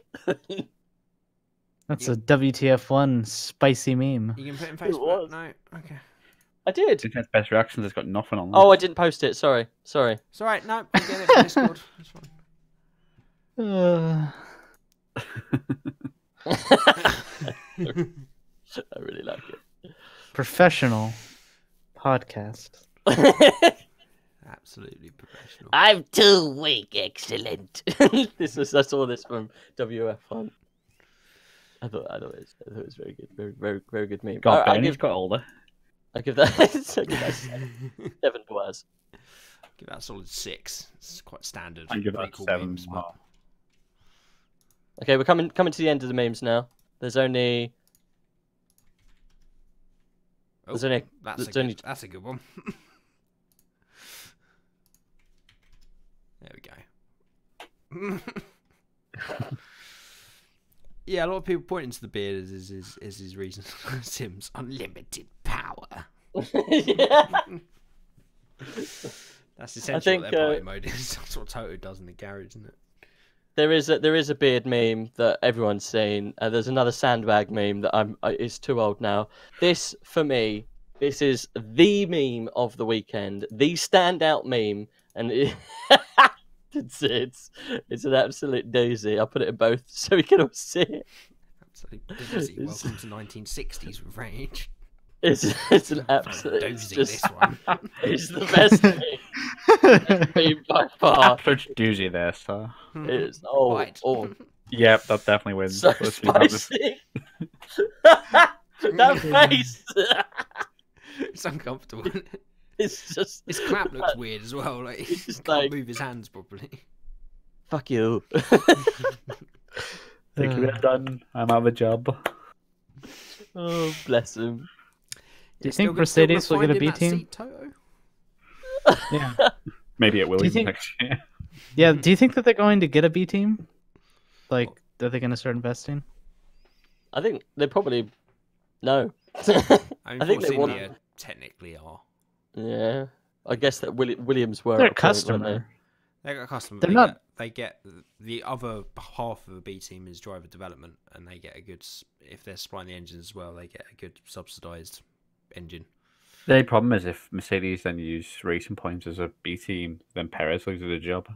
That's a WTF1 spicy meme. You can put it in It Facebook? was. No? Okay. I did. Internet's best reactions has got nothing on. Oh, I didn't post it. Sorry. It's alright, no, I'll get it from Discord. It's fine. I really like it. Professional podcast. Absolutely professional. I'm too weak. Excellent. I saw this from WF1. I thought it was very good. Very, very good meme. God, I Bernie's got older. give that 7 bars. Give that a solid 6. It's quite standard. I give Pretty that cool 7. memes, but- Okay, we're coming to the end of the memes now. There's only Oh, There's only- that's there's a only- good, that's a good one. There we go. Yeah, a lot of people pointing to the beard as his reason. Sim's unlimited power. yeah. That's essentially think, what their party mode is. That's what Toto does in the garage, isn't it? There is a beard meme that everyone's seen. There's another sandbag meme that is too old now. This for me, this is the meme of the weekend, the standout meme, and it's an absolute doozy. I'll put it in both so we can all see it. Absolutely doozy. Welcome to 1960s with Rage. It's an absolute Doozy, just, this one. it's the best meme by far. Absolute doozy there, so. It's Right. Yep, that definitely wins. So Let's see how this- spicy. That face. It's uncomfortable. It's just. His clap looks weird as well. Like he just can't like- move his hands properly. Fuck you. Think we're done. I'm out of a job. Oh, bless him. Do you think Mercedes will get a B team? Toto? Yeah. Maybe it will think- next year. Yeah. Do you think that they're going to get a B team? Like, are they going to start investing? I think they probably. No. I think they want- India technically are. Yeah. I guess that Williams were. They're at a the point, weren't customer. They got a customer. They're They not- Get, they get the other half of a B team is driver development, and they get a good. If they're supplying the engines as well, they get a good subsidised engine. The problem is if Mercedes then use Racing Points as a B team, then Perez loses the job.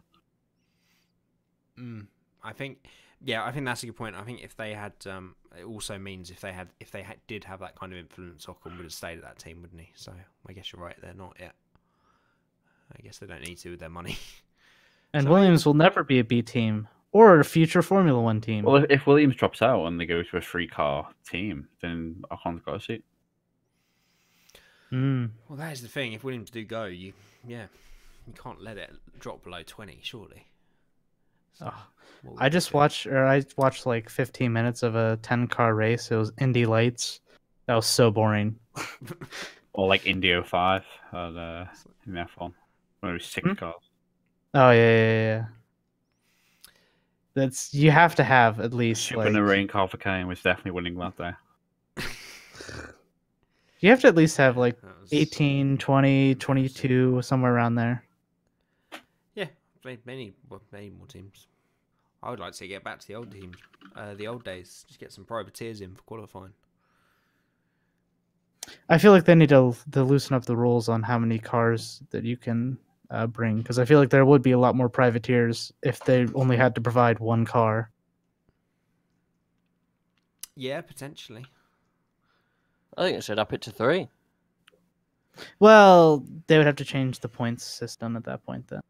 I think that's a good point. I think if they had, it also means if they did have that kind of influence, Ocon would have stayed at that team, wouldn't he? So I guess you're right. They're not yet. I guess they don't need to with their money. And So- Williams will never be a B team or a future Formula One team. Well, if Williams drops out and they go to a 3-car team, then Ocon's got a seat. Mm. Well, that is the thing. If Williams do go, you can't let it drop below 20, surely. So, Oh, what would I you just do? I watched like 15 minutes of a 10-car race. It was Indy Lights. That was so boring. Or like Indio 5 in F1. When it was 6 cars. Oh yeah. That's you have to have at least Super like, in a rain car for Kane was definitely winning that day. you have to at least have like That was- 18, 20, 22 somewhere around there. Yeah, played many more teams. I would like to see it get back to the old teams, the old days. Just get some privateers in for qualifying. I feel like they need to loosen up the rules on how many cars that you can bring, because I feel like there would be a lot more privateers if they only had to provide one car. Yeah, potentially. I think it should up it to 3. Well, they would have to change the points system at that point then.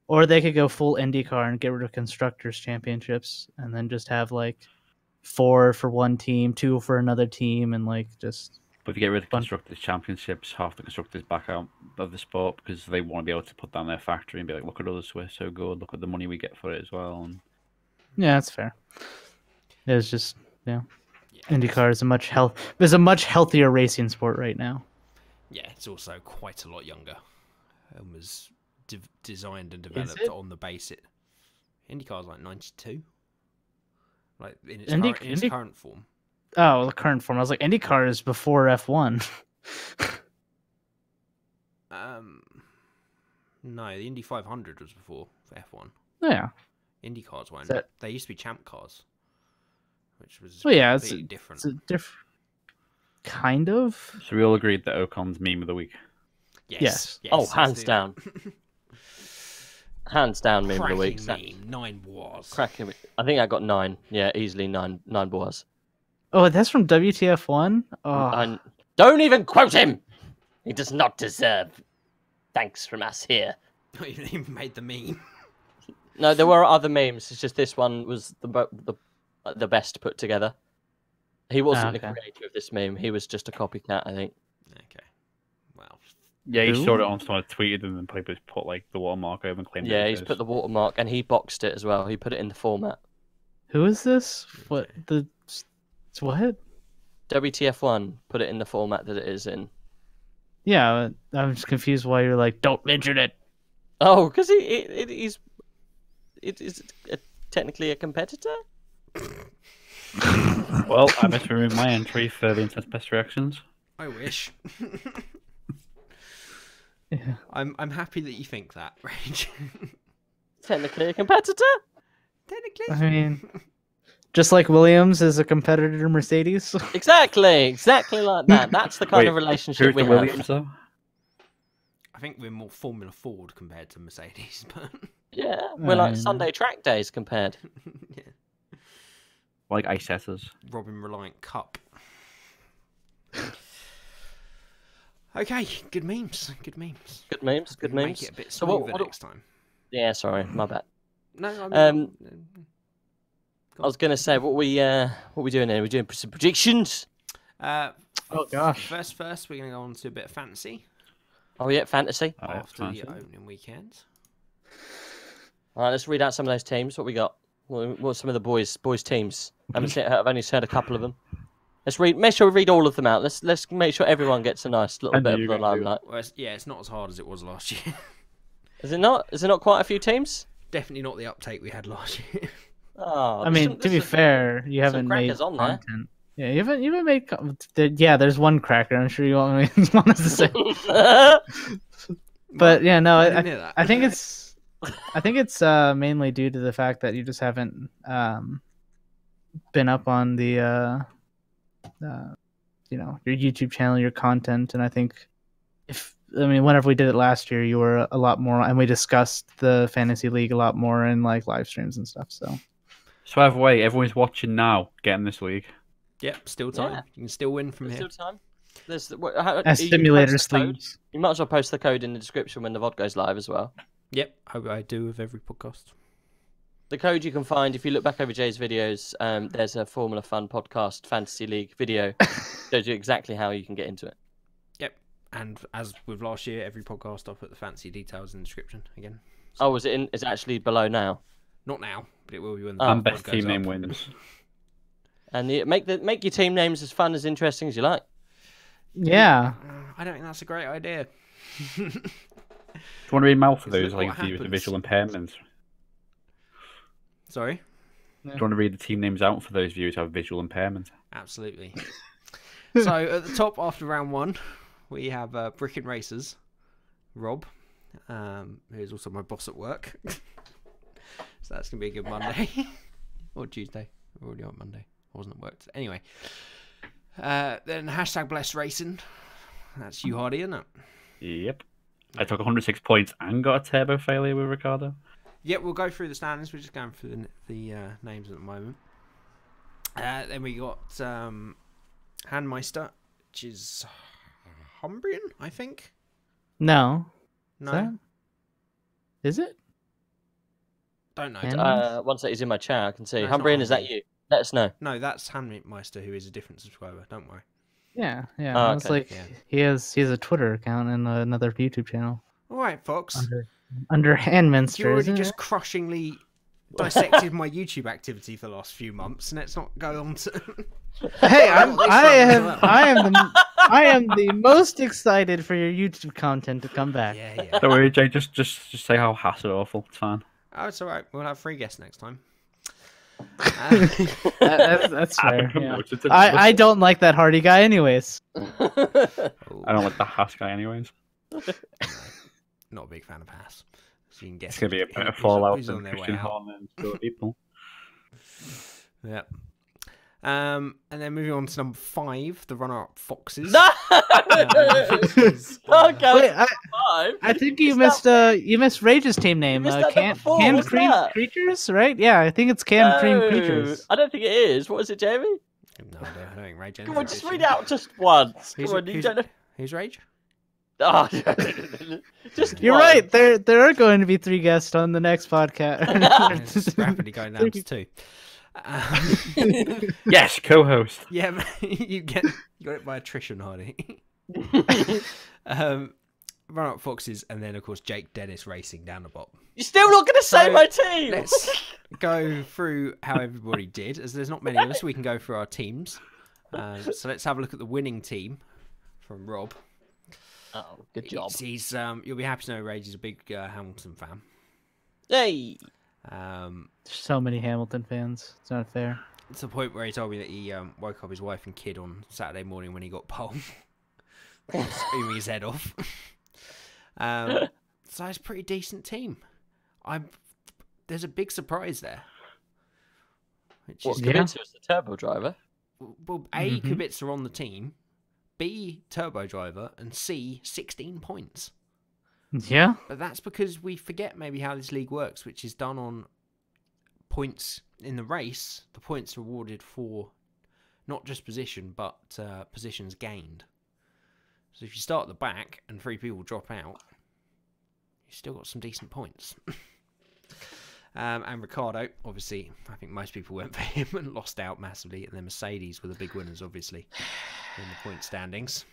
Or they could go full IndyCar and get rid of Constructors' Championships and then just have like 4 for one team, 2 for another team, and like just... But if you get rid of Constructors' Championships, half the constructors back out of the sport because they want to be able to put down their factory and be like, look at us, we're so good, look at the money we get for it as well. And... Yeah, that's fair. It's just, IndyCar is a much healthier racing sport right now. Yeah, it's also quite a lot younger. It was designed and developed on the basis. IndyCar's like 92. Like in its current form. Oh, the current form. I was like, IndyCar is before F1. No, the Indy 500 was before F1. Yeah. IndyCars weren't. They used to be champ cars, which was completely different. It's a different kind of. So we all agreed that Ocon's meme of the week. Yes. Oh, hands down. Hands down, meme of the week. Meme, 9 was. Cracking. I think I got 9. Yeah, easily 9 was. Oh, that's from WTF1? Oh. Don't even quote him! He does not deserve thanks from us here. Not even made the meme. No, there were other memes. It's just this one was the best put together. He wasn't the creator of this meme. He was just a copycat, I think. Okay. Well. Yeah, he saw it on someone tweeted and then probably put like the watermark over and claimed Yeah, it. he's put the watermark and he boxed it as well. He put it in the format. Who is this? What? What? WTF1 put it in the format that it is in. Yeah, I'm just confused why you're like, don't mention it. Oh, because he's technically a competitor? Well, I must remove my entry for the internet's best reactions. I wish. Yeah. I'm happy that you think that, Rage. Technically a competitor? Technically. I mean, just like Williams is a competitor to Mercedes. Exactly like that. That's the kind of relationship we have. Williams, though? I think we're more Formula Ford compared to Mercedes, but yeah, we're like Sunday track days compared. Yeah. Like ice setters. Robin Reliant Cup. Okay, good memes. Good memes. Good memes. Good memes. Make it a bit So smoother next time. Yeah, sorry, my bad. No, I was gonna say what we doing here? We're doing some predictions. Oh gosh. First, we're gonna go on to a bit of fantasy Oh yeah, fantasy. after the opening weekend. All right, let's read out some of those teams. What we got? What are some of the boys' teams? I've only heard a couple of them. Let's read. Make sure we read all of them out. Let's make sure everyone gets a nice little bit of the limelight. Well, it's not as hard as it was last year. Is it not? Is it not quite a few teams? Definitely not the uptake we had last year. Oh, I mean, to be fair, you haven't made on there. content. Yeah, you haven't made. Yeah, there's one cracker. I'm sure you want us to say. But yeah, no, I think it's mainly due to the fact that you just haven't been up on the your YouTube channel, your content, and I think whenever we did it last year, you were a lot more, and we discussed the fantasy league a lot more in like live streams and stuff. So either way, everyone's watching now, getting this league. Yep, still time. Yeah. You can still win from There's here. still time. Simulator sleeves. You might as well post the code in the description when the VOD goes live as well. Yep, I do with every podcast. The code you can find if you look back over Jay's videos. There's a Formula Fun podcast fantasy league video. Shows you exactly how you can get into it. Yep, and as with last year, every podcast I'll put the fancy details in the description again. So, oh, is it in? Is it actually below now? Not now, but it will be when the And pod best goes team name up. wins. And make your team names as fun as interesting as you like. Yeah. I don't think that's a great idea. Do you want to read them out for those? Look Like what if you with happens. visual impairments. Sorry? Do you want to read the team names out for those viewers who have visual impairment? Absolutely. So at the top after round 1, we have Brick and Racers, Rob, who is also my boss at work. So that's gonna be a good Monday or Tuesday. We're already on Monday. I wasn't at work. Anyway, then hashtag blessed racing. That's you, Hardy, isn't it? Yep. I took 106 points and got a turbo failure with Ricardo. Yep, we'll go through the standings. We're just going through the names at the moment. Then we got Handmeister, which is Humbrian, I think. No. No, Is it? don't know. Hand- Once that he's in my chat, I can see. No, it's not Humbrian, is that Humbrian. you? Let us know. No, that's Handmeister, who is a different subscriber. Don't worry. Yeah, yeah. Oh, It's okay. like Yeah. he has a Twitter account and another YouTube channel All right, Fox. under Handminster. You already isn't just it? crushingly dissected my YouTube activity for the last few months, and let's not go on to. Hey, I I am the most excited for your YouTube content to come back. Yeah. Don't worry, Jay. Just say how Haas are awful. It's fine. Oh, it's all right. We'll have 3 guests next time. That's fair. don't Yeah. know what to do. I don't like that Hardy guy, anyways. I don't like the Haas guy, anyways. Not a big fan of Haas. So you can guess. It's gonna be a who's- better who's- fallout who's than on their way Christian out. Horner and Stuart people. Yep. And then moving on to number 5, the runner-up Foxes. No! Foxes, Okay, Wait, 5. I think you Missed missed Rage's team name. missed that Canned number 4, what's that? Creatures, right? Yeah, I think it's Canned Cream Creatures. I don't think it is. What is it, Jamie? No, I don't think Rage. Come on, just read it out just once. Who's, Come on, you who's, don't know. who's Rage? Oh, just You're once. right. There are going to be 3 guests on the next podcast. It's rapidly going down to 2. Yes, co-host. Yeah, but you got it by attrition, Hardy. Run-up Foxes, and then of course Jake Dennis racing down the bottom. You're still not going to say So, my team. Let's go through how everybody did, as there's not many of us. We can go through our teams. So let's have a look at the winning team from Rob. Oh, good job. He's you'll be happy to know Rage is a big Hamilton fan. Hey. So many Hamilton fans. It's not fair. It's the point where he told me that he woke up his wife and kid on Saturday morning when he got pole, screaming his head off. So it's a pretty decent team. There's a big surprise there. Which What, is Yeah. Kubica was the turbo driver? well, A, Mhm. Kubica on the team, B, turbo driver, and C, 16 points. Yeah. But that's because we forget maybe how this league works, which is done on points in the race. The points are awarded for not just position, but positions gained. So if you start at the back and 3 people drop out, you've still got some decent points. And Ricciardo, obviously, I think most people went for him and lost out massively. And then Mercedes were the big winners, obviously, in the point standings.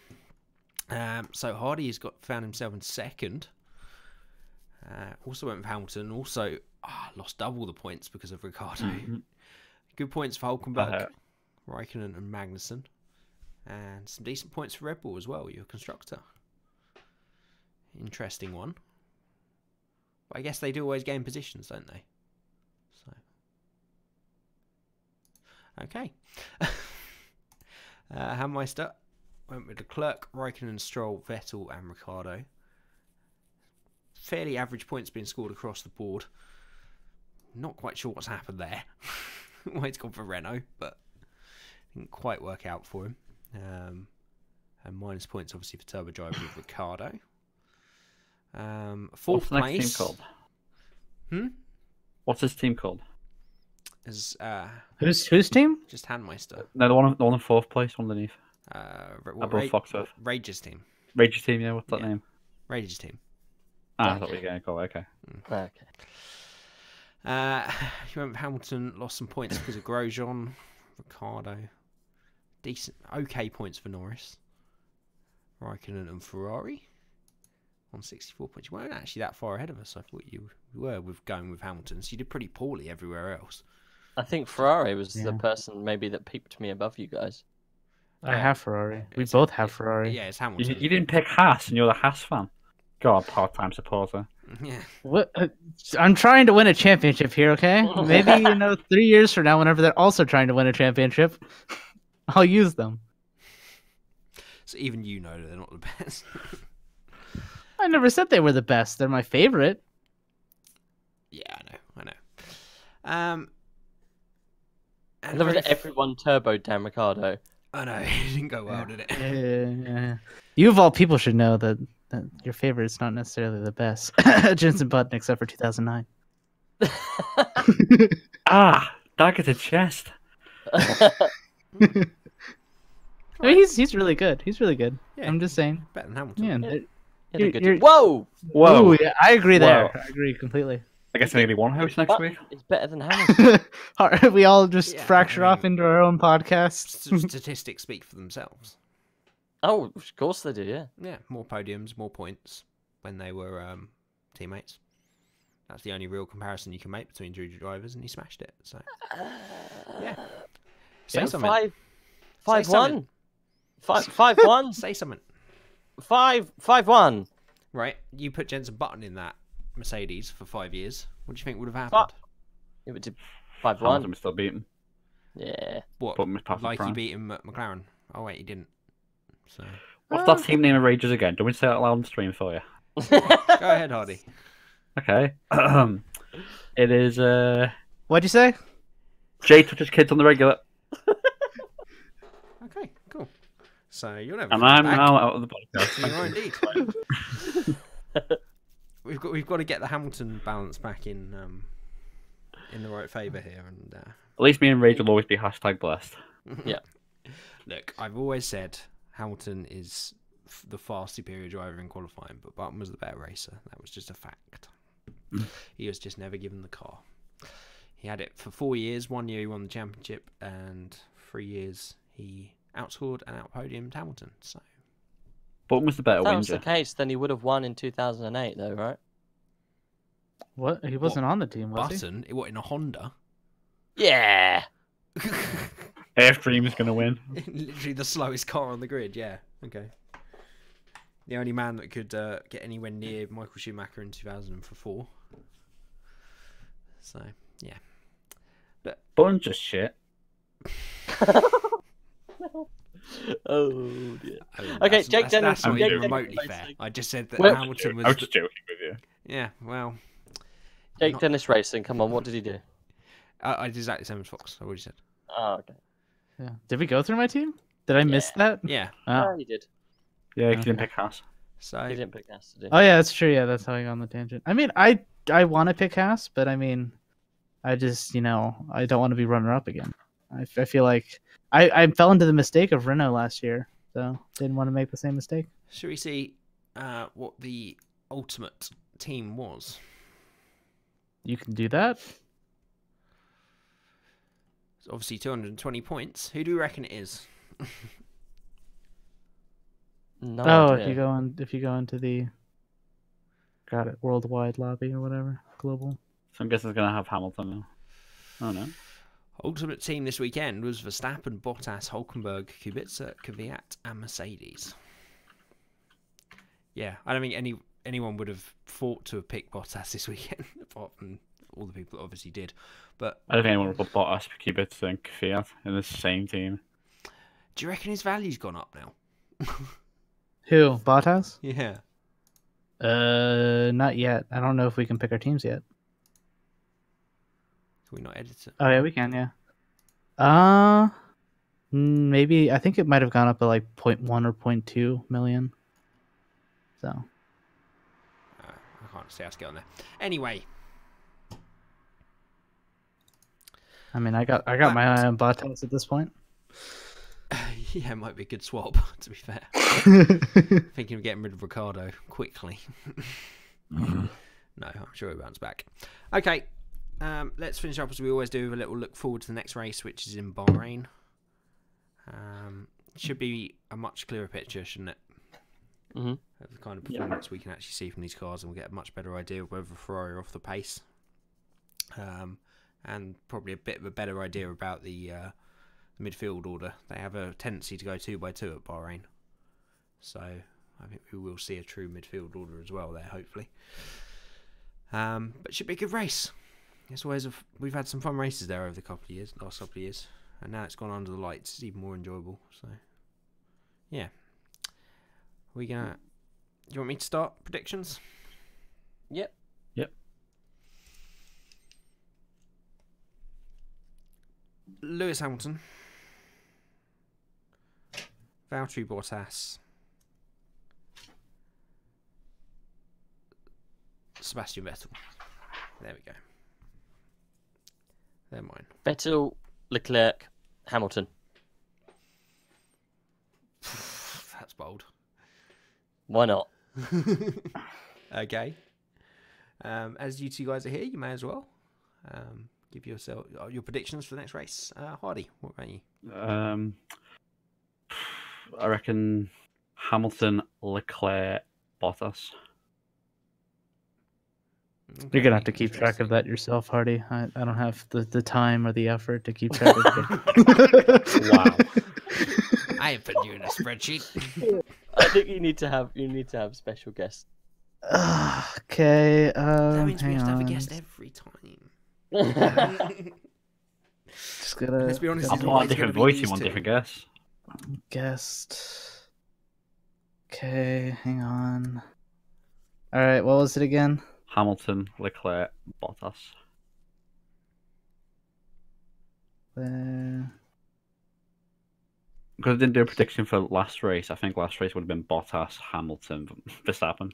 So Hardy has found himself in second. Also went with Hamilton. Also lost double the points because of Ricciardo. Good points for Hulkenberg, Raikkonen and Magnussen. And some decent points for Red Bull as well, your constructor. Interesting one. But I guess they do always gain positions, don't they? So, okay. Handmeister went with Leclerc, Raikkonen, Stroll, Vettel and Ricciardo. Fairly average points being scored across the board. Not quite sure what's happened there. Why it's gone for Renault, but didn't quite work out for him. And minus points obviously for turbo driver with Ricciardo. Fourth What's the next place. team called? What's his team called? Is Whose team? just Handmeister. No, the one in 4th place underneath. Above Foxworth. Rage's team. Rage's team, yeah. What's that Yeah. name? Rage's team. I thought we were going to call it. Okay. Okay. He went with Hamilton, lost some points because of Grosjean, Ricciardo. Decent, okay points for Norris. Raikkonen and Ferrari on 64 points. You weren't actually that far ahead of us. I thought you were with going with Hamilton. So you did pretty poorly everywhere else. I think Ferrari was the Yeah. person maybe that peeped me above you guys. I have Ferrari. We It's- both have Ferrari. Yeah, it's Hamilton. You didn't pick Haas, and you're the Haas fan. God, part-time supporter. Yeah. What? I'm trying to win a championship here, okay? Maybe 3 years from now, whenever they're also trying to win a championship, I'll use them. So even you know that they're not the best. I never said they were the best. They're my favorite. Yeah, I know. And I love very that everyone turboed Dan Ricciardo. I know, it didn't go well, did it? Yeah. You of all people should know that your favorite is not necessarily the best. Jensen Button, except for 2009. Ah, dagger to chest. I mean, he's really good. He's really good. Yeah, I'm just saying. better than Hamilton. Yeah. Hit a good- You're- Whoa! Whoa. Ooh, yeah, I agree there. Whoa. I agree completely. I guess maybe one host next week. It's better than Hamilton. We all just Yeah, fracture I mean- off into our own podcasts. Statistics speak for themselves. Oh, of course they do, yeah. Yeah, more podiums, more points when they were teammates. That's the only real comparison you can make between two drivers, and he smashed it. So, yeah. Say Yeah, something. 5-1. 5-1. Say something. 5-1. Right, you put Jensen Button in that Mercedes for 5 years. What do you think would have Fuck. happened? It would do Hamilton 5-1. was still beaten. Yeah. What? But Miss Patrick Like he Brown. beat him at McLaren. Oh wait, he didn't. So What's that team name of Rages again? Do we say it out loud on stream for you? go ahead, Hardy. Okay. It is What'd you say? Jay touches kids on the regular. Okay, cool. So you'll never. And fight I'm back. now out of the podcast. You are indeed. we've got to get the Hamilton balance back in the right favour here, and At least me and Rage will always be hashtag blessed. Yeah. look, I've always said Hamilton is the far superior driver in qualifying, but Button was the better racer. That was just a fact. He was just never given the car. He had it for 4 years. 1 year he won the championship, and 3 years he outscored and outpodiumed Hamilton. So Button was the better If that was the winner. case, then he would have won in 2008, though, right? What? He wasn't on the team, was he? Button, what, in a Honda? Yeah. Airstream is going to win. Literally the slowest car on the grid. Yeah. Okay. The only man that could get anywhere near Michael Schumacher in 2004. So yeah. Button's just shit. Oh, dear. I mean, Okay, that's, Jake that's, Dennis. That's not Jake even Dennis remotely Racing. fair. I just said that Well- Hamilton I was. was just joking with you. Yeah. Well, Jake Not- Dennis Racing, come on, what did he do? I did exactly the same as Fox. I already said. Oh, okay. Yeah. Did we go through my team? Did I miss that? Yeah. Yeah, Oh. he did. Yeah, you didn't Okay. pick Haas. So He didn't pick us to do. Oh yeah, that's true. Yeah, that's how I got on the tangent. I mean, I want to pick Haas, but I mean, I just I don't want to be runner up again. I feel like I fell into the mistake of Renault last year, so didn't want to make the same mistake. should we see what the ultimate team was? You can do that. It's obviously 220 points. Who do we reckon it is? No Oh, idea. if you go into the got it worldwide lobby or whatever global. So I'm guessing it's going to have Hamilton now. Oh, no. Ultimate team this weekend was Verstappen, Bottas, Hulkenberg, Kubica, Kvyat, and Mercedes. Yeah, I don't think anyone would have thought to have picked Bottas this weekend, apart from all the people that obviously did. But I don't think anyone would put Bottas, Kubica, and Fiat in the same team. do you reckon his value's gone up now? Who? Bottas? Yeah. Not yet. I don't know if we can pick our teams yet. Can we not edit it? Oh yeah, we can. Yeah. Maybe I think it might have gone up to like 0.1 or 0.2 million. So I can't see how to get on there. Anyway, I mean, I got my eye on Bottas at this point. yeah, it might be a good swap, to be fair. Thinking of getting rid of Ricardo quickly. No, I'm sure he'll bounce back. Okay, let's finish up as we always do with a little look forward to the next race, which is in Bahrain. Should be a much clearer picture, shouldn't it? Mhm. Of the kind of performance we can actually see from these cars, and we'll get a much better idea of whether Ferrari are off the pace. And probably a bit of a better idea about the midfield order. They have a tendency to go 2 by 2 at Bahrain, so I think we will see a true midfield order as well there, hopefully. But it should be a good race. It's always we've had some fun races there over the last couple of years, and now it's gone under the lights. It's even more enjoyable. So yeah, do you want me to start predictions? Yep. Yep. Lewis Hamilton, Valtteri Bottas, Sebastian Vettel. There we go. They're mine. Vettel, Leclerc, Hamilton. That's bold. Why not? Okay. As you two guys are here, you may as well give yourself your predictions for the next race. Hardy, what about you? I reckon Hamilton, Leclerc, Bottas. You're gonna have to keep track of that yourself, Hardy. I don't have the time or the effort to keep track of it. Wow. I ain't putting you in a spreadsheet. I think you need to have special guests. Okay. That means we hang have to have a on. guest every time. Just gotta. Let's be honest, I'll it's put on always a different gonna be voice in these one two. different guess. Guest. Okay, hang on. All right, what was it again? Hamilton, Leclerc, Bottas. Because I didn't do a prediction for last race, I think last race would have been Bottas, Hamilton, Verstappen.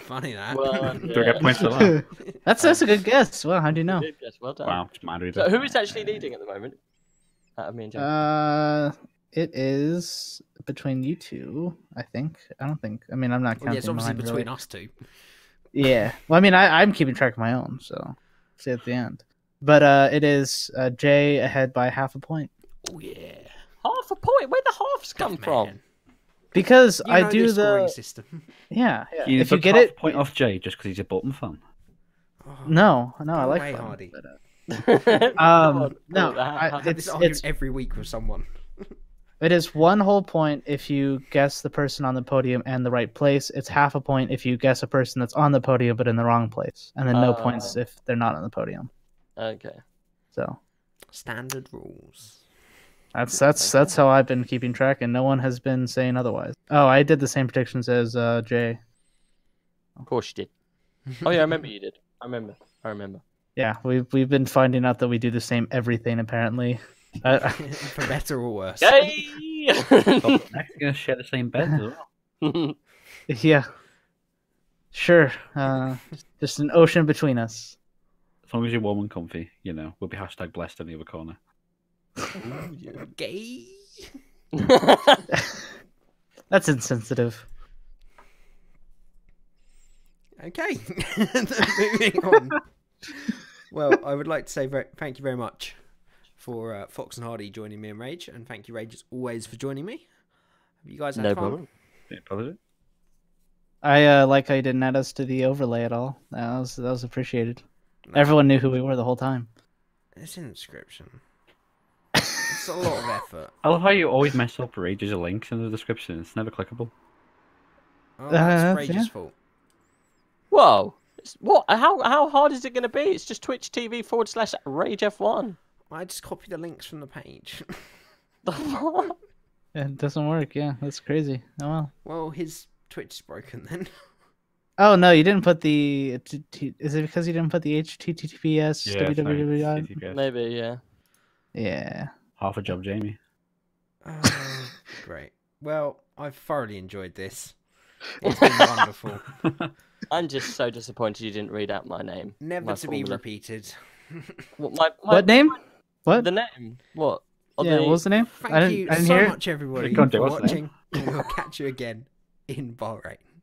Funny that. Well, Do I get points for that? That's a good guess. Well, how do you know? Good guess, well done. Wow, it's mad reader. So who is actually leading at the moment? Out of me and Joe. It is between you two. I think. I don't think. I mean, I'm not counting. Well, yeah, it's obviously mine, between really. us two. Yeah. Well, I mean, I'm keeping track of my own, so see at the end. But it is Jay ahead by half a point Oh yeah. Half a point? Where the halves come from? Man. because You I know do the scoring the system. yeah. You If you took get half it, a point off Jay just because he's a Button fan. Oh, no, I Go like away, fun, Hardy. but, no, I have this it's argument every week with someone. it is 1 whole point if you guess the person on the podium and the right place. It's half a point if you guess a person that's on the podium but in the wrong place, and then no points if they're not on the podium. Okay. So Standard rules. that's how I've been keeping track, and no one has been saying otherwise. Oh, I did the same predictions as Jay. Of course you did. Oh yeah, I remember you did. I remember. Yeah, we've been finding out that we do the same everything apparently. For better or worse. Yay! Next, gonna share the same bed as well. Yeah, sure. Just an ocean between us. As long as you're warm and comfy, you know, we'll be hashtag blessed in the other corner. Ooh, you're gay. That's insensitive. Okay. Moving on. Well, I would like to say thank you very much for Fox and Hardy joining me in Rage, and thank you, Rage, as always, for joining me. Have you guys had No fun? problem. Yeah, probably. I like how you didn't add us to the overlay at all. That was appreciated. No, Everyone knew who we were the whole time. it's in the description. It's a lot of effort. I love how you always mess up Rage's links in the description. It's never clickable. Oh, that's yeah. Rage's fault. Whoa! What? How hard is it going to be? It's just Twitch TV /Rage F1. I just copied the links from the page. It doesn't work. Yeah, that's crazy. Oh well. Well, his Twitch is broken then. Oh no, you didn't put the. Is it because you didn't put the HTTPS Yeah, www? TTPS. Maybe, yeah. Yeah. Half a job, Jamie. Oh, great. Well, I've thoroughly enjoyed this. It's been wonderful. I'm just so disappointed you didn't read out my name. Never My to be formula. repeated. What name? What? The name? What? Or Yeah. the- What was the name? Thank I didn't you I didn't so hear it. much, everybody, Go on, for Jay, what's the watching. And we'll catch you again in Bahrain.